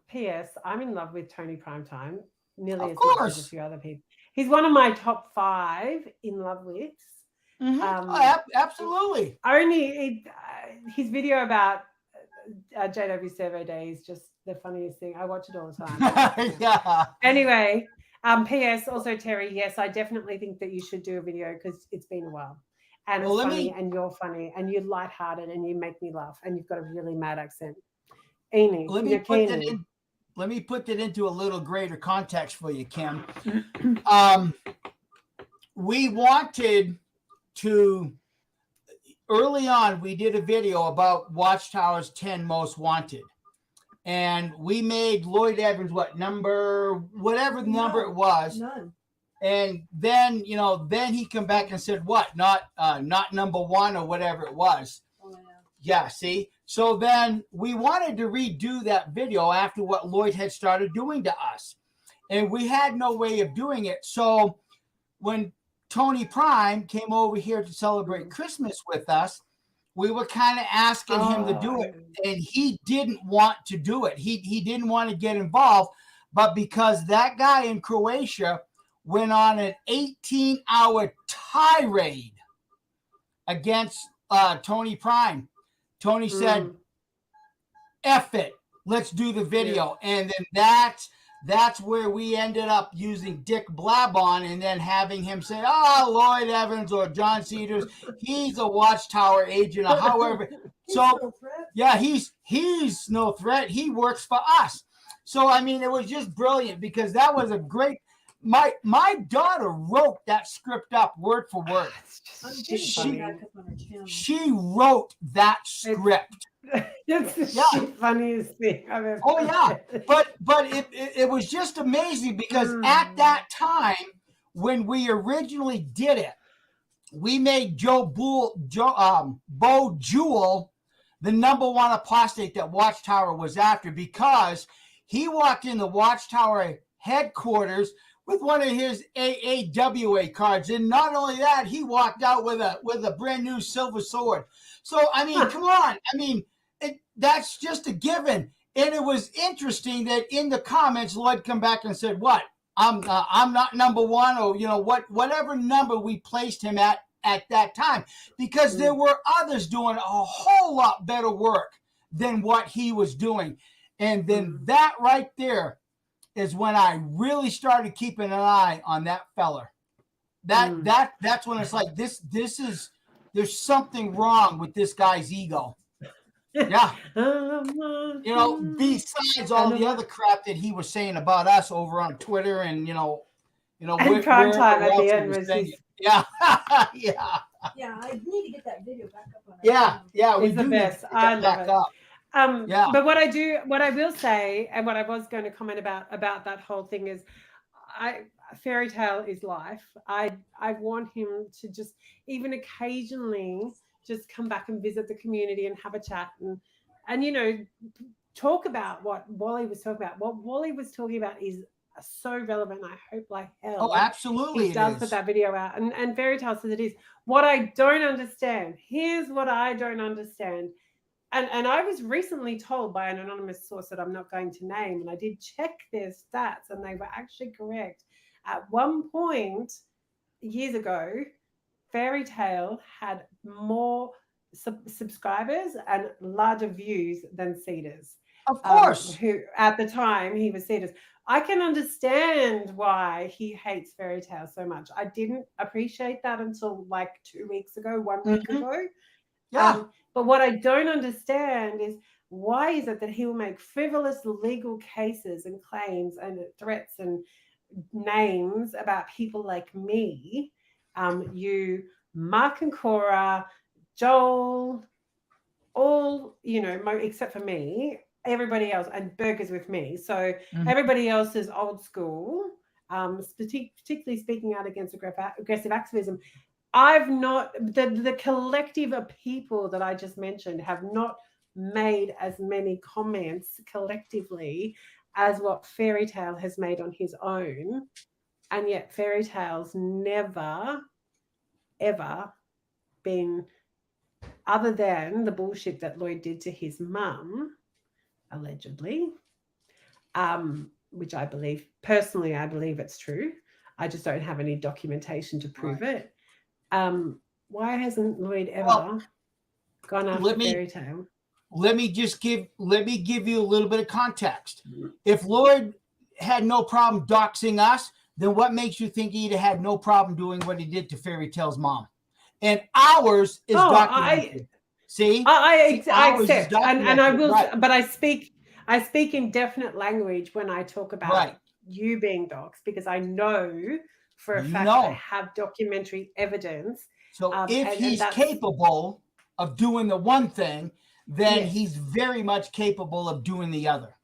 P.S. I'm in love with Tony Primetime, nearly as much as a few other people. He's one of my top 5 in love with. Mm-hmm. Absolutely. Only his video about JW Survey Day is just the funniest thing. I watch it all the time. Yeah. Anyway, P.S. also, Terry, yes, I definitely think that you should do a video because it's been a while. And it's funny, and you're funny, and you're lighthearted, and you make me laugh, and you've got a really mad accent. Amy, let me put that into a little greater context for you, Kim. We wanted to, early on, we did a video about Watchtower's 10 Most Wanted. And we made Lloyd Evans, whatever number it was. None. And then, then he come back and said, what? Not number 1 or whatever it was. Oh, yeah, see? So then we wanted to redo that video after what Lloyd had started doing to us. And we had no way of doing it. So when Tony Prime came over here to celebrate Christmas with us, we were kind of asking him to do it, and he didn't want to do it. He didn't want to get involved, but because that guy in Croatia went on an 18-hour tirade against Tony Prime, Tony said, F it, let's do the video. And then that's where we ended up using Dick Blabon and then having him say, oh, Lloyd Evans or John Cedars, he's a Watchtower agent or however. So, yeah, he's no threat. He works for us. So, I mean, it was just brilliant because that was a great – my daughter wrote that script up word for word. She wrote that script. It's the funniest thing I've ever heard. But it was just amazing because at that time when we originally did it, we made Bo Jewell the #1 apostate that Watchtower was after because he walked in the Watchtower headquarters with one of his AAWA cards, and not only that, he walked out with a brand new silver sword. So I mean, come on, I mean. That's just a given. And it was interesting that in the comments, Lloyd come back and said, what? I'm not #1 or, whatever number we placed him at that time, because there were others doing a whole lot better work than what he was doing. And then that right there is when I really started keeping an eye on that feller. That's when it's like, there's something wrong with this guy's ego. Yeah. Besides all the other crap that he was saying about us over on Twitter and and prime time at the end was yeah. Yeah, I need to get that video back up on we do the best. I love it. Up. But what I will say, and what I was going to comment about that whole thing is Fairy Tale is life. I want him to just even occasionally just come back and visit the community and have a chat and talk about what Wally was talking about. What Wally was talking about is so relevant. I hope like hell. Oh, absolutely. He does put that video out. And Fairy Tale says it is. What I don't understand, here's what I don't understand. And I was recently told by an anonymous source that I'm not going to name, and I did check their stats and they were actually correct. At one point years ago, Fairy Tale had more subscribers and larger views than Cedars. Of course. Who at the time he was Cedars. I can understand why he hates Fairy Tale so much. I didn't appreciate that until like 2 weeks ago, 1 week ago. Yeah. But what I don't understand is why is it that he will make frivolous legal cases and claims and threats and names about people like me, you, Mark and Cora, Joel, all, except for me, everybody else, and Burger's with me. So everybody else is old school, particularly speaking out against aggressive activism. I've not, the collective of people that I just mentioned have not made as many comments collectively as what Fairy Tale has made on his own. And yet Fairy Tale's never, ever been, other than the bullshit that Lloyd did to his mum, allegedly, which I believe, personally, I believe it's true. I just don't have any documentation to prove it. Why hasn't Lloyd ever gone after Fairy Tale? Let me give you a little bit of context. If Lloyd had no problem doxing us, then what makes you think he'd had no problem doing what he did to Fairy Tale's mom? And ours is documented. I accept, and I will, but I speak in definite language when I talk about you being doxed, because I know for a fact I have documentary evidence. So if he's capable of doing the one thing, then he's very much capable of doing the other.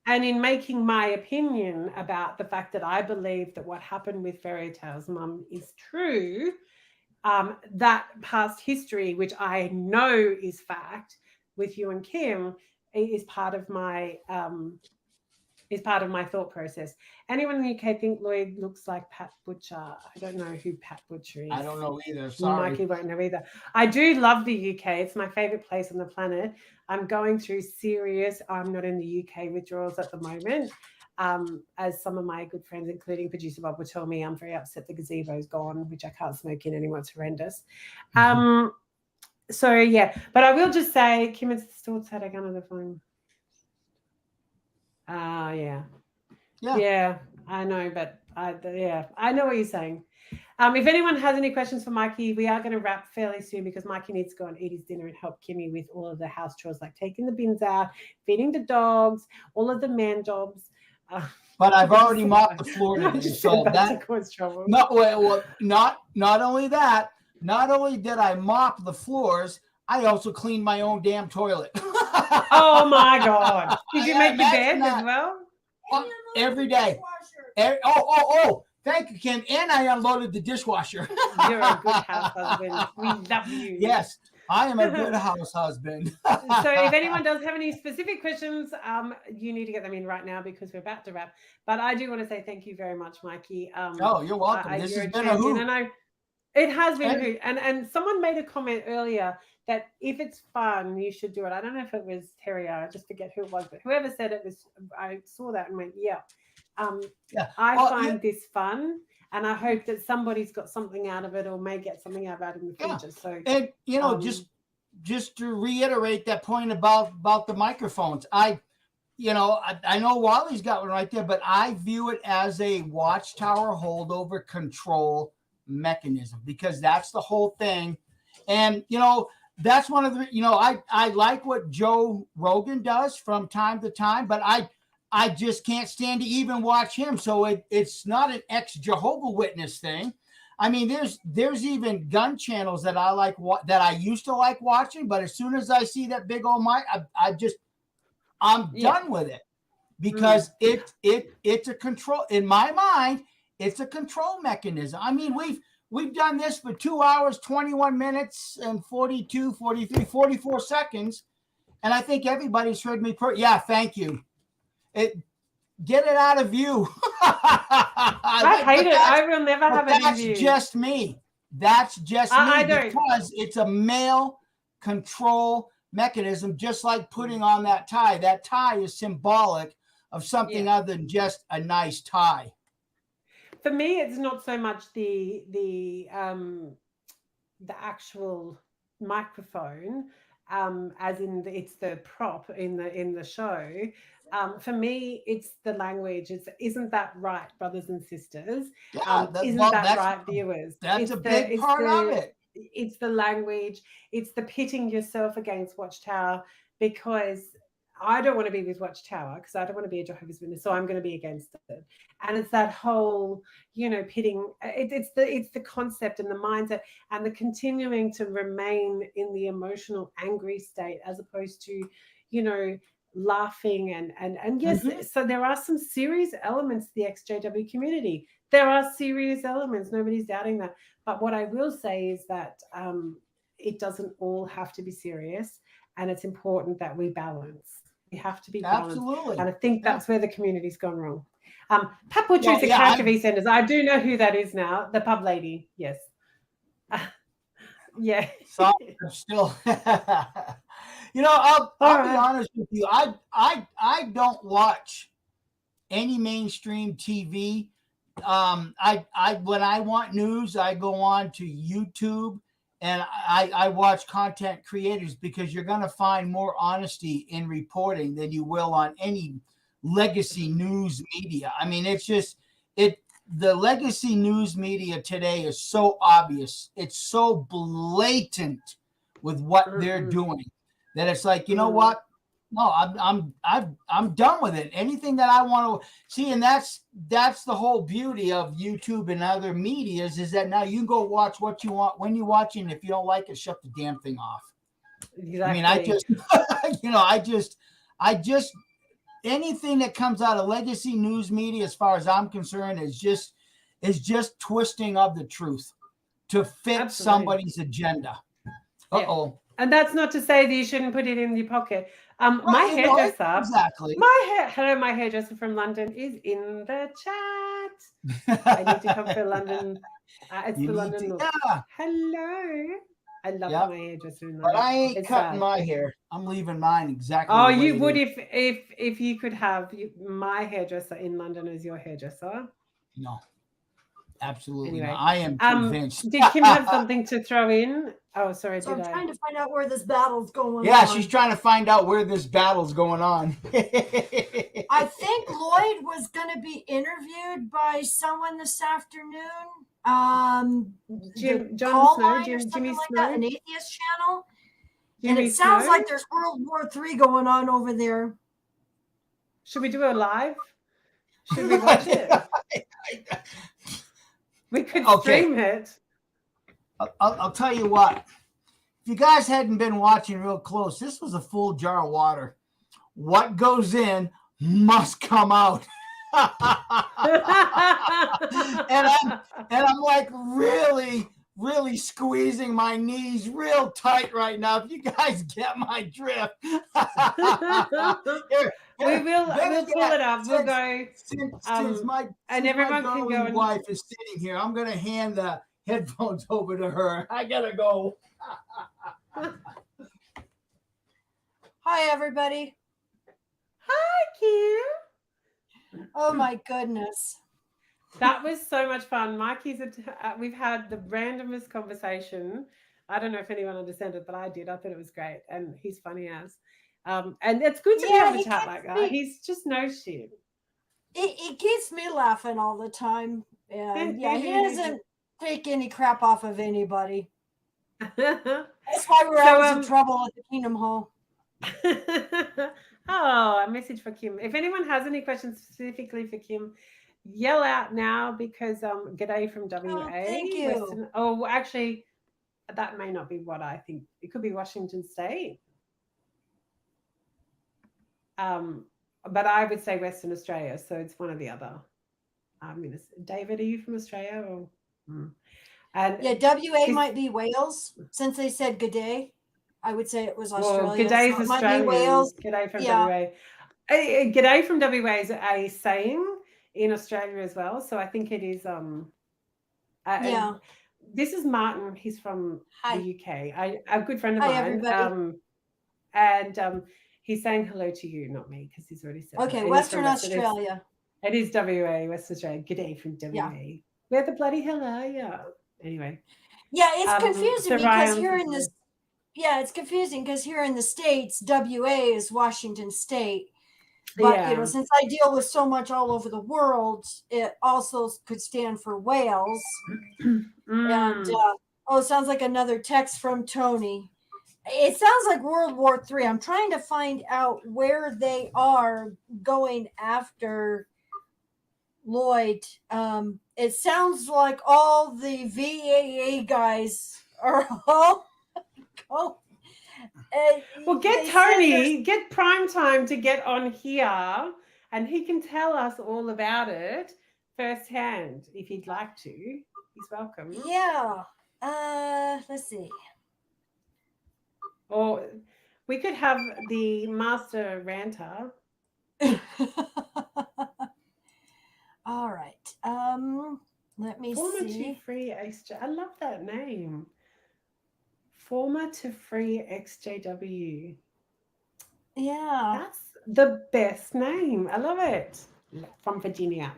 And in making my opinion about the fact that I believe that what happened with Fairy Tale's mum is true, that past history, which I know is fact with you and Kim, is part of my is part of my thought process. Anyone in the UK think Lloyd looks like Pat Butcher? I don't know who Pat Butcher is. I don't know either. Sorry. Mikey won't know either. I do love the UK. It's my favorite place on the planet. I'm going through serious, I'm not in the UK withdrawals at the moment. As some of my good friends, including producer Bob, will tell me, I'm very upset the gazebo's gone, which I can't smoke in anymore. It's horrendous. So yeah, but I will just say, Kim is still had a gun on the phone. Yeah, I know, but I know what you're saying. If anyone has any questions for Mikey, we are going to wrap fairly soon because Mikey needs to go and eat his dinner and help Kimmy with all of the house chores, like taking the bins out, feeding the dogs, all of the man jobs. But I've already mopped the floor today, so that cause trouble. Not only that, not only did I mop the floors, I also cleaned my own damn toilet. Oh my God! Did you make your bed as well? Every day. Thank you, Kim. And I unloaded the dishwasher. You're a good house husband. We love you. Yes, I am a good house husband. So if anyone does have any specific questions, you need to get them in right now because we're about to wrap. But I do want to say thank you very much, Mikey. You're welcome. This has been a hoot. It has been a hoot. And someone made a comment earlier that if it's fun, you should do it. I don't know if it was Terry, I just forget who it was, but whoever said it was, I saw that and went, yeah. I find this fun, and I hope that somebody's got something out of it or may get something out of it in the future. So, and just to reiterate that point about the microphones, I know Wally's got one right there, but I view it as a watchtower holdover control mechanism because that's the whole thing. And that's one of the I like what Joe Rogan does from time to time, but I just can't stand to even watch him. So it's not an ex-Jehovah's Witness thing. I mean, there's even gun channels that I like that I used to like watching, but as soon as I see that big old mic, I'm done with it because it's a control in my mind. It's a control mechanism. I mean, we've done this for 2 hours, 21 minutes and 42, 43, 44 seconds. And I think everybody's heard me. Thank you. Get it out of view. I hate it. I will never have it in view. That's just me. That's just me because it's a male control mechanism, just like putting on that tie. That tie is symbolic of something other than just a nice tie. For me, it's not so much the actual microphone, as in it's the prop in the show. For me, it's the language. Isn't that right, brothers and sisters? Isn't that right, viewers? That's a big part of it. It's the language. It's the pitting yourself against Watchtower because I don't want to be with Watchtower because I don't want to be a Jehovah's Witness, so I'm going to be against it. And it's that whole, pitting. It's the concept and the mindset and the continuing to remain in the emotional, angry state as opposed to, laughing and yes. So there are some serious elements to the XJW community. There are serious elements. Nobody's doubting that. But what I will say is that it doesn't all have to be serious, and it's important that we balance. We have to be balanced. Absolutely. And I think that's where the community's gone wrong. Pat Butcher is a character of EastEnders. I do know who that is now. The pub lady. Yes. Yeah. So I'm still. I'll be honest with you. I don't watch any mainstream TV. When I want news, I go on to YouTube. And I watch content creators because you're going to find more honesty in reporting than you will on any legacy news media. I mean, it's just the legacy news media today is so obvious. It's so blatant with what they're doing that it's like, you know what? No, I'm done with it. Anything that I want to see, and that's the whole beauty of YouTube and other medias is that now you can go watch what you want when you're watching. If you don't like it, shut the damn thing off. Exactly. I mean, I just anything that comes out of legacy news media, as far as I'm concerned, is just twisting of the truth to fit somebody's agenda. Uh-oh. And that's not to say that you shouldn't put it in your pocket. My Well, you know, hairdresser, exactly. my hairdresser from London is in the chat. I need to come for London. It's You the need London to, look. yeah. Hello. I love Yep. my hairdresser in But London. I ain't It's cutting sad. my hair. I'm leaving mine exactly. Oh, the way you it would is. if you could have my hairdresser in London as your hairdresser. No, absolutely Anyway, not. I am convinced. did Kim have something to throw in? Oh, sorry, So I'm did I? trying to find out where this battle's going Yeah, on. she's trying to find out where this battle's going on. I think Lloyd was going to be interviewed by someone this afternoon. Jon Call Snow, line or something Jimmy like Snow, that, an atheist channel. Jimmy And it sounds Snow? like there's World War III going on over there. Should we do a live? Should we watch it? We could stream it. I'll tell you what. If you guys hadn't been watching real close, this was a full jar of water. What goes in must come out. and I'm like really squeezing my knees real tight right now. If you guys get my drift. We'll pull it up. We'll go. Since my darling wife is sitting here, I'm gonna hand the headphones over to her. I gotta go. Hi, everybody. Hi, Kim. Oh my goodness. That was so much fun. Mikey's. We've had the randomest conversation. I don't know if anyone understood it, but I did. I thought it was great, and he's funny as. And it's good to be able to chat like that. He's just no shit. It keeps me laughing all the time, and yeah, he doesn't take any crap off of anybody. That's why we're always in trouble at the Kingdom Hall. Oh, a message for Kim. If anyone has any questions specifically for Kim, yell out now because g'day from WA. Oh, thank you. Actually, that may not be what I think. It could be Washington State. But I would say Western Australia, so it's one or the other. David, are you from Australia? And yeah, WA might be Wales. Since they said g'day, I would say it was Australia. Well, g'day's so Australia. Might be Wales. G'day from WA. G'day from WA is a saying in Australia as well. So I think it is. Yeah. This is Martin. He's from the UK. A good friend of Hi, mine. everybody. He's saying hello to you, not me, because he's already said. Okay, Western Australia. It is WA, Western Australia. G'day from WA. Yeah. Where the bloody hell are you? Anyway. Yeah, it's confusing because here in this. Yeah, it's confusing because here in the States, WA is Washington State. But, since I deal with so much all over the world, it also could stand for Wales. And, it sounds like another text from Tony. It sounds like World War III. I'm trying to find out where they are going after Lloyd. It sounds like all the VAA guys are all... well, get Tony, get prime time to get on here, and he can tell us all about it firsthand if he'd like to. He's welcome. Yeah. Let's see. Or we could have the master ranter. All right. Let me Former see. to free XJ. I love that name. Former to free XJW. Yeah. That's the best name. I love it. From Virginia.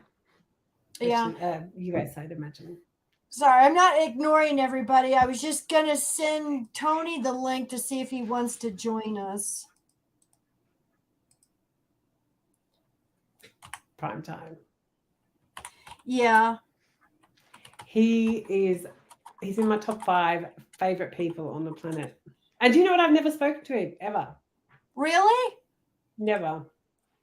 Yeah. US, I'd imagine. Sorry, I'm not ignoring everybody. I was just going to send Tony the link to see if he wants to join us. Prime time. Yeah. He's in my top 5 favorite people on the planet. And do you know what? I've never spoken to him ever. Really? Never.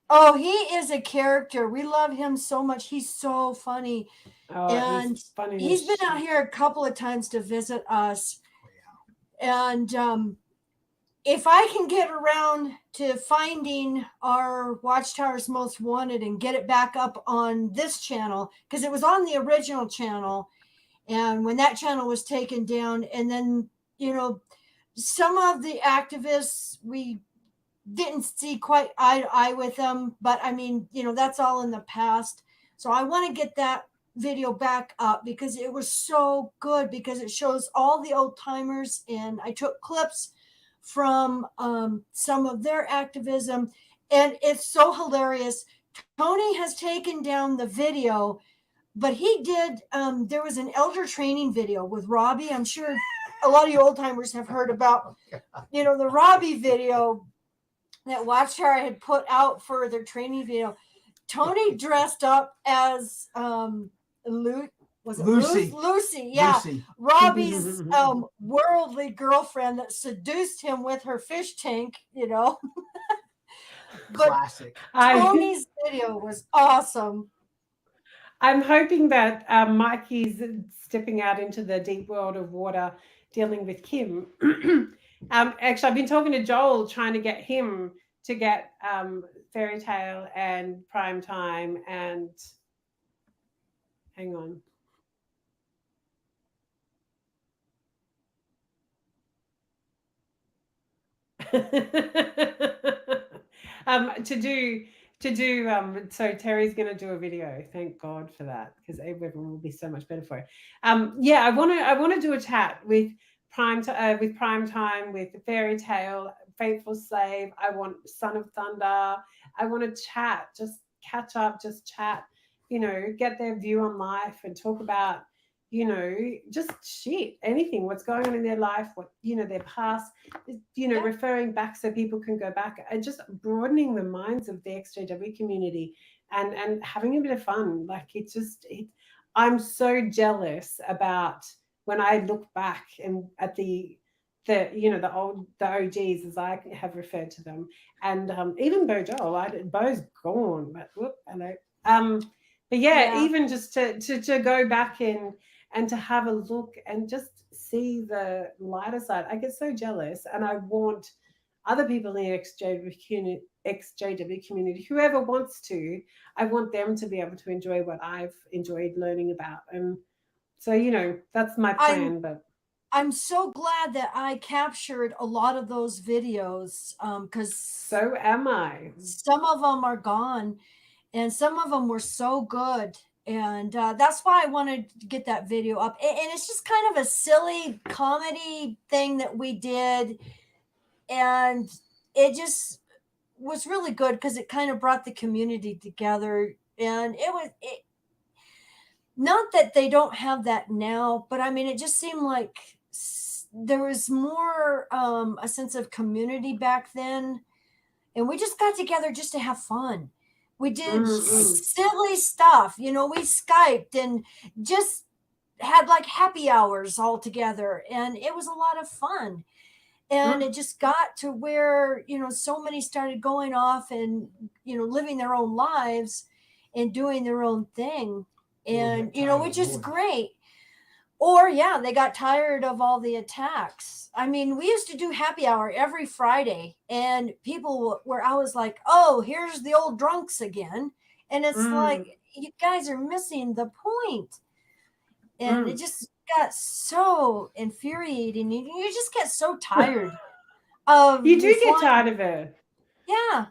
Oh, he is a character. We love him so much. He's so funny. Oh, and he's funny. He's been out here a couple of times to visit us. And if I can get around to finding our Watchtower's Most Wanted and get it back up on this channel, because it was on the original channel, and when that channel was taken down, and then, some of the activists, we didn't see quite eye to eye with them, but I mean, that's all in the past. So I want to get that video back up because it was so good, because it shows all the old timers, and I took clips from some of their activism, and it's so hilarious. Tony has taken down the video, but he did, there was an elder training video with Robbie. I'm sure a lot of you old timers have heard about, the Robbie video that Watchtower had put out for their training video. Tony dressed up as Lucy. Lucy, yeah. Lucy. Robbie's worldly girlfriend that seduced him with her fish tank, But Classic. Tony's video was awesome. I'm hoping that Mikey's stepping out into the deep world of water, dealing with Kim. Actually, I've been talking to Joel, trying to get him to get Fairy Tale and Prime Time and hang on. So Terry's going to do a video. Thank God for that, because everyone will be so much better for it. Yeah, I want to do a chat with Prime Time, with Fairy Tale, Faithful Slave. I want Son of Thunder. I want to chat, just catch up, just chat, get their view on life and talk about, just shit, anything, what's going on in their life, what, their past, referring back so people can go back, and just broadening the minds of the XJW community and having a bit of fun. Like, I'm so jealous about when I look back and at the OGs, as I have referred to them, and even Bo Joel. Bo's gone, but whoop, hello. But yeah, even just to go back and to have a look and just see the lighter side. I get so jealous, and I want other people in the XJW community, whoever wants to, I want them to be able to enjoy what I've enjoyed learning about. And so, that's my plan. But I'm so glad that I captured a lot of those videos, because so am I. Some of them are gone, and some of them were so good. And that's why I wanted to get that video up. And it's just kind of a silly comedy thing that we did. And it just was really good because it kind of brought the community together. And it not that they don't have that now, but I mean, it just seemed like there was more a sense of community back then. And we just got together just to have fun. We did silly stuff, we Skyped and just had like happy hours all together, and it was a lot of fun. And it just got to where, so many started going off and, living their own lives and doing their own thing. And, which is great. Or, they got tired of all the attacks. I mean, we used to do happy hour every Friday, and people were, I was like, oh, here's the old drunks again. And it's like, you guys are missing the point. And it just got so infuriating. You just get so tired of You do get tired of it. Yeah.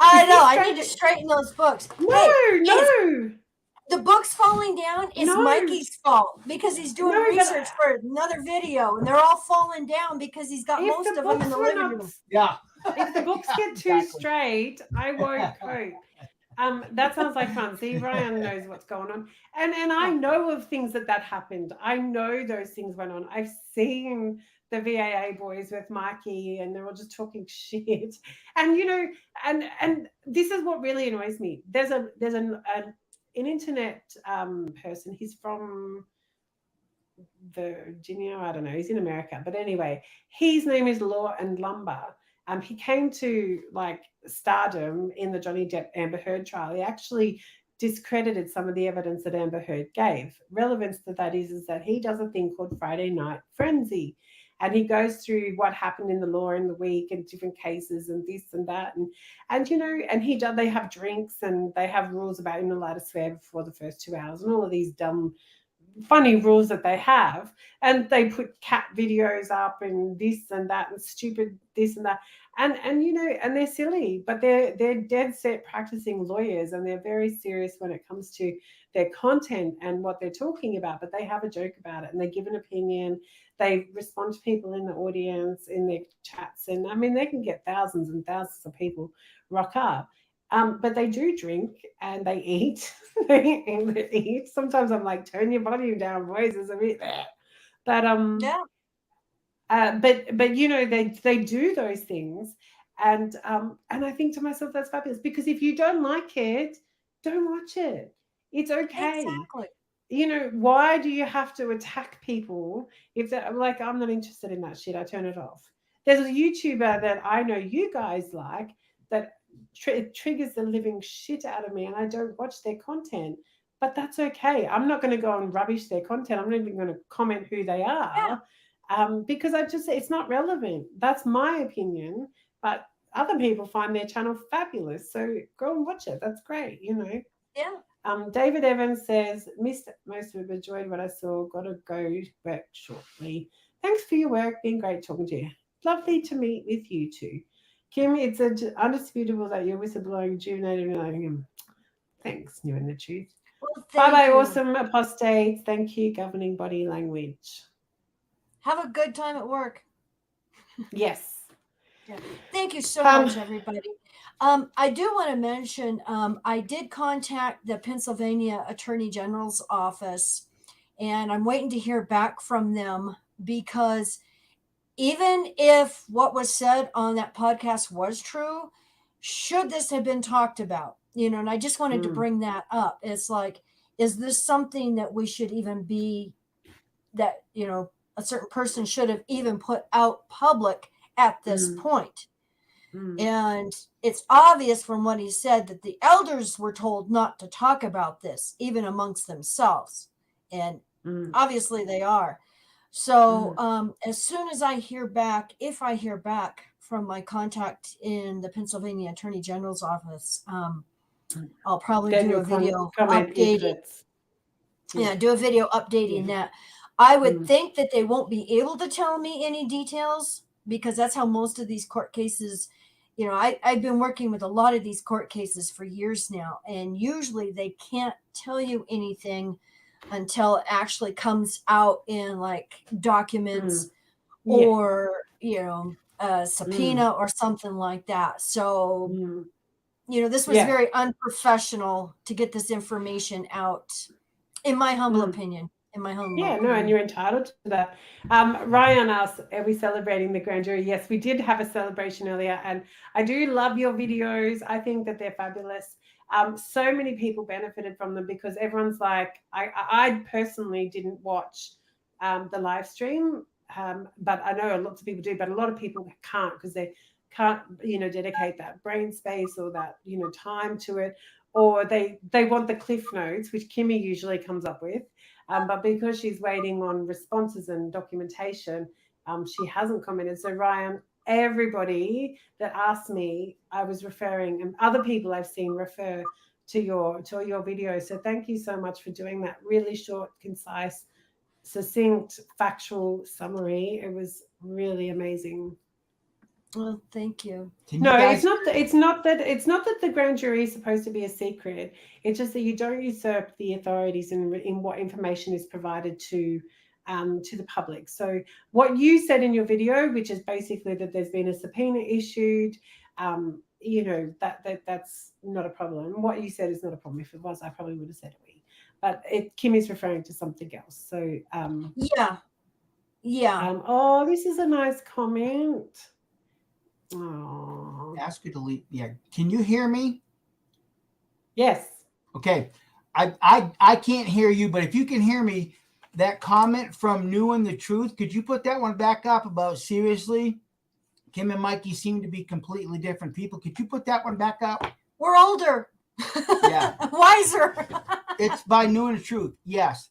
I know. I need to straighten those books. No. The book's falling down is Mikey's fault because he's doing research for another video, and they're all falling down because he's got most of them in the living room. Yeah. If the books get too straight, I won't cope. That sounds like fun. See, Ryan knows what's going on. And I know of things that happened. I know those things went on. I've seen the VAA boys with Mikey, and they're all just talking shit. And, and this is what really annoys me. There's an internet person. He's from Virginia. I don't know. He's in America. But anyway, his name is Law and Lumber. He came to stardom in the Johnny Depp Amber Heard trial. He actually discredited some of the evidence that Amber Heard gave. Relevance to that is that he does a thing called Friday Night Frenzy. And he goes through what happened in the law in the week and different cases and this and that. And they have drinks and they have rules about you're not allowed to swear before the first 2 hours and all of these dumb funny rules that they have, and they put cat videos up and this and that and stupid this and that, and you know, and they're silly, but they're dead set practicing lawyers, and they're very serious when it comes to their content and what they're talking about. But they have a joke about it, and they give an opinion. They respond to people in the audience in their chats, and I mean, they can get thousands and thousands of people rock up. But they do drink and they eat. They eat. Sometimes I'm like, turn your volume down, boys. It's a bit there. But Yeah. but you know, they do those things, and I think to myself, that's fabulous, because if you don't like it, don't watch it. It's okay. Exactly. You know, why do you have to attack people if they're like, I'm not interested in that shit, I turn it off. There's a YouTuber that I know you guys like that it triggers the living shit out of me, and I don't watch their content. But that's okay. I'm not going to go and rubbish their content. I'm not even going to comment who they are, because it's not relevant. That's my opinion. But other people find their channel fabulous, so go and watch it. That's great, you know. Yeah. David Evans says, missed most of it, but enjoyed what I saw. Got to go to work shortly. Thanks for your work. Been great talking to you. Lovely to meet with you too. Kim, it's undisputable that your whistleblowing rejuvenated. Thanks, New in the Truth. Well, Bye-bye, you. awesome apostates. Thank you, governing body language. Have a good time at work. Yes. Yeah. Thank you so much, everybody. I do want to mention, I did contact the Pennsylvania Attorney General's office, and I'm waiting to hear back from them, because even if what was said on that podcast was true, should this have been talked about, you know, and I just wanted to bring that up. It's like, is this something that we should even be, that, you know, a certain person should have even put out public at this point? And it's obvious from what he said that the elders were told not to talk about this, even amongst themselves. And obviously they are. So as soon as I hear back, if I hear back from my contact in the Pennsylvania Attorney General's office, I'll probably do a video updating. Yeah, do a video updating that. I would think that they won't be able to tell me any details, because that's how most of these court cases, you know, I've been working with a lot of these court cases for years now, and usually they can't tell you anything until it actually comes out in like documents or, you know, a subpoena or something like that. So, you know, this was very unprofessional to get this information out, in my humble opinion. In my humble opinion. And you're entitled to that. Ryan asked, are we celebrating the grand jury? Yes, we did have a celebration earlier, and I do love your videos. I think that they're fabulous. So many people benefited from them, because everyone's like, I personally didn't watch the live stream, but I know lots of people do, but a lot of people can't, because they can't, you know, dedicate that brain space or that, you know, time to it, or they want the cliff notes, which Kimmy usually comes up with. But because she's waiting on responses and documentation, she hasn't commented. So Ryan, everybody that asked me, I was referring, and other people I've seen refer to your video. So thank you so much for doing that. Really short, concise, succinct, factual summary. It was really amazing. Well, thank you. It's not that the grand jury is supposed to be a secret. It's just that you don't usurp the authorities in what information is provided to the public. So what you said in your video, which is basically that there's been a subpoena issued, you know, that's not a problem. What you said is not a problem. If it was, I probably would have said it. But Kimmy's referring to something else. So oh, this is a nice comment. Oh. Ask you to leave. Yeah. Can you hear me? Yes. Okay. I can't hear you, but if you can hear me, that comment from New and the Truth, could you put that one back up about seriously? Kim and Mikey seem to be completely different people. Could you put that one back up? We're older. Yeah. Wiser. It's by New and the Truth. Yes.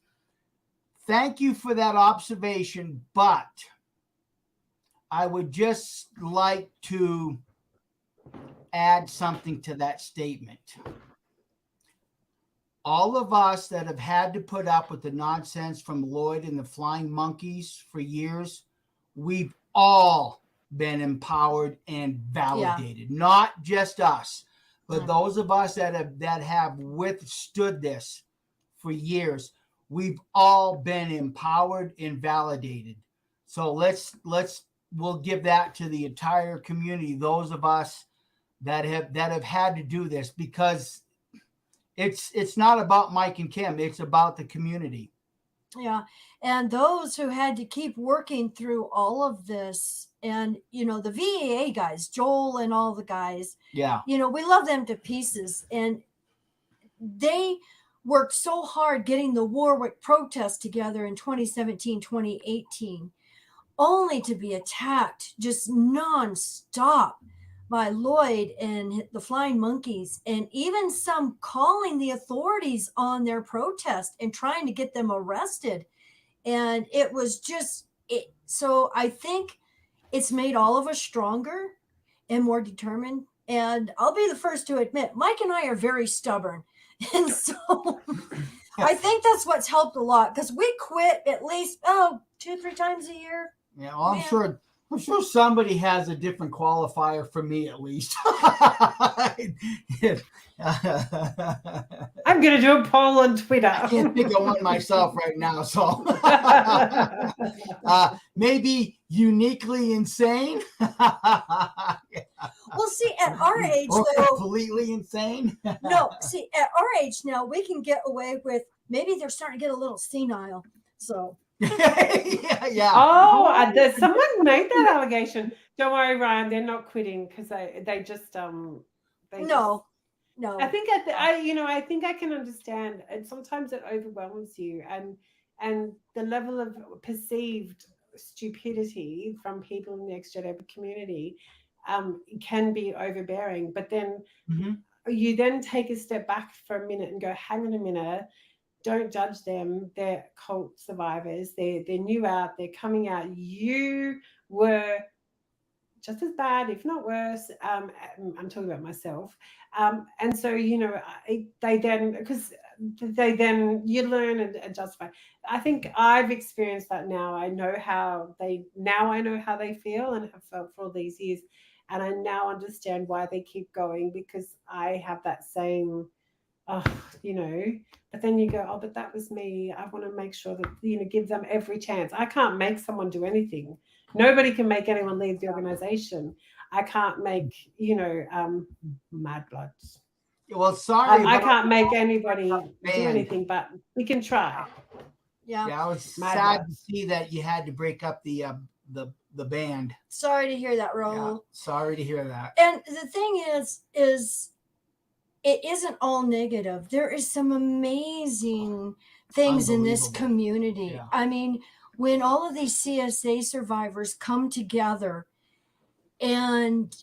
Thank you for that observation, but I would just like to add something to that statement. all of us that have had to put up with the nonsense from Lloyd and the Flying Monkeys for years, we've all been empowered and validated. Not just us, but those of us that have withstood this for years. We've all been empowered and validated. So we'll give that to the entire community. Those of us that have had to do this, because it's not about Mike and Kim. It's about the community. Yeah. And those who had to keep working through all of this, and, the VAA guys, Joel and all the guys, we love them to pieces. And they worked so hard getting the Warwick protest together in 2017, 2018, only to be attacked just nonstop by Lloyd and the Flying Monkeys, and even some calling the authorities on their protest and trying to get them arrested. And it was just it. So I think it's made all of us stronger and more determined. And I'll be the first to admit, Mike and I are very stubborn. And so I think that's what's helped a lot, because we quit at least 2-3 times a year. Yeah, well, I'm sure somebody has a different qualifier for me, at least. I'm going to do a poll on Twitter. I can't think of one myself right now, so maybe uniquely insane. Well, see, at our age, or though, completely insane. No, see, at our age now, we can get away with, maybe they're starting to get a little senile. So. yeah. Oh, someone made that allegation. Don't worry, Ryan. They're not quitting because they just No. I think I think I can understand, and sometimes it overwhelms you, and the level of perceived stupidity from people in the XJW community can be overbearing. But then you then take a step back for a minute and go, hang on a minute. Don't judge them. They're cult survivors. They're new out. They're coming out. You were just as bad, if not worse. I'm talking about myself. And so, they then you learn and justify. I think I've experienced that now. I know how they feel and have felt for all these years. And I now understand why they keep going, because I have that same, but then you go, but that was me. I want to make sure that, give them every chance. I can't make someone do anything. Nobody can make anyone leave the organization. I can't make, mad bloods. Well, sorry. I can't make anybody do anything, but we can try. Yeah. Yeah, I was sad to see that you had to break up the band. Sorry to hear that, Raul. Yeah, sorry to hear that. And the thing is it isn't all negative. There is some amazing things in this community. Yeah. I mean, when all of these CSA survivors come together and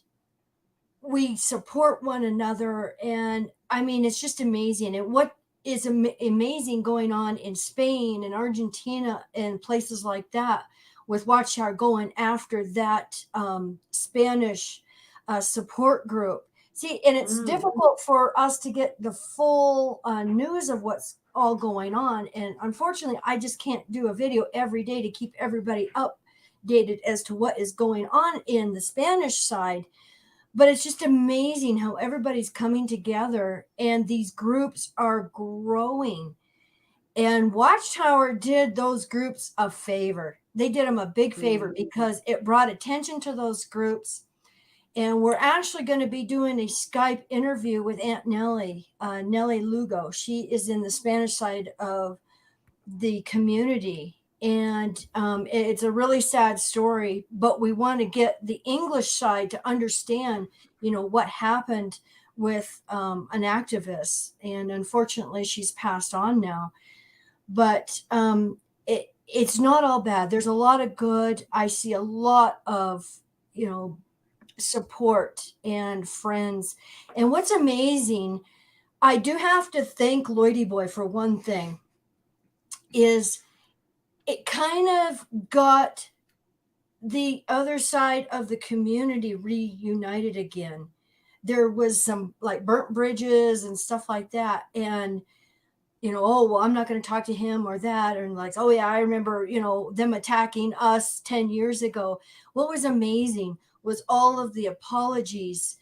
we support one another, and I mean, it's just amazing. And what is amazing going on in Spain and Argentina and places like that, with Watchtower going after that Spanish support group. See, and it's difficult for us to get the full news of what's all going on. And unfortunately, I just can't do a video every day to keep everybody updated as to what is going on in the Spanish side. But it's just amazing how everybody's coming together and these groups are growing. And Watchtower did those groups a favor. They did them a big favor because it brought attention to those groups. And we're actually going to be doing a Skype interview with Aunt Nellie, Nellie Lugo. She is in the Spanish side of the community. And it's a really sad story, but we want to get the English side to understand, what happened with an activist. And unfortunately, she's passed on now. But it's not all bad. There's a lot of good. I see a lot of, support and friends. And what's amazing, I do have to thank Lloydie Boy for one thing, is it kind of got the other side of the community reunited again. There was some like burnt bridges and stuff like that. And oh, well, I'm not going to talk to him or that. And like, oh yeah, I remember, them attacking us 10 years ago. What was amazing was all of the apologies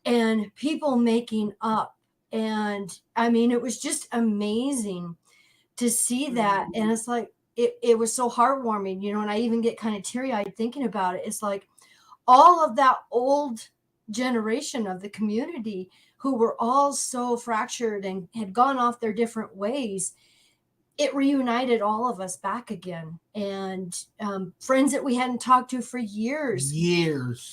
and people making up. And I mean, it was just amazing to see that. And it's like, it was so heartwarming, and I even get kind of teary-eyed thinking about it. It's like all of that old generation of the community who were all so fractured and had gone off their different ways, it reunited all of us back again. And friends that we hadn't talked to for years,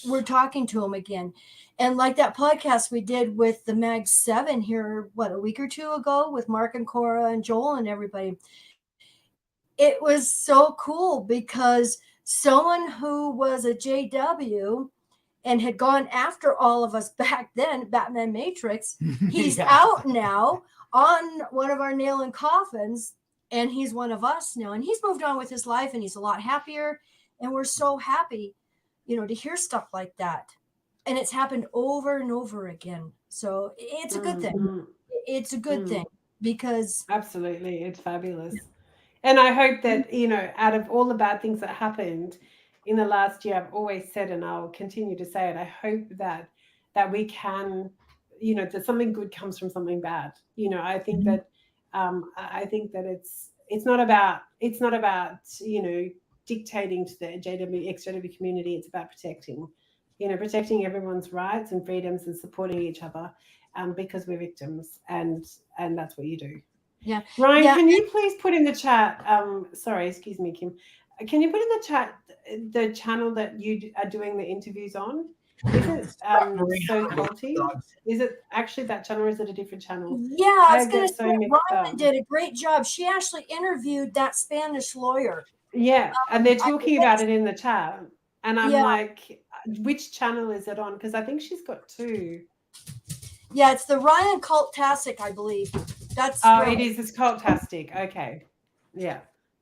we're talking to them again. And like that podcast we did with the Mag 7 here, a week or two ago with Mark and Cora and Joel and everybody. It was so cool because someone who was a JW and had gone after all of us back then, Batman Matrix, he's out now on one of our nail and coffins, and he's one of us now. And he's moved on with his life, and he's a lot happier. And we're so happy, to hear stuff like that. And it's happened over and over again. So it's a good thing. It's a good thing because... Absolutely. It's fabulous. And I hope that, out of all the bad things that happened in the last year, I've always said, and I'll continue to say it, I hope that we can, that something good comes from something bad. I think that it's not about dictating to the ex-JW community. It's about protecting everyone's rights and freedoms and supporting each other, because we're victims, and that's what you do. Yeah. Ryan, can you please put in the chat, sorry, excuse me, Kim. Can you put in the chat the channel that you are doing the interviews on? Is it So Culty? Is it actually that channel or is it a different channel? Yeah, I was going to say, Ryan did a great job. She actually interviewed that Spanish lawyer. Yeah, and they're talking about it in the chat. And I'm like, which channel is it on? Because I think she's got two. Yeah, it's the Ryan Cultastic, I believe. That's it is. It's Cultastic. Okay. Yeah.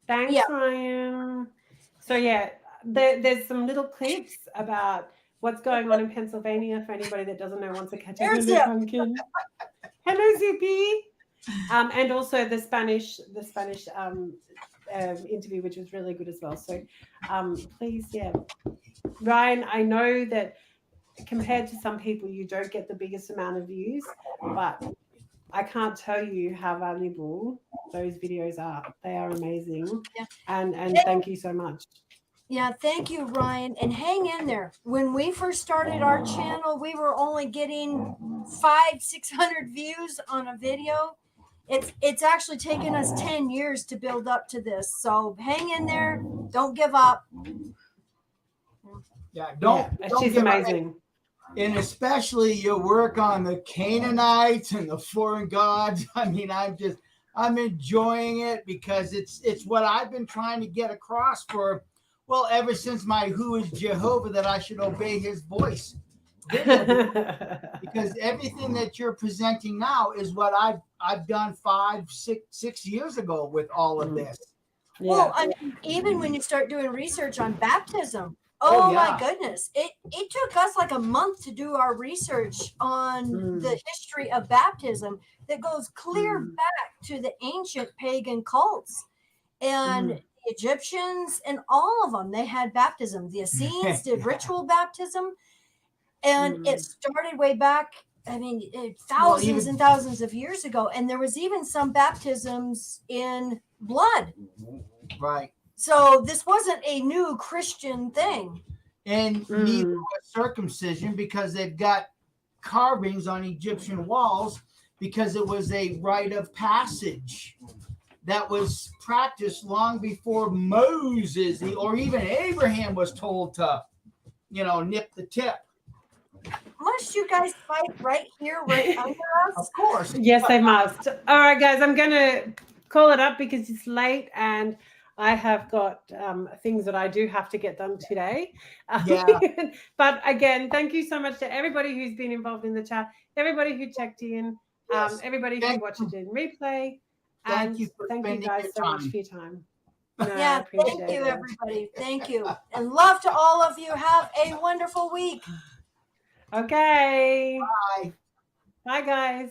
Thanks, Ryan. So yeah, there's some little clips about what's going on in Pennsylvania for anybody that doesn't know, wants to catch up with the pumpkin. Hello, Zippy. And also the Spanish interview, which was really good as well. So please, Ryan, I know that compared to some people, you don't get the biggest amount of views, but I can't tell you how valuable those videos are. They are amazing. Yeah. And thank you so much. Yeah, thank you, Ryan. And hang in there. When we first started our channel, we were only getting 500-600 views on a video. It's actually taken us 10 years to build up to this. So hang in there. Don't give up. Yeah, don't she's amazing. And especially your work on the Canaanites and the foreign gods. I mean, I'm enjoying it because it's what I've been trying to get across for, ever since my Who is Jehovah, that I should obey his voice. Because everything that you're presenting now is what I've done 5-6 years ago with all of this. Yeah. Well, I mean, even when you start doing research on baptism, my goodness, it took us like a month to do our research on the history of baptism that goes clear back to the ancient pagan cults and the Egyptians, and all of them, they had baptism. The Essenes did ritual baptism, and it started way back, I mean, thousands and thousands of years ago. And there was even some baptisms in blood. Right. So this wasn't a new Christian thing. And neither was circumcision, because they've got carvings on Egyptian walls, because it was a rite of passage that was practiced long before Moses or even Abraham was told to, nip the tip. Must you guys fight right here, right under us? Of course. Yes, they must. All right, guys, I'm going to call it up because it's late and I have got things that I do have to get done today. But again, thank you so much to everybody who's been involved in the chat, everybody who checked in, everybody who watched it in replay. Thank you guys so much for your time. Thank you, everybody. Thank you. And love to all of you. Have a wonderful week. Okay. Bye. Bye, guys.